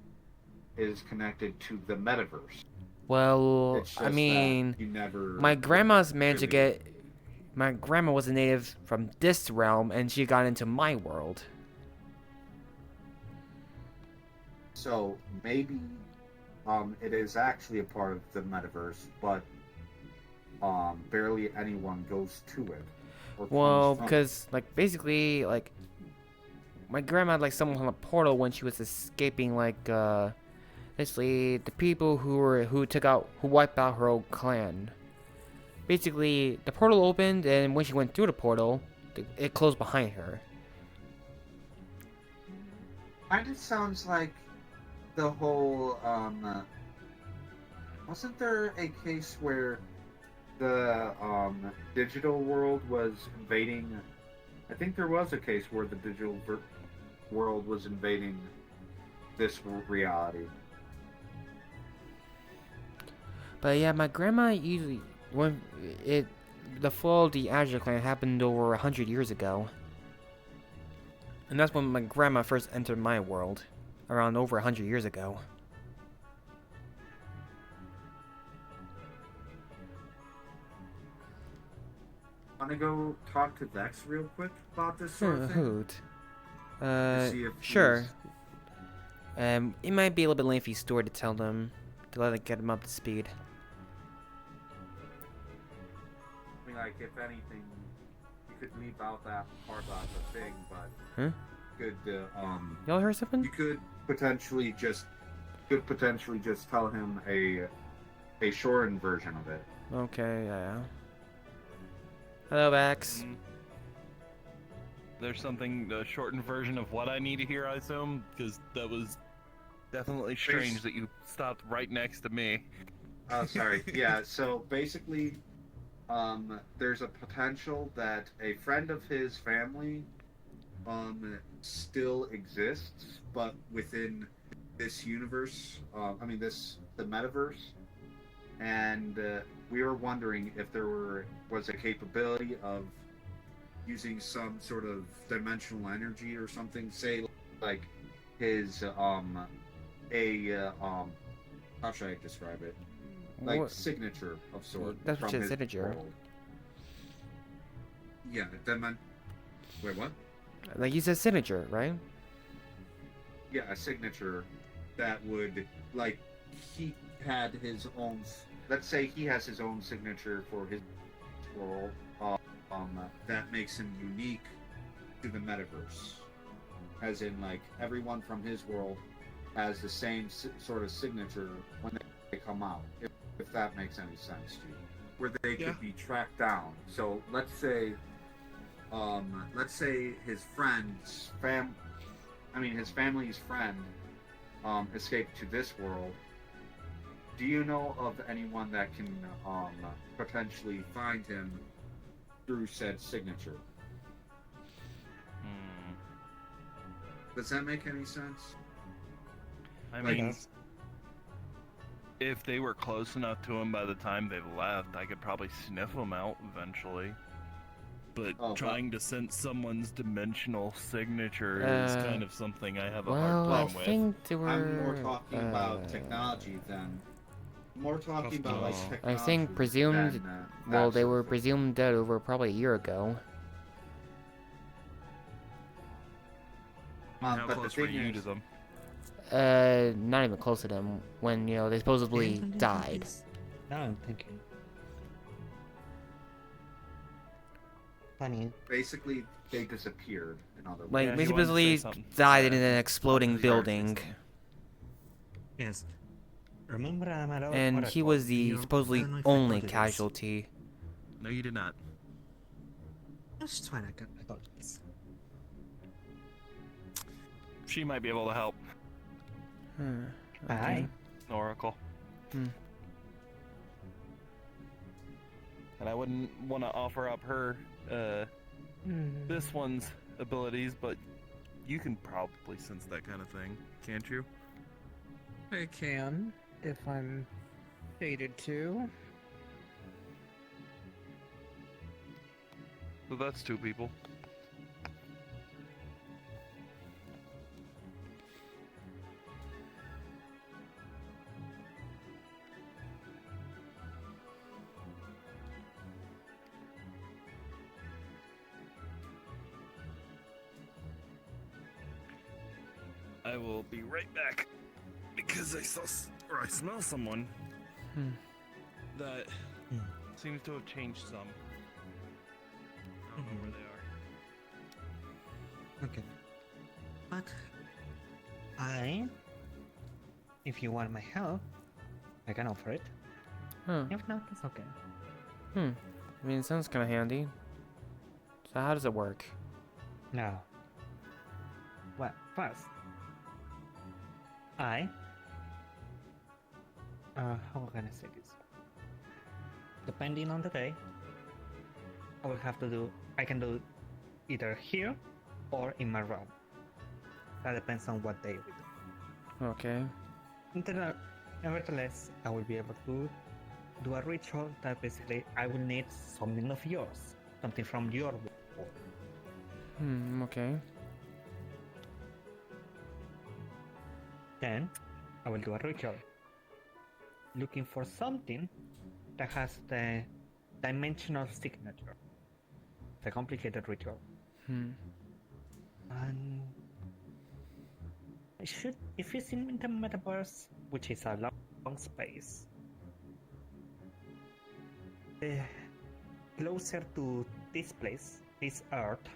is connected to the metaverse? Well, It's I just mean, that you never my grandma's managed to really- get. My grandma was a native from this realm, and she got into my world. So maybe it is actually a part of the metaverse, but barely anyone goes to it. Or Well, comes from it. because like basically like my grandma had like someone on a portal when she was escaping like basically the people who wiped out her old clan. Basically, the portal opened, and when she went through the portal, it closed behind her. Kind of sounds like the whole wasn't there a case where the digital world was invading? I think there was a case where the digital world was invading this reality. But yeah, my grandma usually the fall of the Azure clan happened over 100 years ago. And that's when my grandma first entered my world, around over 100 years ago. Want to go talk to Vex real quick about this sort of thing? Hoot. see if Sure. It might be a little bit lengthy story to tell them, to let it get them up to speed. I mean, like, if anything, you could leave out that part about the thing, but Huh? could Y'all heard something? you could potentially just tell him a shortened version of it. Okay, yeah. Hello, Vax. There's something, a shortened version of what I need to hear, I assume? Because that was definitely strange that you stopped right next to me. Oh, sorry. Yeah, so basically, there's a potential that a friend of his family still exists, but within this universe, the metaverse, and we were wondering if there was a capability of using some sort of dimensional energy or something, say like his how should I describe it? Like What? signature of sort. That's from what his signature. world. Yeah, wait, what? Like you said, signature, right? Yeah, a signature that would, like, he had his own. Let's say he has his own signature for his world. That makes him unique to the metaverse. As in, like, everyone from his world has the same sort of signature when they come out. If that makes any sense to you, where they could be tracked down. So let's say his family's friend escaped to this world. Do you know of anyone that can potentially find him through said signature. Does that make any sense? I mean, if they were close enough to him by the time they left, I could probably sniff them out eventually. But trying to sense someone's dimensional signature is kind of something I have a hard time with. I'm more talking about technology than... More talking about like technology. I think presumed. Well, they were presumed dead over probably a year ago. How close were you to them? Not even close to them. When they supposedly died. Now I'm thinking. Funny. Basically, they disappeared. In other words. Like they supposedly died in an exploding building. Yes. Remember, And he was the supposedly only casualty. No, you did not. That's fine. I got this. She might be able to help. Hi. Oracle. And I wouldn't want to offer up her, this one's abilities, but you can probably sense that kind of thing, can't you? I can, if I'm fated to. So that's 2 people. I will be right back because I I smell someone that seems to have changed some. I don't know where they are. Okay. But if you want my help, I can offer it. If not, it's okay. I mean, it sounds kind of handy. So how does it work? Now, well, first, how can I say this? Depending on the day, I can do either here or in my room. That depends on what day we do. Okay. Nevertheless, I will be able to do a ritual that basically I will need something of yours, something from your world. Okay. Then I will do a ritual looking for something that has the dimensional signature. It's a complicated ritual. And if it's in the metaverse, which is a long space, the closer to this place, this Earth,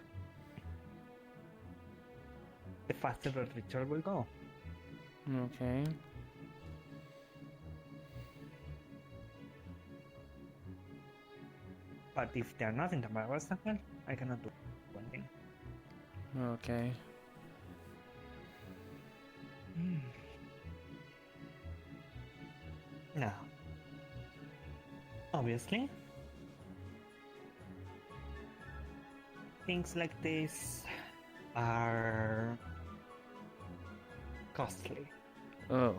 the faster the ritual will go. Okay. But if they're not in the metaverse, then I cannot do one thing. Okay. Now, obviously, things like this are costly. Oh.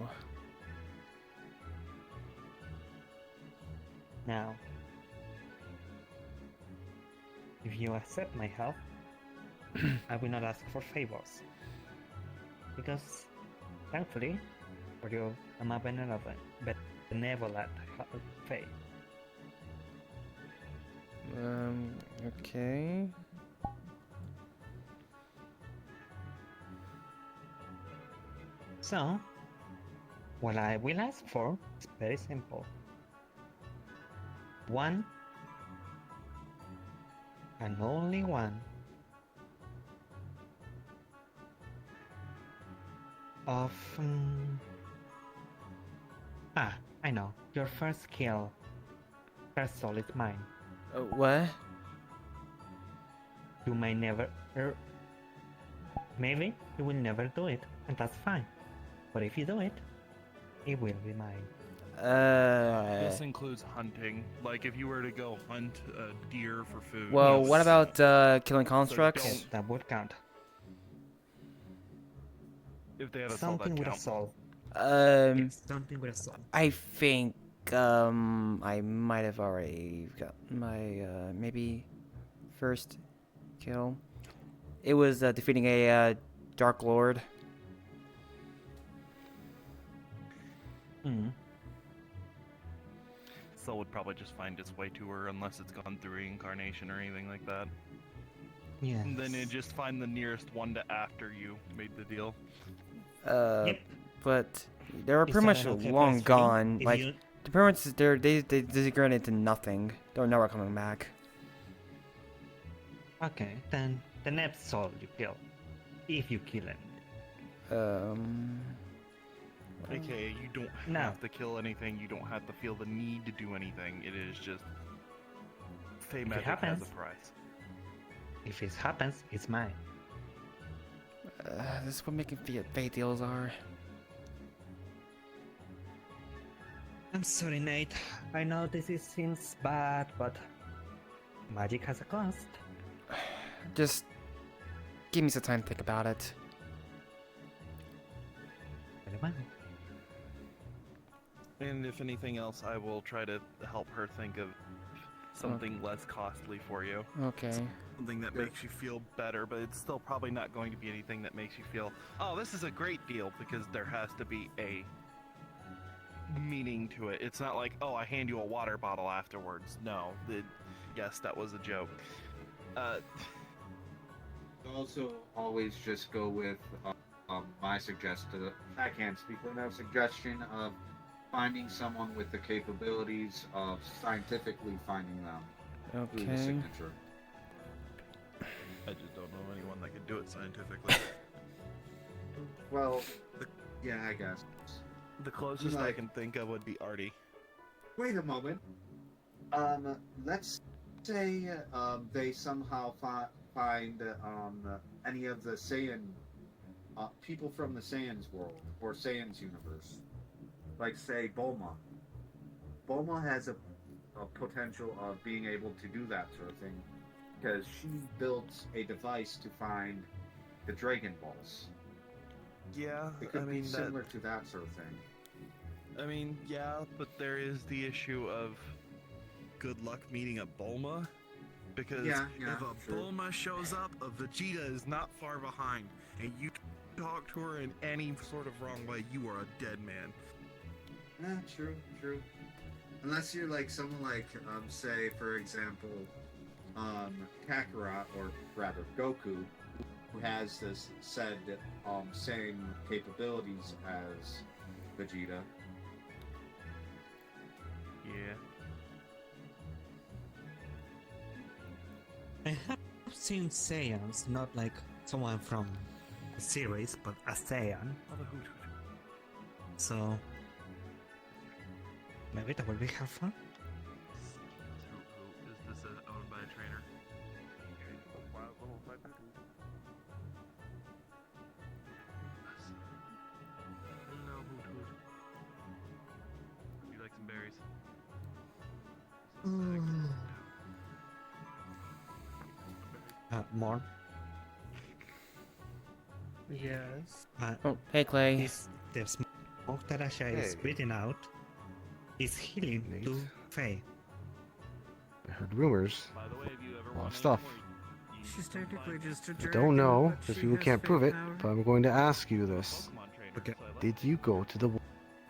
Now, if you accept my help, I will not ask for favors. Because, thankfully, for you, I'm a benevolent fate. Okay. So, what I will ask for is very simple. One, and only one, of... I know. Your first kill. First soul is mine. What? You may never... maybe you will never do it, and that's fine. But if you do it, it will be mine. This includes hunting. Like if you were to go hunt a deer for food. Well, yes. what about killing constructs? Yes, that would count. If they had a soul, Something that with a counts. soul. Something with a soul. I think I might have already got my maybe first kill. It was defeating a Dark Lord. Soul would probably just find its way to her unless it's gone through reincarnation or anything like that. Yeah. And then it just find the nearest one to after you made the deal. But they were Is pretty that much an okay long place for you? gone. If Like you- the parents, they disintegrated into nothing. They're never coming back. Okay, then the next soul you kill, if you kill him. AKA, you don't No. have to kill anything. You don't have to feel the need to do anything. It is just Fey magic has happens. a price. If it happens, it's mine. This is what making fate deals are. I'm sorry, Nate. I know seems bad, but magic has a cost. Just give me some time to think about it. Very well. And if anything else, I will try to help her think of something less costly for you. Okay. Something that makes you feel better, but it's still probably not going to be anything that makes you feel, oh, this is a great deal, because there has to be a meaning to it. It's not like, oh, I hand you a water bottle afterwards. No. Yes, that was a joke. Also, always just go with my suggestion. I can't speak for no suggestion of finding someone with the capabilities of scientifically finding them through the Okay. signature. I just don't know anyone that could do it scientifically. Well, yeah, I guess. The closest I can think of would be Artie. Wait a moment. Let's say they somehow find any of the Saiyan people from the Saiyan's world or Saiyan's universe, like say Bulma. Bulma has a potential of being able to do that sort of thing because she built a device to find the Dragon Balls. Yeah, It could I mean be similar to that sort of thing. I mean, yeah, but there is the issue of good luck meeting a Bulma. Because Yeah, if a true. Bulma shows up, a Vegeta is not far behind. And you talk to her in any sort of wrong way, you are a dead man. True. Unless you're like someone like, say, for example, Kakarot, or rather Goku, who has this said same capabilities as Vegeta. Yeah. I have seen Saiyans, not like someone from the series, but a Saiyan. So maybe that would be helpful. Is this owned by a trainer? No, Hoot. You like some berries? More. Yes. Oh, hey Clay. Is the smoke that Asha is Hey. breathing out is healing Nate? to Faye. I heard rumors. By the way, have you ever A lot won of stuff. She's technically just a I jerk. don't know, but because she people has can't prove fake it, power. but I'm going to ask you this. Okay. Did you go to the...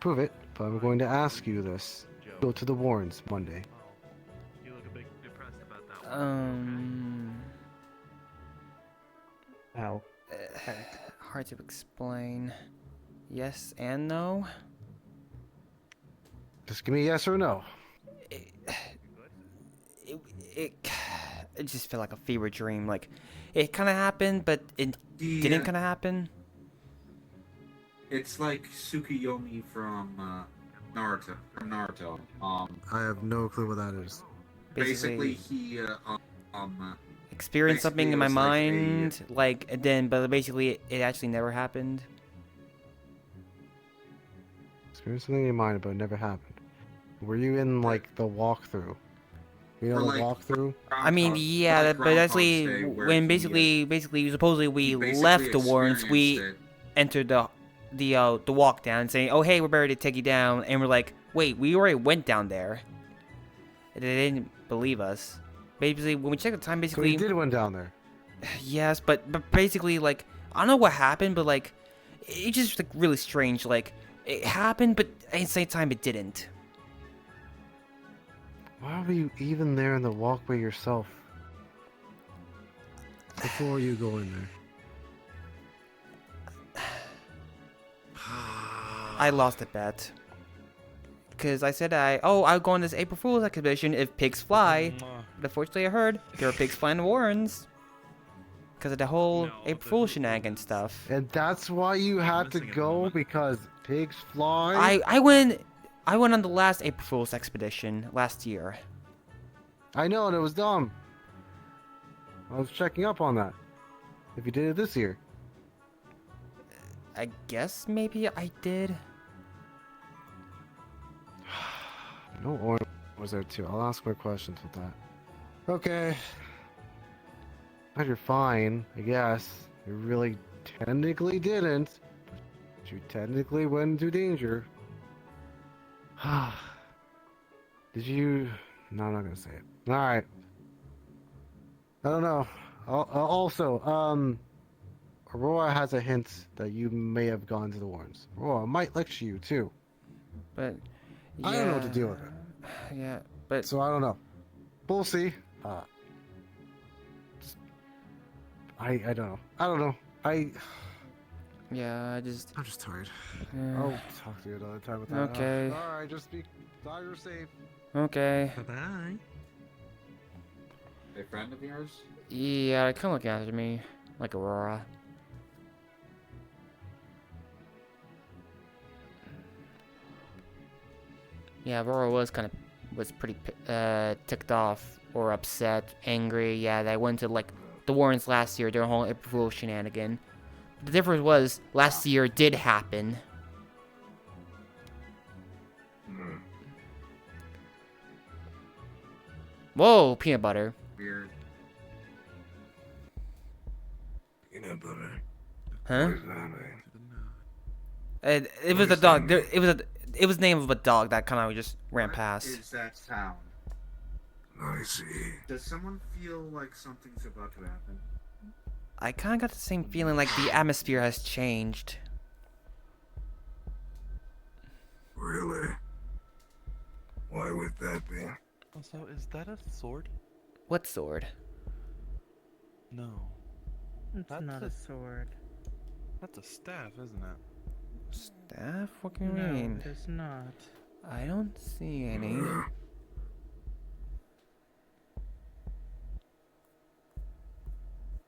Prove it, but I'm going to ask you this. Go to the Warrens Monday. You look a bit depressed about that one. Ow. Hard to explain. Yes and no. Just give me a yes or no. It just felt like a fever dream. Like it kind of happened, but it didn't kind of happen. It's like Tsukuyomi from Naruto. I have no clue what that is. Basically, he Experienced something in my basically it was mind, like and then, but basically it actually never happened. Experience something in your mind, but it never happened. Were you in like the walkthrough? You know For, the like, walkthrough? I mean, Groundhog- yeah, like but Groundhog's actually, Day, where when he, basically, supposedly we basically left the Warrens, we experienced entered the walk down, saying, "Oh, hey, we're ready to take you down," and we're like, "Wait, we already went down there." And they didn't believe us. Basically, when we checked the time, So basically, you did went down there. yes, but basically, like, I don't know what happened, but like, it just like really strange. Like, it happened, but at the same time, it didn't. Why were you even there in the walkway yourself? Before you go in there. I lost a bet. Because I said I'll go on this April Fool's expedition if pigs fly. But unfortunately I heard there are pigs flying the Warrens. Because of the whole April Fool's shenanigans stuff. And that's why you had to go, because pigs fly? I went on the last April Fool's expedition last year. I know, and it was dumb. I was checking up on that. If you did it this year. I guess maybe I did. No orange was there too. I'll ask more questions with that. Okay. Glad you're fine, I guess. You really technically didn't. But you technically went into danger. Did you... No, I'm not gonna say it. Alright. I don't know. Also, Aurora has a hint that you may have gone to the Warrens. Aurora might lecture you too. But... I don't know what to deal with it. Yeah, but... So I don't know. We'll see. I don't know. I don't know. Yeah, I'm just tired. I'll talk to you another time with that. Okay. Alright, just be... Glad you're safe. Okay. Bye-bye. A friend of yours? Yeah, kind of look after me. Like Aurora. Yeah, Aurora was pretty ticked off or upset, angry. Yeah, that I went to like the Warrens last year during the whole April Fool's shenanigan. The difference was last year did happen. Whoa, peanut butter. Weird. Peanut butter. Huh? What is that, man? It was a dog. It was the name of a dog that kind of just ran past. What is that sound? I see. Does someone feel like something's about to happen? I kind of got the same feeling like the atmosphere has changed. Really? Why would that be? So is that a sword? What sword? No. It's not a sword. That's a staff, isn't it? Staff? What can you No, mean? it is not. I don't see any.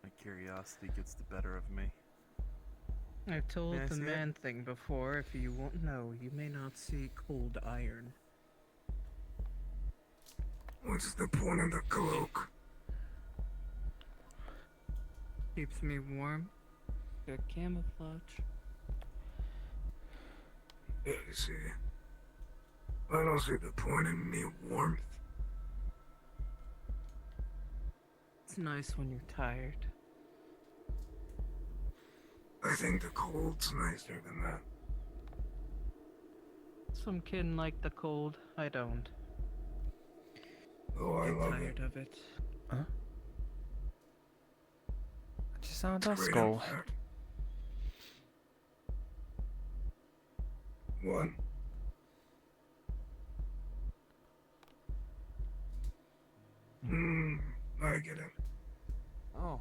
My curiosity gets the better of me. I've told May I the see it? man thing before. If you won't know, you may not see cold iron. What's the point of the cloak? Keeps me warm. Good camouflage. I see. I don't see the point in me warmth. It's nice when you're tired. I think the cold's nicer than that. Some kid like the cold. I don't. Oh, I Get love tired it. of it. Huh? I just sound a Great skull. impact. One. I get it. Oh.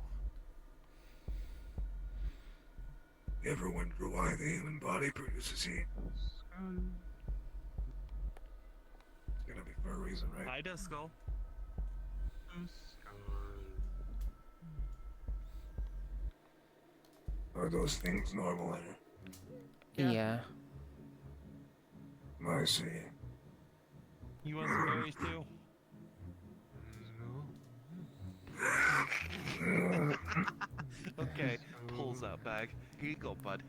You ever wonder why the human body produces heat? It's gotta be for a reason, right? Hi, Duskull. Are those things normal in her? Yeah. I see. You want some berries too? Okay, pulls out bag. Here you go, bud.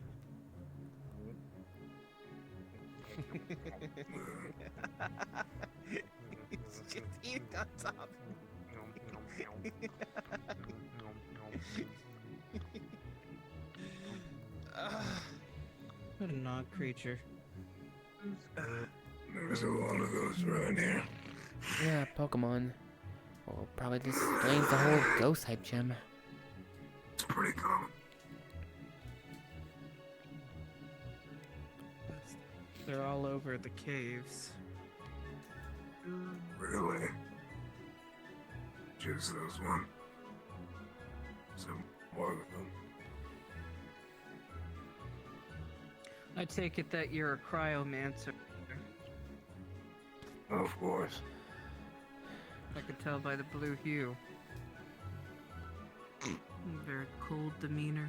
He's just eating on top. What an odd creature. There's a lot of those around here. Yeah, Pokemon. Well, probably this explains the whole ghost type gem. It's pretty common. They're all over the caves. Really? Just those one. Some more of them. I take it that you're a cryomancer. Of course. I could tell by the blue hue. Very cold demeanor.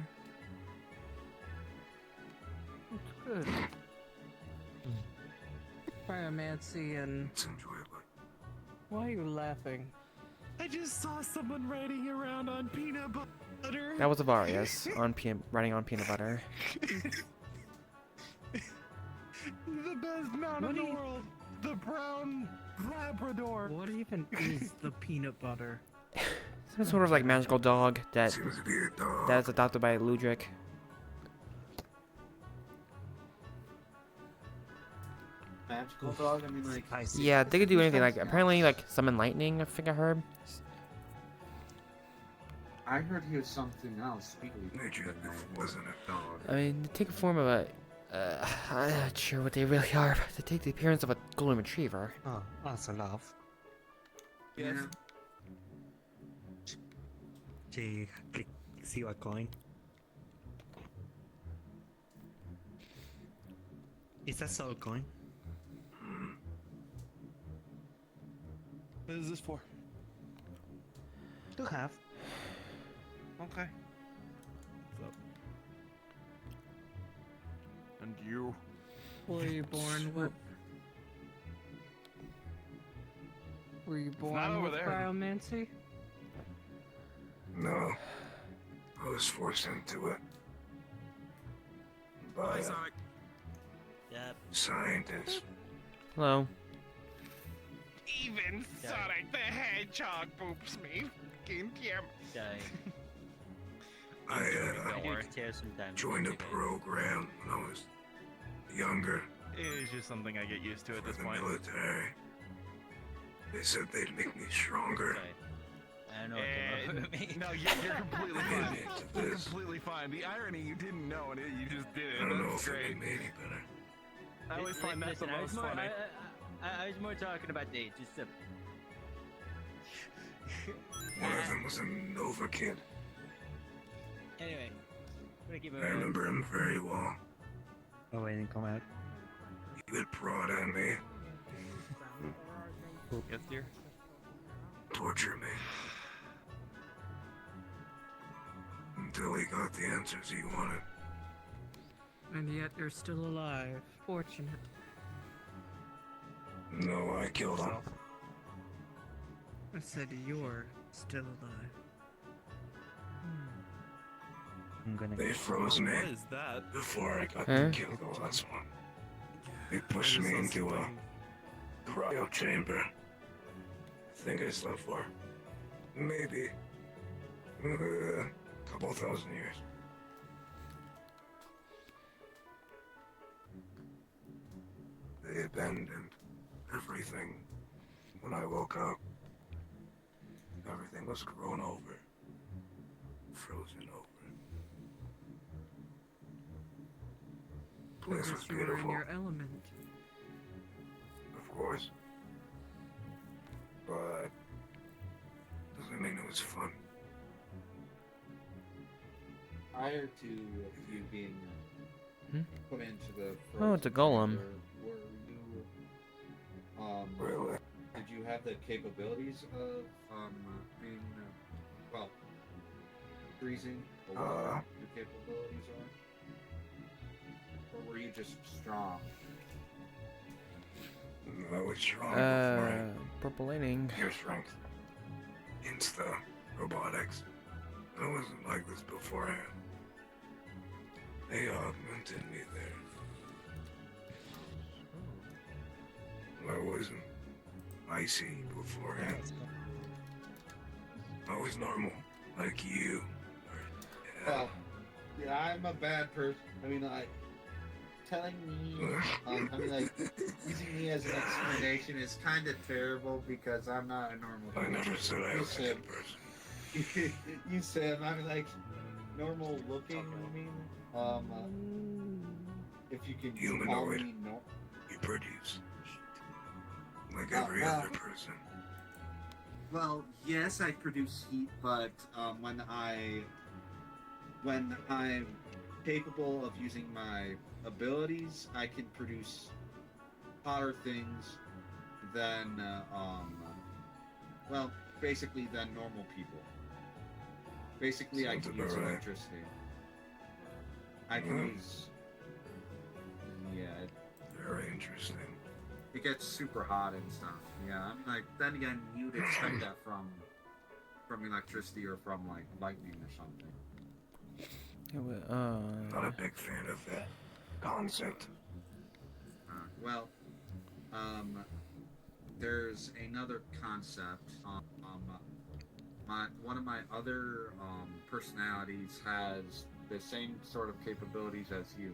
It's good. Cryomancy and... It's enjoyable. Why are you laughing? I just saw someone riding around on peanut butter. That was a bar, yes. Riding on peanut butter. The best mount in the world. The brown Labrador. What even is the peanut butter? Some sort of like magical dog that that's adopted by Ludwig. Magical dog? I mean, like... Yeah, they could do anything. Like apparently, like summon lightning. I think I heard. I heard he was something else. Nature wasn't a dog. I mean, they take the form of a. I'm not sure what they really are, but they take the appearance of a golden retriever. Oh, also love. Yes. See what coin? Is that soul coin? What is this for? To have. Okay. What's up? And you? Were you born with? Were you born not over with there. cryomancy? No. I was forced into it. By a scientist. Hello. Even Sonic the Hedgehog boops me. Fucking damn. I joined a program when I was younger. It's just something I get used to at this The point. military. They said they'd make me stronger. I don't know what the movie. No, you're completely fine. Into You're this. completely fine. The irony, you didn't know and you just did it. I don't know That's if it great. made me any better. I always find that the Listen, most funny. I was more talking about the just the. One of them was a Nova kid. Anyway, I'm gonna keep I moving on. remember him very well. Oh, I didn't come out. He would prod at me, Yes, dear. torture me. Until he got the answers he wanted. And yet you're still alive. Fortunate. No, I killed him. I said you're still alive. I'm gonna. They froze me What is that? before I got Huh? to kill the last one. They pushed me into a cryo chamber. I think I slept for maybe a couple thousand years. They abandoned everything when I woke up. Everything was grown over, frozen over. Place was Because you were in beautiful, your element. of course, but doesn't mean it was fun. Prior to you being put into the Oh, it's a golem. were you Really? did you have the capabilities of being well freezing or what your capabilities are? Or were you just strong? I was strong before Purple lightning. your strength. Insta robotics. I wasn't like this beforehand. They augmented me there. wasn't icy beforehand. I was normal, like you. Well, yeah, I'm a bad person. I mean, like, telling me, I mean, like, using me as an explanation is kind of terrible because I'm not a normal person. I never said I was a good person. You said, I mean, like, normal looking, I mean, if you can call Humanoid. me no. You produce. Like every other person. Well, yes, I produce heat, but when I'm capable of using my abilities, I can produce hotter things than, well, basically than normal people. Basically, I can use electricity. I can use, yeah. Very interesting. It gets super hot and stuff. Yeah, I'm like, then again, you'd expect that from electricity or from like lightning or something. Not a big fan of that concept. Well, there's another concept. One of my other personalities has the same sort of capabilities as you.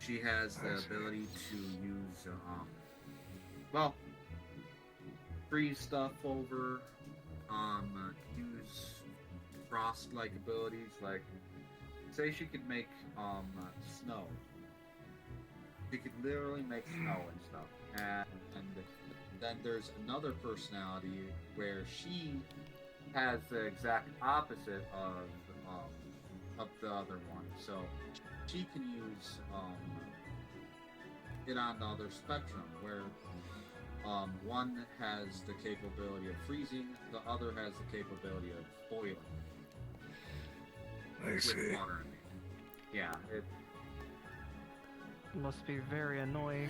She has the ability to use, well, freeze stuff over, use frost-like abilities, like, say she could make, snow. She could literally make snow and stuff. And then there's another personality where she has the exact opposite of the other one. So she can use it on the other spectrum, where one has the capability of freezing, the other has the capability of boiling. I see. With water in it. Yeah, it Must be very annoying.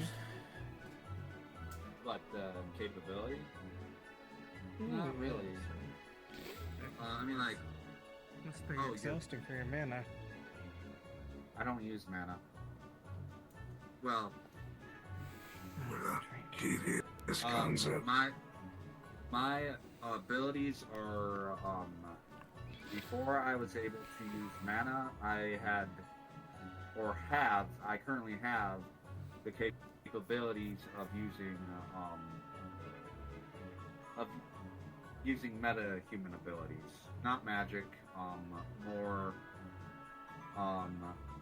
What, the capability? Not really. I mean, like... Must be exhausting for your mana. I don't use mana. Well... This concept. My abilities are, before I was able to use mana, I currently have the capabilities of using meta-human abilities. Not magic, more,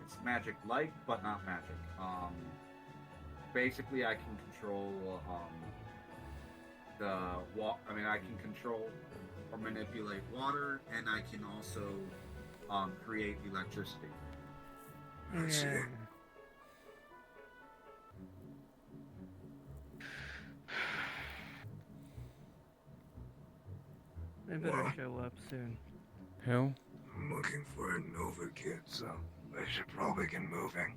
it's magic-like, but not magic. Basically, I can control, I can control or manipulate water, and I can also, create electricity. I see. They better show up soon. Who? I'm looking for a Nova kid, so I should probably get moving.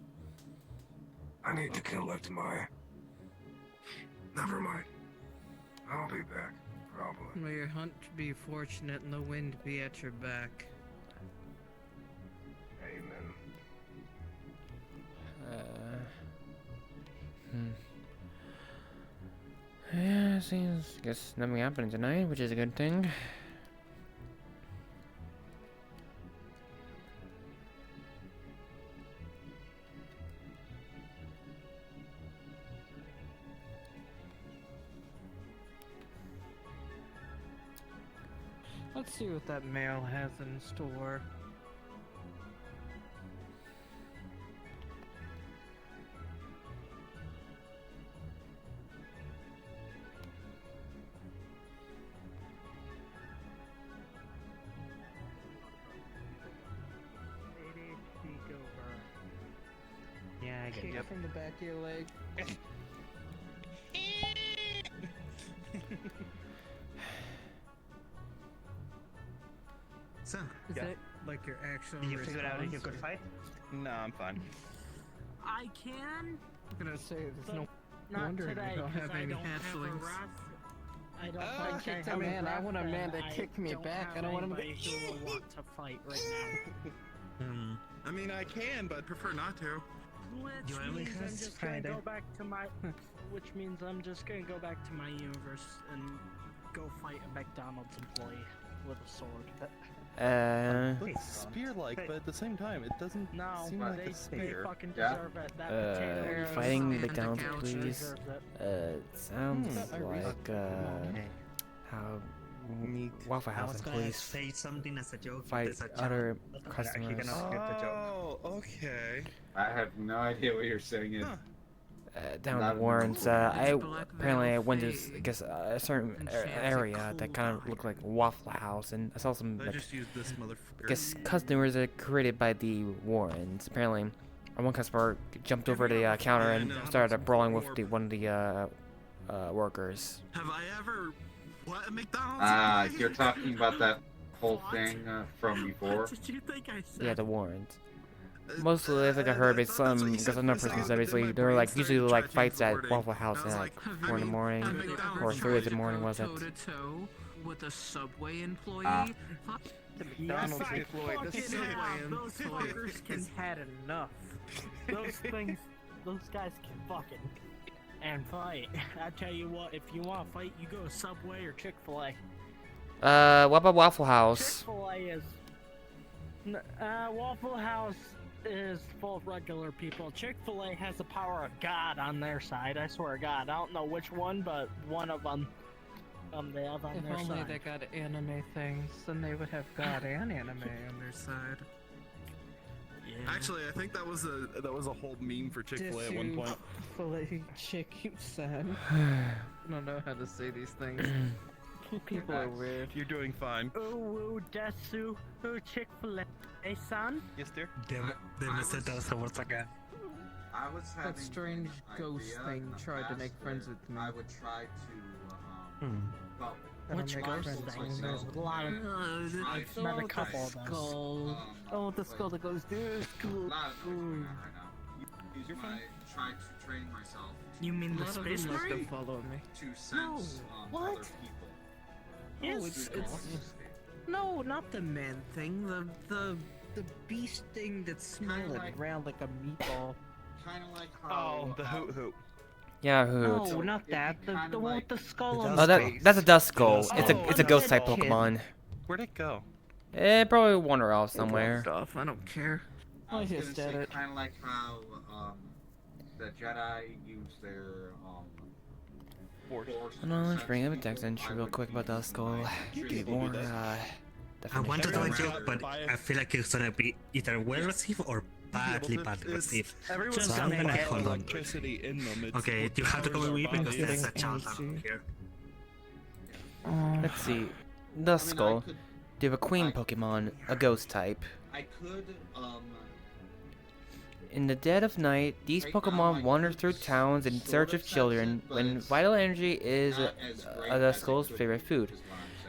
I need to collect my... Never mind. I'll be back, probably. May your hunt be fortunate and the wind be at your back. Amen. Yeah, seems, guess nothing happening tonight, which is a good thing. Let's see what that mail has in store. Yeah, I get Kick it. from the back of your leg. So, Is it like your actual Did you figure out if you response, could or- fight? No, I'm fine. I can. I'm gonna say there's But no not wonder today, you don't 'cause have I any don't have a hatchlings. I don't I think kicked I a have man. I wrath, want a man and to kick me don't back. I have don't want him to anybody who will want to fight right now. I mean, I can, but I'd prefer not to. Which only means I'm has just gonna Friday. go back to my. Which means I'm just gonna go back to my universe and go fight a McDonald's employee with a sword. It's spear-like, but at the same time, it doesn't seem like a they spear. fucking deserve it. That potato is Fighting fucking McDonald's couch employees. deserves it. Sounds like how Waffle I House was gonna employees say something as a joke. fight as a joke, other but I customers. actually cannot get the joke. Oh, okay. I have no idea what you're saying. Is Down not the Warrens. Apparently I went to Fade. I guess a certain area that kind of looked like Waffle House, and I saw some I like, just used this I motherfucker. guess customers that are created by the Warrens. Apparently, one customer jumped over the counter and started brawling with one of the workers. Have I ever what a McDonald's? You're talking about that whole thing from before. What did you think I said? Yeah, the Warrens. Mostly, I think I heard it's because another person said basically there were like usually like fights at Waffle House at like 4 in the morning or 3 in the morning, was it? Toe-to-toe with a Subway employee. Fuck. The McDonald's yes, I employee, the fucking Subway have. Those employee. fuckers can had enough. Those guys can fucking and fight. I tell you what, if you want to fight, you go to Subway or Chick-fil-A. What about Waffle House? Chick-fil-A is. Waffle House is full of regular people. Chick-fil-A has the power of God on their side. I swear to God, I don't know which one, but one of them. They have on If their only side. they got anime things, then they would have God and anime on their side. Actually, I think that was a whole meme for Chick-fil-A at one point. Chick-fil-A chick, you said. I don't know how to say these things. People are weird. You're doing fine. Ooh, Desu, ooh, Chick-fil-A, hey, son? Yes, dear. They said those words again. I was having That strange an ghost idea thing in the tried to past make friends where with me. I would try to well, Which make ghost friends thing? with There's a lot of. I've met a couple of them. Skull. Oh, the skull that goes this a lot of noise going on right now. Use my try to train myself. You mean the A lot of space them must marine? have followed me. To sense what? other people. Yes. Oh, it's no, not the man thing. The beast thing that's smelling round like a meatball. Kind of like how. Oh, the hoot hoot. Yeah, who? No, not that. The one with the skull on Oh, the face. that's a dust skull. Oh, It's a ghost type kid. Pokemon. Where'd it go? It probably wander off somewhere. Off. I don't care. I was just gonna did say it. kind of like how the Jedi use their force. No, let's bring up a text entry real quick about dust skull. Get more I want to do a definition. joke, but I feel like it's gonna be either well received or badly received. Everyone's So I'm got gonna hold on. electricity in them. It's Okay, what you have to go powers with me our because bodies. there's a child out here. Let's see. Dust skull. Do you have a queen Pokemon, a ghost type? I could In the dead of night, these Pokemon wander through towns in search of children when vital energy is a Dust Skull's favorite food.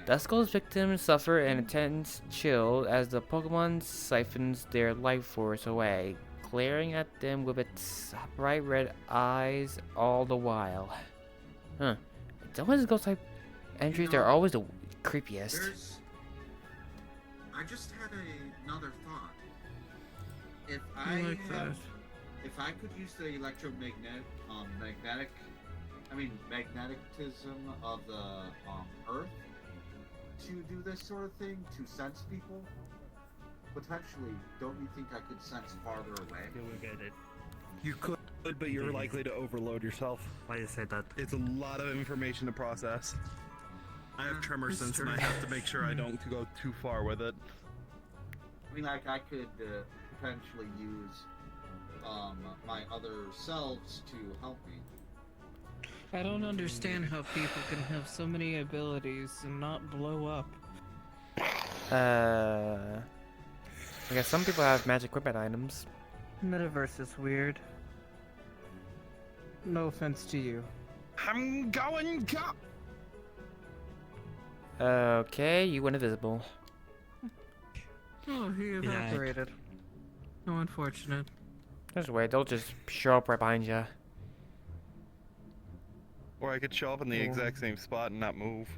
Dust Skull's victims suffer an intense chill as the Pokemon siphons their life force away, glaring at them with its bright red eyes all the while. Huh. It's always ghost type entries are always the creepiest. I just had another thought. If I like that. If I could use the magnetism of the Earth to do this sort of thing, to sense people, potentially, don't you think I could sense farther away? You will get it. You could, but you're likely to overload yourself. Why do you say that? It's a lot of information to process. I have tremor sense and I have to make sure I don't go too far with it. I mean, like, I could potentially use my other selves to help me. I don't understand how people can have so many abilities and not blow up. I guess some people have magic equipment items. Metaverse is weird. No offense to you. I'm going go. Okay, you went invisible. Oh, he evaporated. How unfortunate. Just wait, they'll just show up right behind you. Or I could show up in the exact same spot and not move.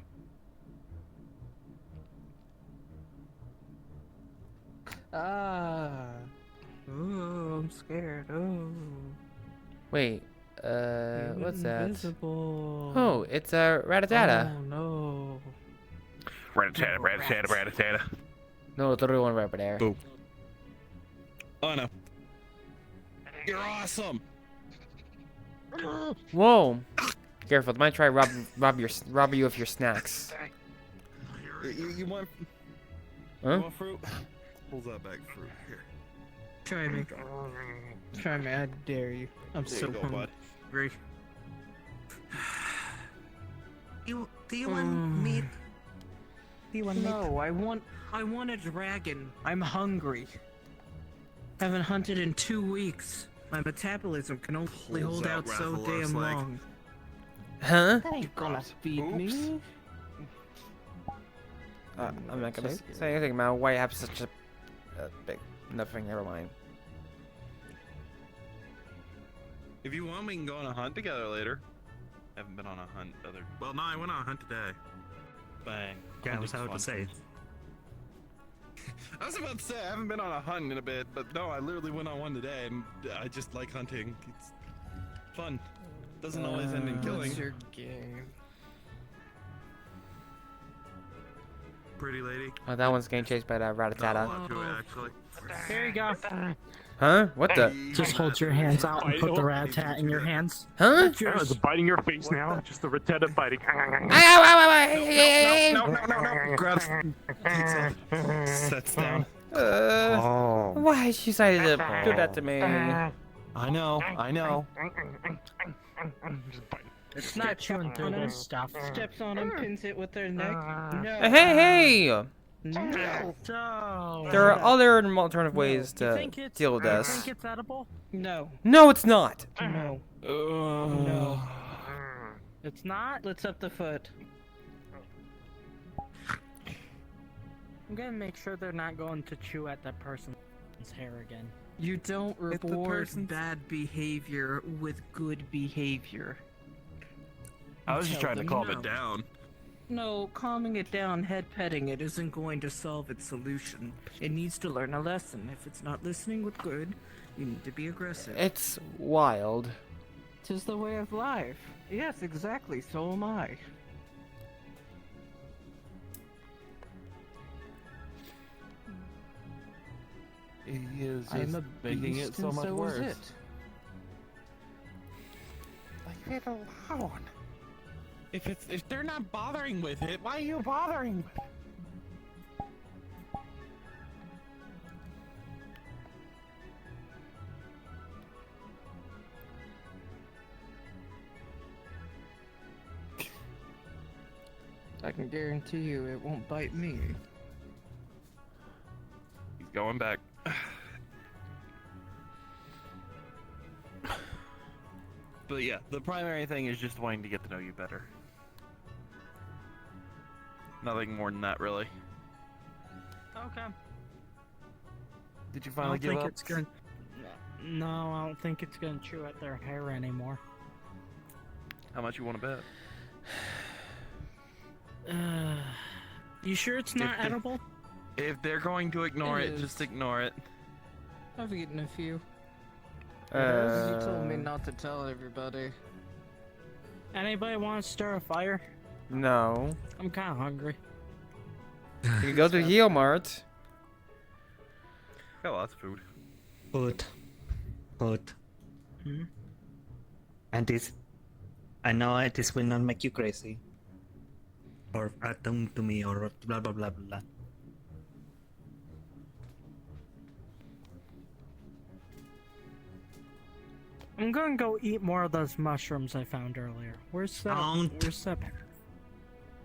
Ah. Oh, I'm scared. Oh. Wait, what's that? Invisible. Oh, it's a Rattata. Oh no. Rat-a-tat-a, rat-a-tat-a, rat-a-tat-a. No, it's the real one right there. Boom. Oh no. You're awesome. Whoa! Careful, they might try rob you of your snacks. You want? Huh? You want fruit? Pulls out back fruit here. Try me. Try me, I dare you. I'm There so you go, hungry. bud. Do you want meat? Do you want meat? No, I want a dragon. I'm hungry. Haven't hunted in 2 weeks. My metabolism can only hold out so damn long. Huh? That ain't gonna feed me. I'm not gonna say anything about why you have such a big nothing. Never mind. If you want, we can go on a hunt together later. Haven't been on a hunt other. Well, no, I went on a hunt today. Bang. Yeah, I was about to say. I was about to say I haven't been on a hunt in a bit, but no, I literally went on one today, and I just like hunting. It's fun. Doesn't always end in killing. What's your game? Pretty lady. Oh, that one's getting chased by the Not a Rattata. lot to it, actually. There you go. Huh? What the? Just hold your hands out and put the rat tat in your hands. Huh? It's biting your face now. Just the Ratetta biting. No. Grabs. Sets down. Why she decided to do that to me? I know. It's not chewing through this stuff. Steps on him, pins it with their neck. No. Hey! No. There are other alternative ways You to think it's, deal with you this. think it's edible? No. No, it's not. No. No. It's not? Let's up the foot. I'm gonna make sure they're not going to chew at that person's hair again. You don't reward bad behavior with good behavior. I was just Tell trying to them calm no. it down. No, calming it down, head petting it isn't going to solve its solution. It needs to learn a lesson. If it's not listening with good, you need to be aggressive. It's wild. 'Tis the way of life. Yes, exactly, so am I. He is I'm a making it beast so and much so worse. is it. Leave it alone. If they're not bothering with it, why are you bothering with it? I can guarantee you it won't bite me. He's going back. But yeah, the primary thing is just wanting to get to know you better. Nothing more than that, really. Okay. Did you I finally don't give think up? it's gonna. No, I don't think it's gonna chew at their hair anymore. How much you want to bet? You sure it's not edible? If they're going to ignore It it, is. just ignore it. I've eaten a few. You told me not to tell everybody. Anybody want to stir a fire? No. I'm kind of hungry. You can go to Heal Mart. Got lots of food. Food. And this, I know this will not make you crazy, or atone to me, or blah blah blah blah. I'm gonna go eat more of those mushrooms I found earlier. Where's that? Don't. Where's that?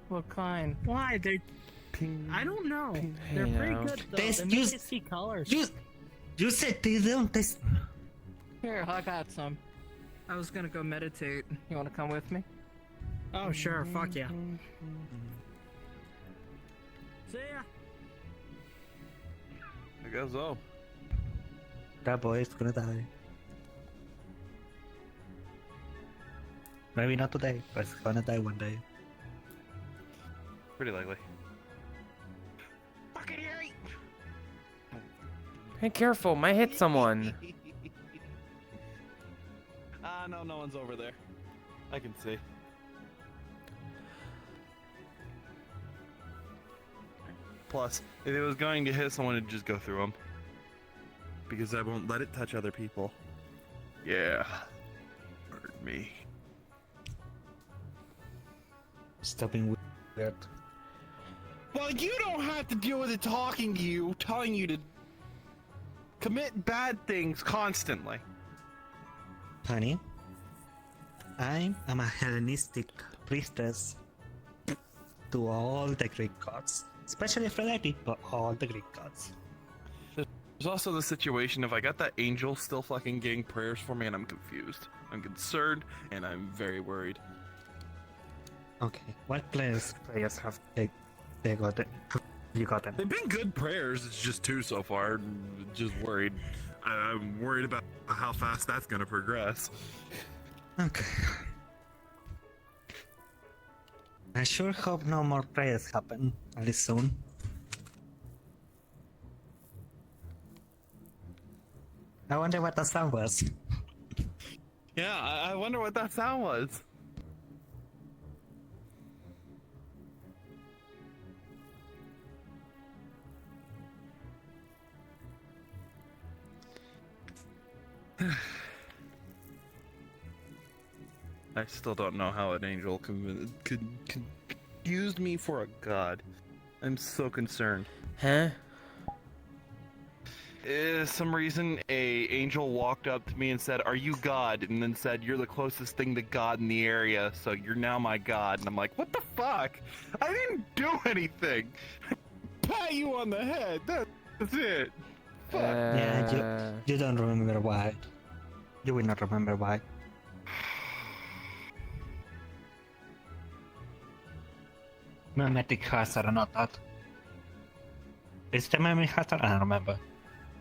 What kind? Why they? I don't know. They're Hey, pretty now. good though. There's They make just- you see colors. You said they don't. This. Here, I got some. I was gonna go meditate. You wanna come with me? Oh sure, fuck yeah. See ya. I guess so. That boy is gonna die. Maybe not today, but it's gonna die one day. Pretty likely. Hey, careful, might hit someone. No, no one's over there. I can see. Plus, if it was going to hit someone, it'd just go through them. Because I won't let it touch other people. Yeah. Hurt me. Stopping with that. Well, you don't have to deal with it talking to you, telling you to commit bad things constantly. Honey, I am a Hellenistic priestess to all the Greek gods, especially Aphrodite, but all the Greek gods. There's also the situation of I got that angel still fucking getting prayers for me and I'm confused. I'm concerned and I'm very worried. Okay, what prayers have they gotten? Have you gotten? They've been good prayers, it's just 2 so far. Just worried. I'm worried about how fast that's gonna progress. Okay. I sure hope no more prayers happen really soon. I wonder what the sound was. Yeah, I wonder what that sound was. I still don't know how an angel could use me for a god. I'm so concerned. Huh? Some reason a angel walked up to me and said, "Are you God?" And then said, "You're the closest thing to God in the area, so you're now my God." And I'm like, "What the fuck? I didn't do anything. Pat you on the head. That's it." Fuck. Yeah, you don't remember why. You will not remember why. Mimetic hazard or not that. Is the mimetic hazard? I don't remember.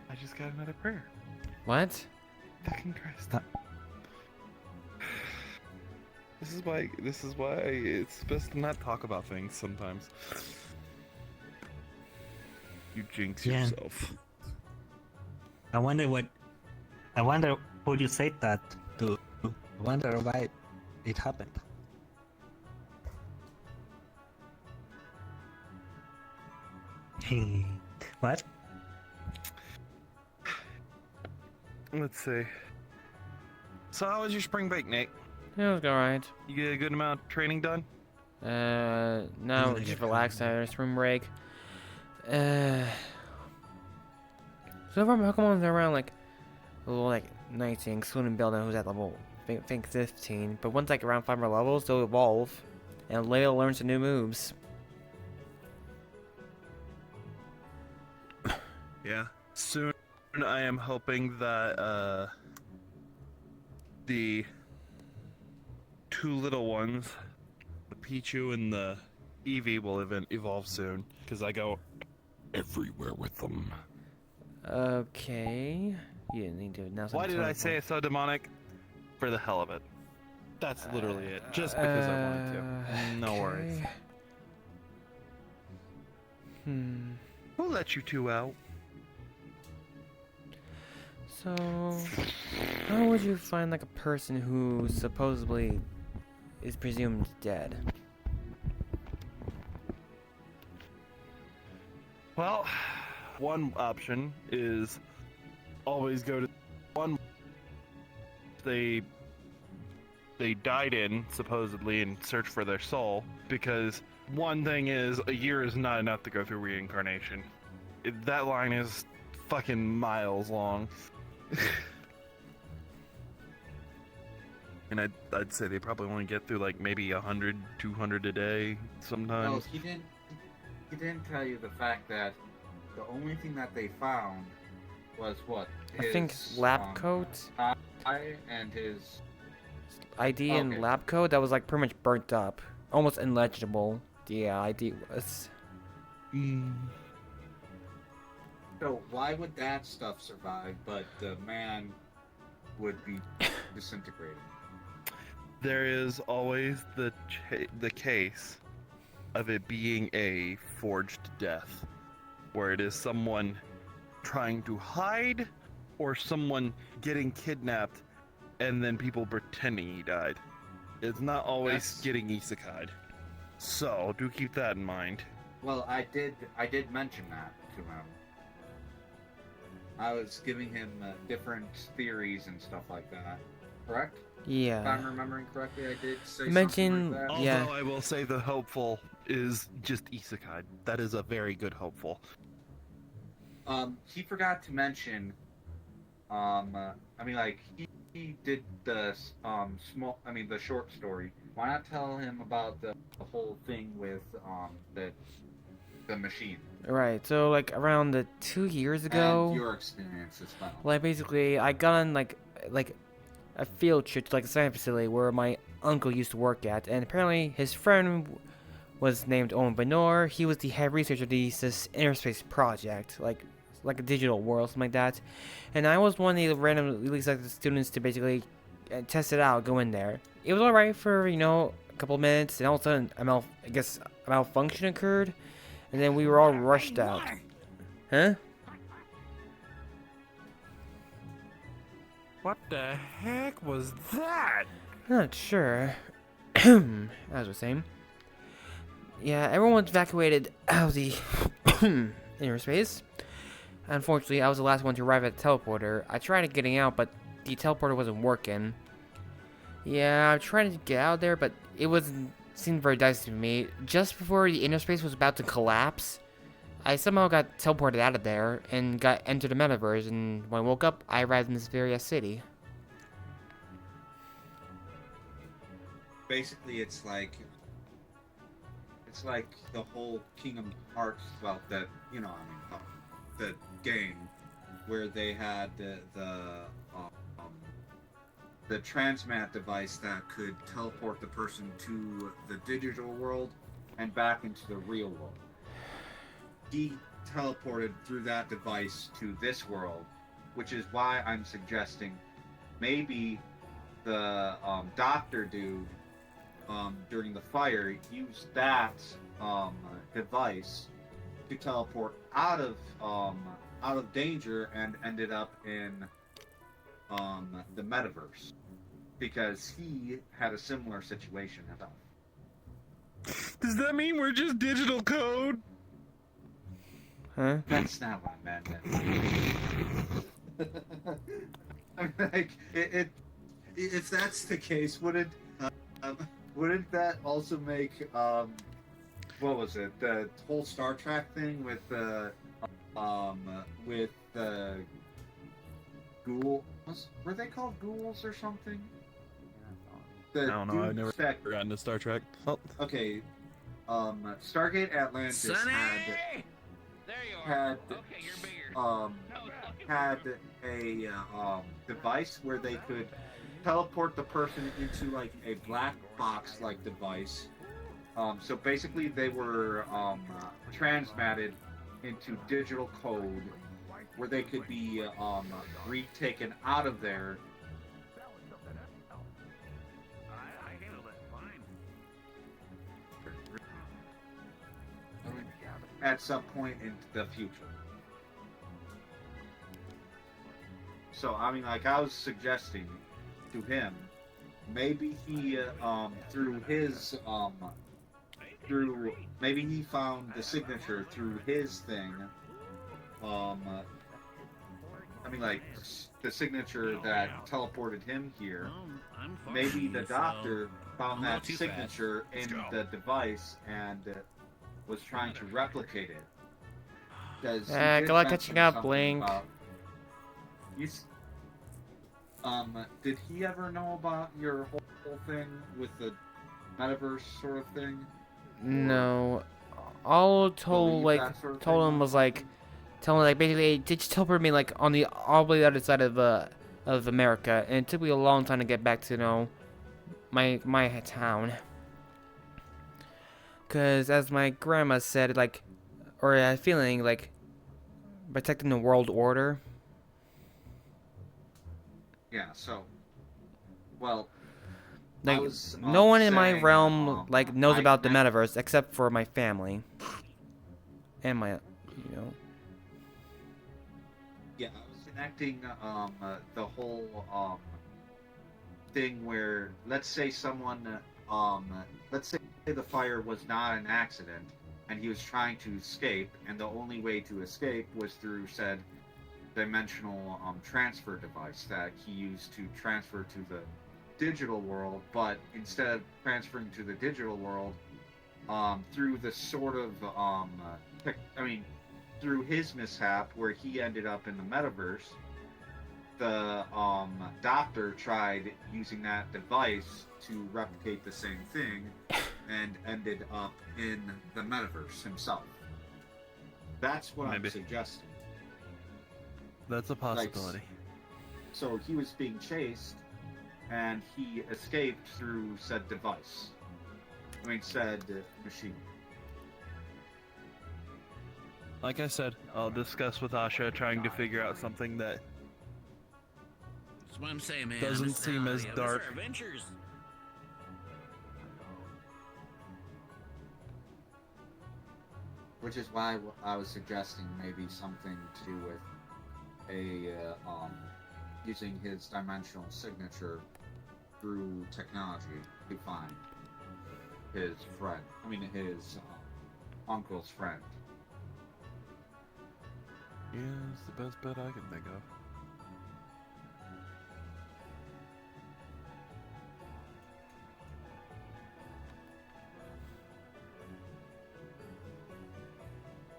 I just got another prayer. What? Fucking Christ. This is why it's best to not talk about things sometimes. You jinx yourself. I wonder who you said that to. I wonder why it happened. What? Let's see. So how was your spring break, Nate? It was alright. You get a good amount of training done? No, just relaxed after spring break. So far my Pokemon's around like level like 19, excluding Beldon, who's at level I think 15. But once like around 5 more levels, they'll evolve, and Layla learns some new moves. Yeah. Soon I am hoping that the 2 little ones, the Pichu and the Eevee, will evolve soon, because I go everywhere with them. Okay. You didn't need to announce. Why did I say it so demonic? For the hell of it. That's literally it. Just because I wanted to. No worries. We'll let you 2 out. So, how would you find like a person who supposedly is presumed dead? Well, one option is always go to one they died in, supposedly, and search for their soul, because one thing is, a year is not enough to go through reincarnation. That line is fucking miles long. And I'd say they probably only get through like maybe 100, 200 a day sometimes. No, he didn't tell you the fact that the only thing that they found was what? I think lab coat. And his ID and lab code that was like pretty much burnt up, almost illegible. The ID was. So why would that stuff survive, but the man would be disintegrated? There is always the case of it being a forged death, where it is someone trying to hide, or someone getting kidnapped and then people pretending he died. It's not always getting isekai'd. So, do keep that in mind. Well, I did mention that to him. I was giving him different theories and stuff like that. Correct? Yeah. If I'm remembering correctly, I did say Mention, something like that. yeah. Although I will say the hopeful is just isekai. That is a very good hopeful. He forgot to mention, I mean, like, he did the, the short story. Why not tell him about the whole thing with, the machine? Right, so like around 2 years ago, And your experience as well. like basically I got on like a field trip to like a science facility where my uncle used to work at, and apparently his friend was named Owen Benor. He was the head researcher of this interspace project, like a digital world, something like that. And I was one of the randomly selected students to basically test it out, go in there. It was alright for, you know, a couple of minutes, and all of a sudden a malfunction occurred, and then we were all rushed out. Huh? What the heck was that? Not sure. As I was saying. Yeah, everyone was evacuated out of the inner space. Unfortunately, I was the last one to arrive at the teleporter. I tried getting out, but the teleporter wasn't working. Yeah, I tried to get out there, but it seemed very dicey to me. Just before the inner space was about to collapse, I somehow got teleported out of there and got entered the metaverse, and when I woke up, I arrived in this very city. Basically, it's like the whole Kingdom Hearts, well, that, you know, I mean, the game where they had the transmat device that could teleport the person to the digital world and back into the real world. He teleported through that device to this world, which is why I'm suggesting maybe the doctor dude during the fire used that device to teleport out of danger and ended up in the metaverse because he had a similar situation himself. Does that mean we're just digital code? Huh? That's not what I meant. I mean, like, if that's the case, wouldn't that also make what was it? The whole Star Trek thing with the ghouls? Were they called ghouls or something? I don't know. I've never gotten to Star Trek. Oh. Okay. Stargate Atlantis had a device where they could teleport the person into like a black box like device. So basically they were transmatted into digital code where they could be retaken out of there at some point in the future. So, I mean, like, I was suggesting to him, maybe he, maybe he found the signature through his thing, I mean, like, the signature that teleported him here. Maybe the doctor found that signature in the device and was trying to replicate it. Good luck catching up, Blink. Did he ever know about your whole thing with the metaverse sort of thing? No. All told, like, told him was like, basically, they just teleported me like on all the other side of America, and it took me a long time to get back to, you know, my town. Cause as my grandma said, like, or I had a feeling like protecting the world order. Yeah. So, well, like, was, no one in my saying, realm like knows about the metaverse except for my family and my, you know. Yeah, I was connecting the whole thing where, let's say someone, let's say the fire was not an accident, and he was trying to escape, and the only way to escape was through said dimensional transfer device that he used to transfer to the digital world, but instead of transferring to the digital world, through the sort of, through his mishap where he ended up in the metaverse, the doctor tried using that device to replicate the same thing and ended up in the metaverse himself. That's what Maybe. I'm suggesting. That's a possibility. So he was being chased, and he escaped through said device. Said machine. Like I said, I'll discuss with Asha trying to figure out something that That's what I'm saying, man. doesn't This seem as these are dark. adventures. Which is why I was suggesting maybe something to do with using his dimensional signature through technology to find his friend. His uncle's friend. Yeah, it's the best bet I can think of.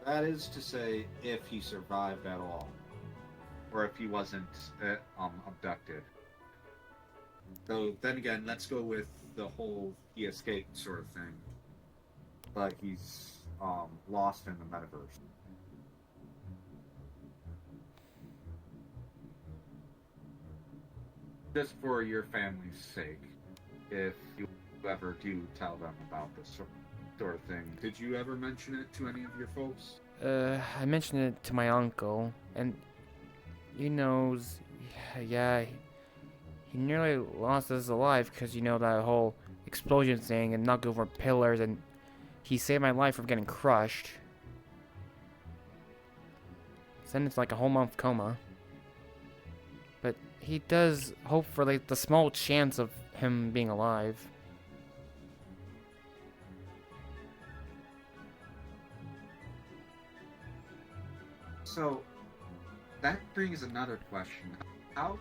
That is to say, if he survived at all, or if he wasn't abducted. Though then again, let's go with the whole he escaped sort of thing, but he's lost in the metaverse. Just for your family's sake, if you ever do tell them about this sort of thing, did you ever mention it to any of your folks? I mentioned it to my uncle, and he knows, yeah, he nearly lost his life because, that whole explosion thing and knocked over pillars, and he saved my life from getting crushed. Then it's like a whole month coma. But he does hope for the small chance of him being alive. So that brings another question. How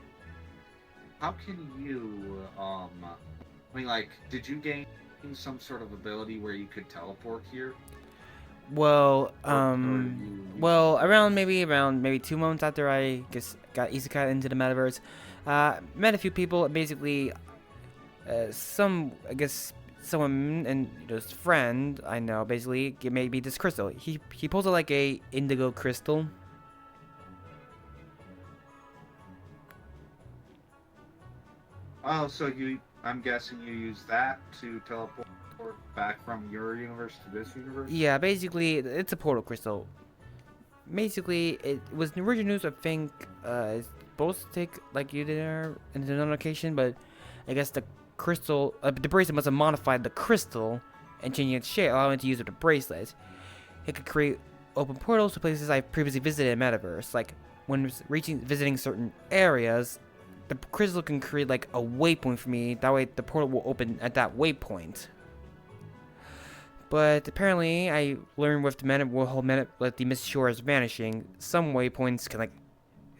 can you did you gain some sort of ability where you could teleport here? Well, around maybe 2 months after I got isekai into the metaverse, met a few people. Basically, someone and this friend I know basically made me this crystal. He pulls out like a indigo crystal. Oh, so I'm guessing you use that to teleport back from your universe to this universe? Yeah, basically, it's a portal crystal. Basically, it was the original news, I think, it's supposed to take, you there into another location, but I guess the crystal, the bracelet must have modified the crystal and changing its shape, allowing it to use with the bracelet. It could create open portals to places I've previously visited in Metaverse. Like, when visiting certain areas, the crystal can create, a waypoint for me. That way, the portal will open at that waypoint. But apparently, I learned with the Mist Shores vanishing, some waypoints can,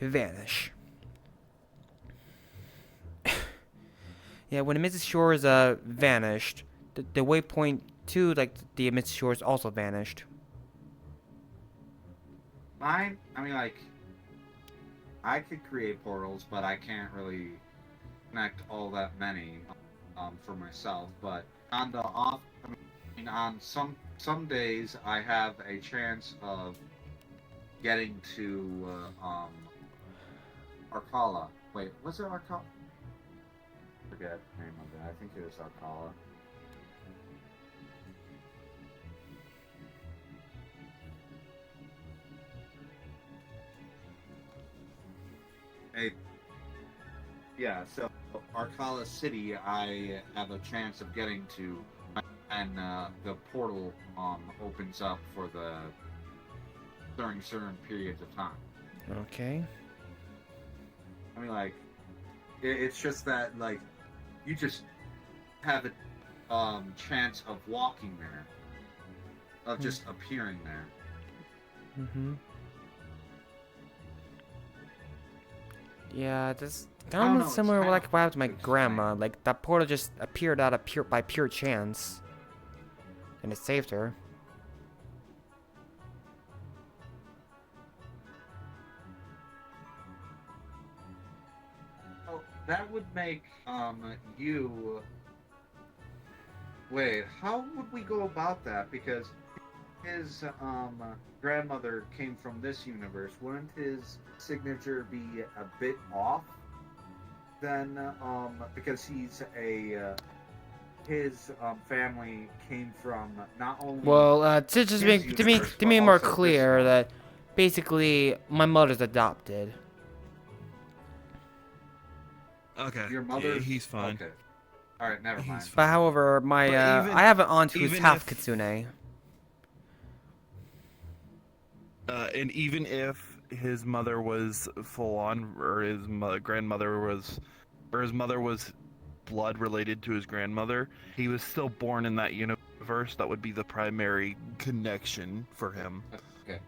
vanish. Yeah, when the Mist Shores, vanished, the waypoint to, the Mist Shores also vanished. Mine, I could create portals, but I can't really connect all that many, for myself. But on the on some days I have a chance of getting to Arcala. Wait, was it Arcala? Forget the name of it. I think it was Arcala. Yeah, so Arcala City I have a chance of getting to, and the portal opens up for during certain periods of time. Okay. I mean, like, it's just that, like, you just have a chance of walking there, of just appearing there. Mm-hmm. Yeah, this I don't kind know, of it's similar kind like of what happened to my strange. grandma. Like that portal just appeared out of by pure chance, and it saved her. Oh, that would make you. Wait, how would we go about that? Because his grandmother came from this universe. Wouldn't his signature be a bit off? Then because he's a his family came from not only Well, to just his make to universe, make but more also this clear one. that basically my mother's adopted. Okay. Your mother's he's fine. Okay. All right, never mind. But however, my I have an aunt who's half Kitsune. And even if his mother was full on, or his grandmother was, or his mother was blood related to his grandmother, he was still born in that universe. That would be the primary connection for him. Okay.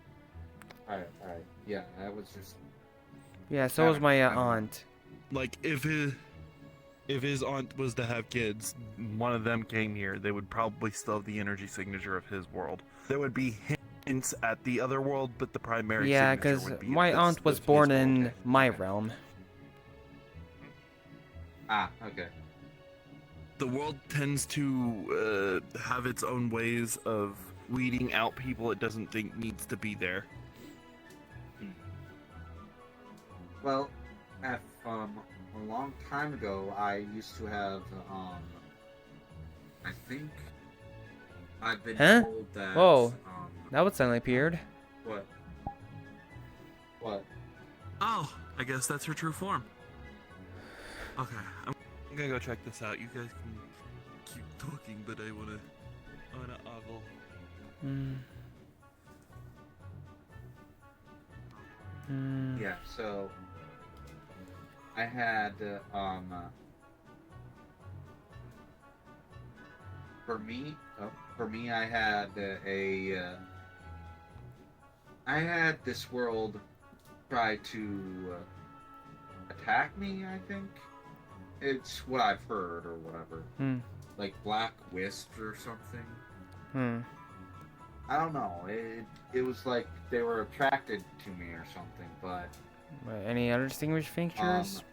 All right. Yeah, that was just. Yeah, so was my aunt. Like if his aunt was to have kids, one of them came here, they would probably still have the energy signature of his world. There would be hints at the other world, but the primary Yeah, signature because would be my aunt was his born world. in my realm. Ah, okay. The world tends to have its own ways of weeding out people it doesn't think needs to be there. Well, a long time ago, I used to have I think I've been Huh? told that. Whoa, that would suddenly appeared. What? What? Oh, I guess that's her true form. Okay, I'm gonna go check this out. You guys can keep talking, but I wanna ogle. Yeah. So I had for me, I had I had this world try to attack me. I think it's what I've heard or whatever. Like black wisps or something. I don't know. It was like they were attracted to me or something. But Any other distinguished features?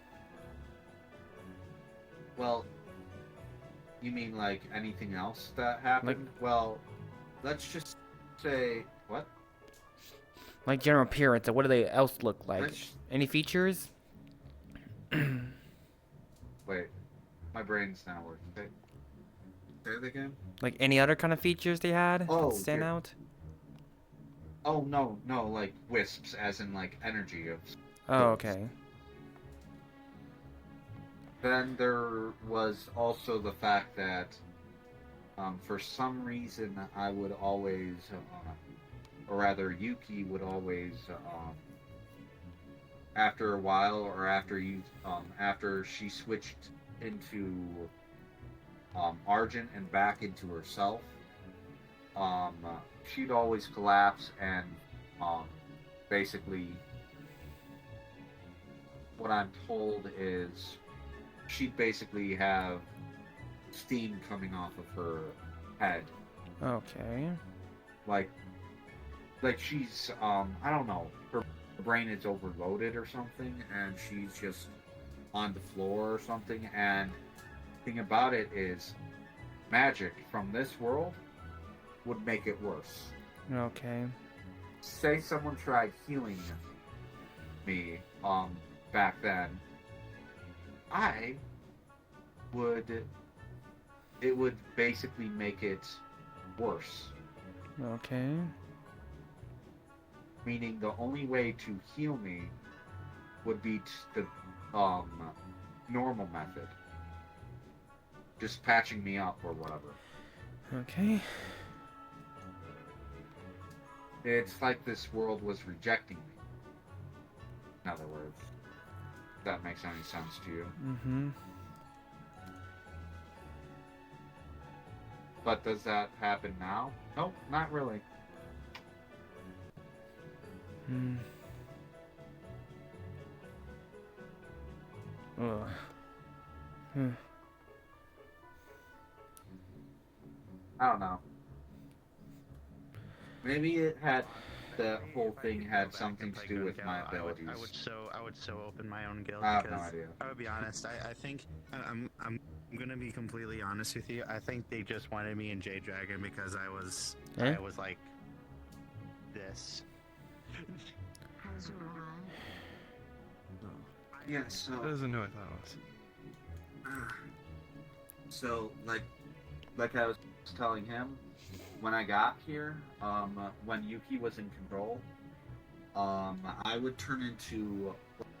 Well, you mean like anything else that happened? Well, let's just say what? Like general appearance, what do they else look like? Let's- Any features? Wait, my brain's not working. Say it again. Like any other kind of features they had Oh, that stand here. out? Oh no, like wisps, as in like energy of. Oh, okay. Then there was also the fact that, for some reason, I would always, or rather, Yuki would always, after a while, or after she switched into Argent and back into herself, she'd always collapse and basically, what I'm told is she'd basically have steam coming off of her head. Okay. Like she's, I don't know, her brain is overloaded or something, and she's just on the floor or something, and the thing about it is, magic from this world would make it worse. Okay. Say someone tried healing me, back then, it would basically make it worse. Okay. Meaning the only way to heal me would be the normal method. Just patching me up or whatever. Okay. It's like this world was rejecting me. In other words. If that makes any sense to you. Mm-hmm. But does that happen now? Nope, not really. Hmm. Ugh. Hmm. I don't know. Maybe it had the whole thing had something to do with my abilities. I would so open my own guild. I have no because idea. I would be honest. I think I'm gonna be completely honest with you. I think they just wanted me in Jade Dragon because I was like this. Yeah, so That isn't who I thought it was. So like I was telling him, when I got here, when Yuki was in control, I would turn into,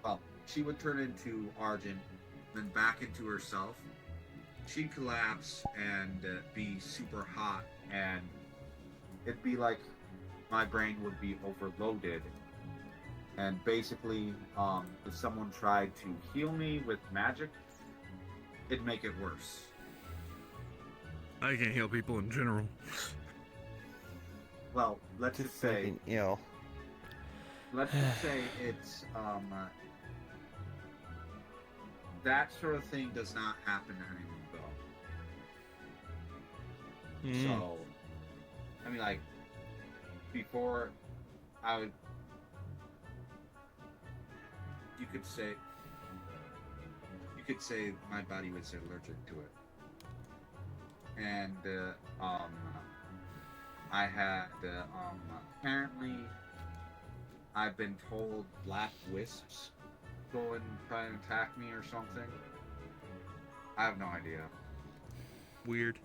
well, she would turn into Argent, then back into herself. She'd collapse and be super hot, and it'd be like my brain would be overloaded. And basically, if someone tried to heal me with magic, it'd make it worse. I can't heal people in general. Well, let's just say fucking ill. Let's just say it's that sort of thing does not happen anymore, though. Mm. So, I mean, like before, you could say my body was allergic to it, and I had apparently I've been told black wisps go and try and attack me or something. I have no idea. Weird.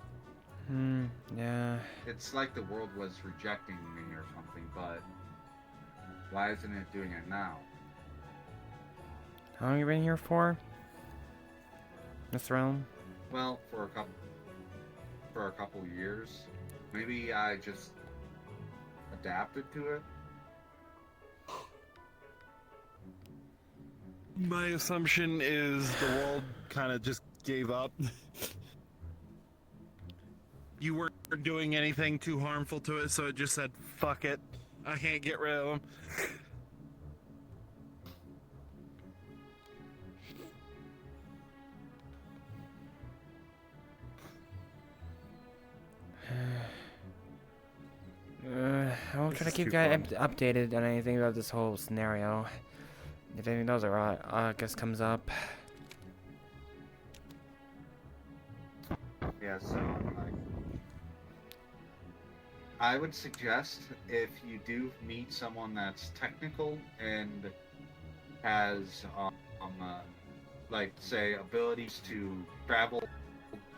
Yeah. It's like the world was rejecting me or something, but why isn't it doing it now? How long you been here for? This realm? Well, for a couple years. Maybe I just adapted to it. My assumption is the world kind of just gave up. You weren't doing anything too harmful to it, so it just said, fuck it. I can't get rid of them. I'll try to keep you guys updated on anything about this whole scenario. If anything else, I guess comes up. Yeah, so I would suggest if you do meet someone that's technical and has like say abilities to travel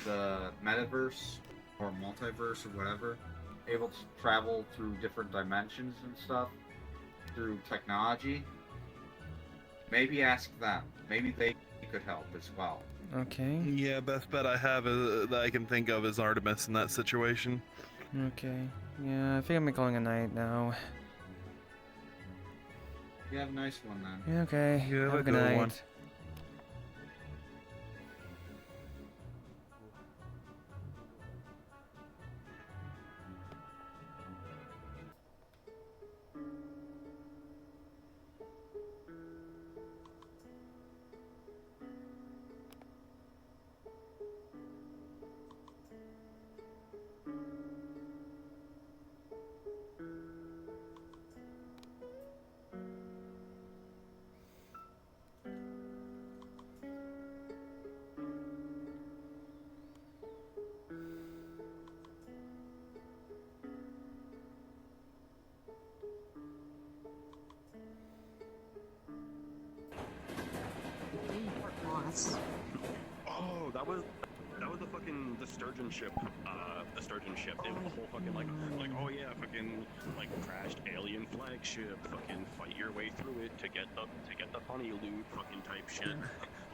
the metaverse or multiverse or whatever, able to travel through different dimensions and stuff through technology, maybe ask them. Maybe they could help as well. Okay. Yeah, best bet I have that I can think of is Artemis in that situation. Okay. Yeah, I think I'm calling a night now. You have a nice one then. Yeah, okay. You have a good night. one. Oh, that was the sturgeon ship. The sturgeon ship. It was the whole fucking like oh yeah, fucking like crashed alien flagship. Fucking fight your way through it to get the funny loot. Fucking type shit.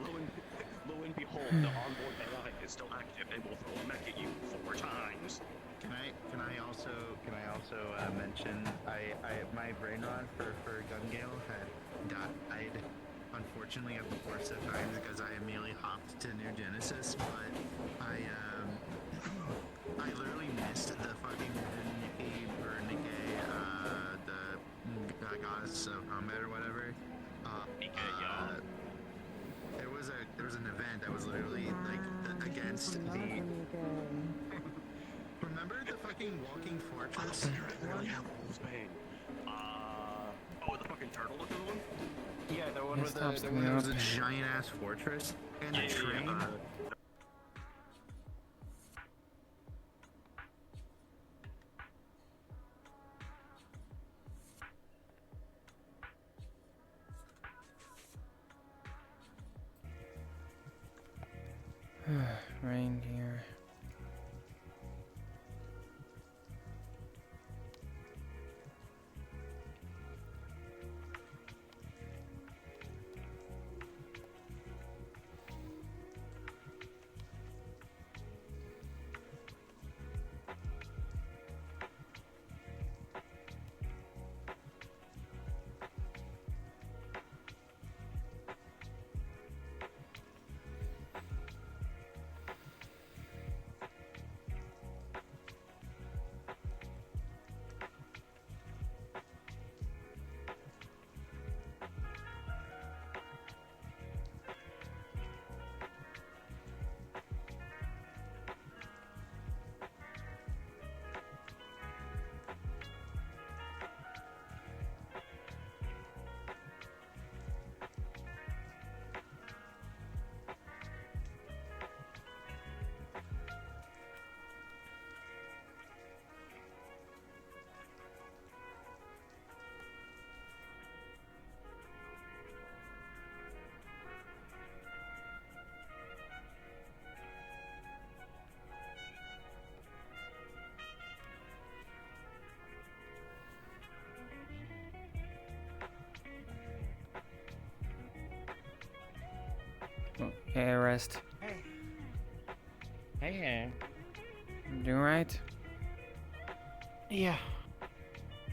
Lo and behold, the onboard AI is still active and will throw a mech at you 4 times. Can I also mention my brain rod for Gun Gale had died unfortunately at the worst of times because I immediately hopped to New Genesis, but I literally missed the fucking Nikkei the goddess of combat or whatever. There was an event that was literally like against the. Remember the fucking walking fortress? Really have Wolfsbane. Oh, the fucking turtle looking one? Yeah, the one It with stops the me one that was up. a giant ass fortress and a train. Reindeer. Okay, rest. Hey. Hey. Doing right? Yeah.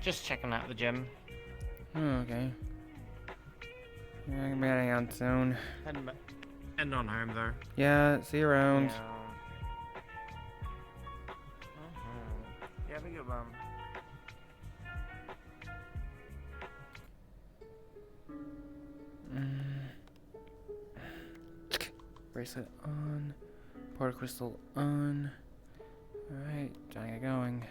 Just checking out the gym. Oh, okay. Yeah, I'm heading out soon. Heading on home though. Yeah, see you around. Yeah. Yeah, have a good one. Bracelet on. Portal crystal on. Alright, trying to get going.